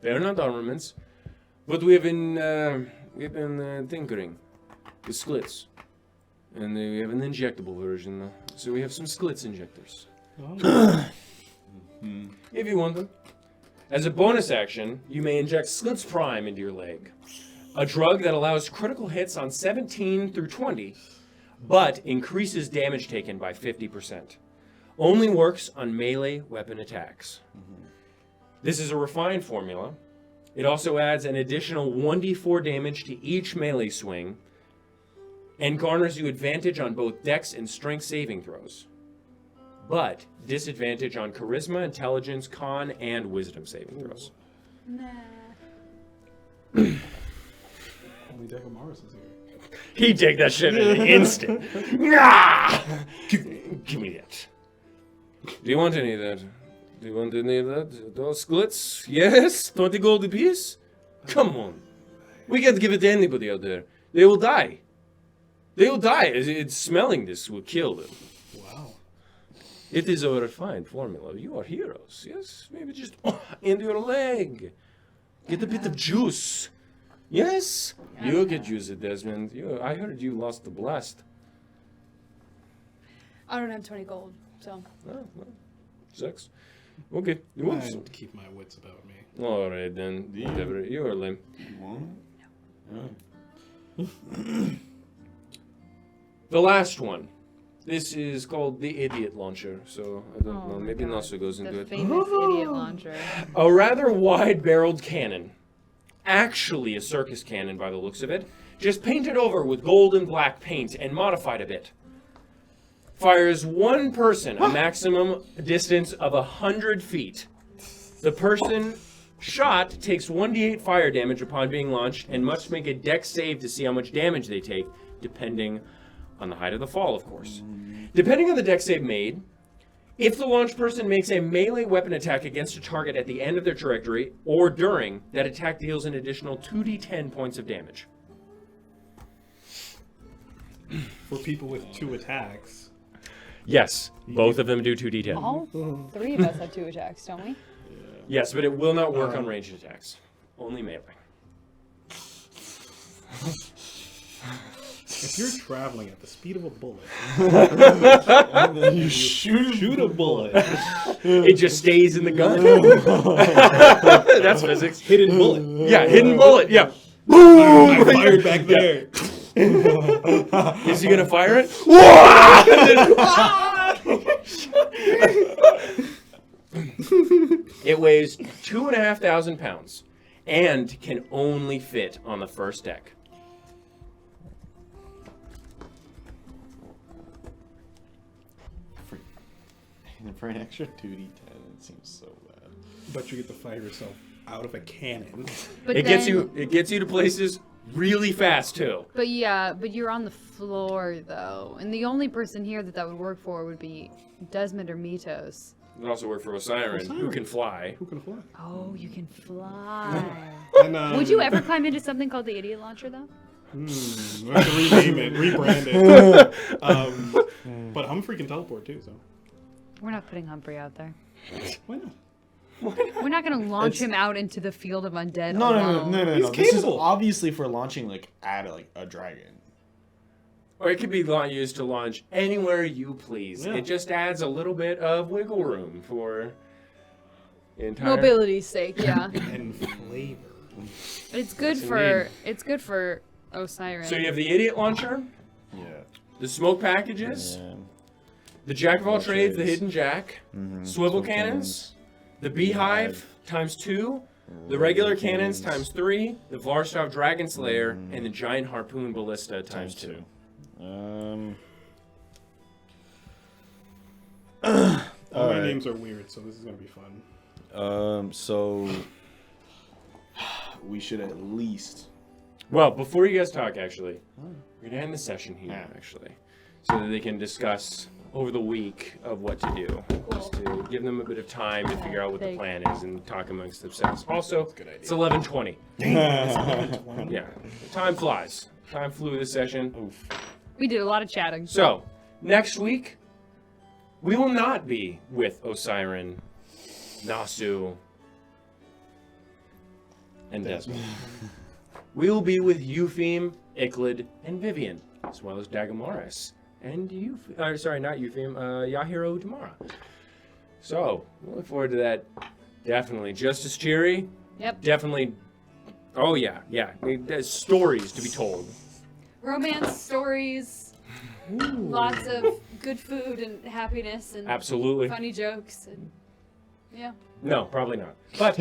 E: They are not armaments, but we have been tinkering with sklits, and we have an injectable version, so we have some sklits injectors. If you want them.
A: As a bonus action, you may inject Slits Prime into your leg, a drug that allows critical hits on 17 through 20, but increases damage taken by 50%. Only works on melee weapon attacks. This is a refined formula. It also adds an additional 1d4 damage to each melee swing and garners you advantage on both dex and strength saving throws, but disadvantage on charisma, intelligence, con, and wisdom saving throws.
C: Nah.
B: Only Dagomorris is here.
A: He'd take that shit in an instant. Ah! Give me that.
E: Do you want any of that? Do you want any of that? Those sklits? Yes? 20 gold apiece? Come on. We can't give it to anybody out there. They will die. They will die. It's smelling this will kill them.
B: Wow.
E: It is a refined formula. You are heroes, yes? Maybe just into your leg. Get a bit of juice. Yes? You get juice, Desmond. I heard you lost the blast.
C: I don't have 20 gold, so.
E: Oh, well, sucks. Okay. You
B: I
E: want
B: have
E: some?
B: to keep my wits about me.
E: All right, then. Whatever. You are lame.
D: You want
A: The last one. This is called the Idiot Launcher, so I don't know.
F: Oh my
A: Maybe
F: God.
A: Nasu goes into
F: The
A: it.
F: famous idiot launcher.
A: A rather wide-barreled cannon. Actually a circus cannon by the looks of it. Just painted over with gold and black paint and modified a bit. Fires one person a maximum distance of 100 feet. The person shot takes 1d8 fire damage upon being launched and must make a dex save to see how much damage they take, depending on the height of the fall, of course. Depending on the dex save made, if the launch person makes a melee weapon attack against a target at the end of their trajectory or during, that attack deals an additional 2d10 points of damage.
B: For people with 2 attacks.
A: Yes, both of them do 2d10.
C: All 3 of us have 2 attacks, don't we?
A: Yes, but it will not work on ranged attacks. Only melee.
B: If you're traveling at the speed of a bullet,
D: and then you shoot
B: a bullet.
A: It just stays in the gun. That's physics.
B: Hidden bullet.
A: Yeah, hidden bullet. Yeah. Boom!
B: I fired back there.
A: Is he gonna fire it? It weighs 2,500 pounds and can only fit on the first deck.
D: For an extra 2d10, it seems so bad.
B: But you get to fire yourself out of a cannon.
C: But
A: It gets you to places really fast too.
F: But yeah, but you're on the floor though, and the only person here that would work for would be Desmond or Mitos.
A: It can also work for Osiren, who can fly.
B: Who can fly?
F: Oh, you can fly.
B: And,
F: Would you ever climb into something called the idiot launcher though?
B: We have to rename it, rebrand it. But Humphrey can teleport too, so
F: We're not putting Humphrey out there.
B: why not?
F: We're not gonna launch him out into the field of undead.
D: No.
F: alone.
B: He's
D: This is
B: capable.
D: obviously for launching like at like a dragon.
A: Or it could be used to launch anywhere you please.
B: Yeah.
A: It just adds a little bit of wiggle room for entire.
F: Mobility's sake, yeah.
B: And flavor.
F: But it's good
A: Yes,
F: for Osiris.
A: So you have the Idiot Launcher,
D: Yeah.
A: the smoke packages,
D: Yeah.
A: the Jack of all
D: All
A: trades, the
D: trades.
A: Hidden Jack,
D: Mm-hmm.
A: swivel cannons, the Beehive times 2, the regular cannons times 3, the Varstov Dragon Slayer, and the Giant Harpoon Ballista times 2.
B: All
D: All
B: my
D: right.
B: names are weird, so this is gonna be fun.
D: So we should at least.
A: Well, before you guys talk, actually, we're gonna end the session here, actually, so that they can discuss over the week of what to do, just to give them a bit of time to figure out what the plan is and talk amongst themselves. Also, it's 11:20. Yeah, time flies. Time flew this session.
F: We did a lot of chatting.
A: So, next week, we will not be with Osiren, Nasu, and Desmond. We will be with Eupheme, Icklid, and Vivian, as well as Dagomaris. And not Eupheme, Yahiro Tamara. So, we look forward to that. Definitely. Just as cheery.
F: Yep.
A: Definitely. Oh, yeah. There's stories to be told.
C: Romance stories, lots of good food and happiness and
A: Absolutely.
C: funny jokes and yeah.
A: No, probably not. But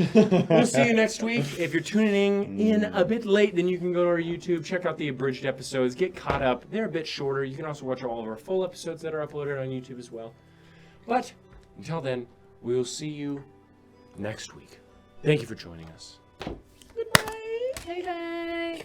A: we'll see you next week. If you're tuning in a bit late, then you can go to our YouTube, check out the abridged episodes, get caught up. They're a bit shorter. You can also watch all of our full episodes that are uploaded on YouTube as well. But until then, we'll see you next week. Thank you for joining us.
C: Hey, hey.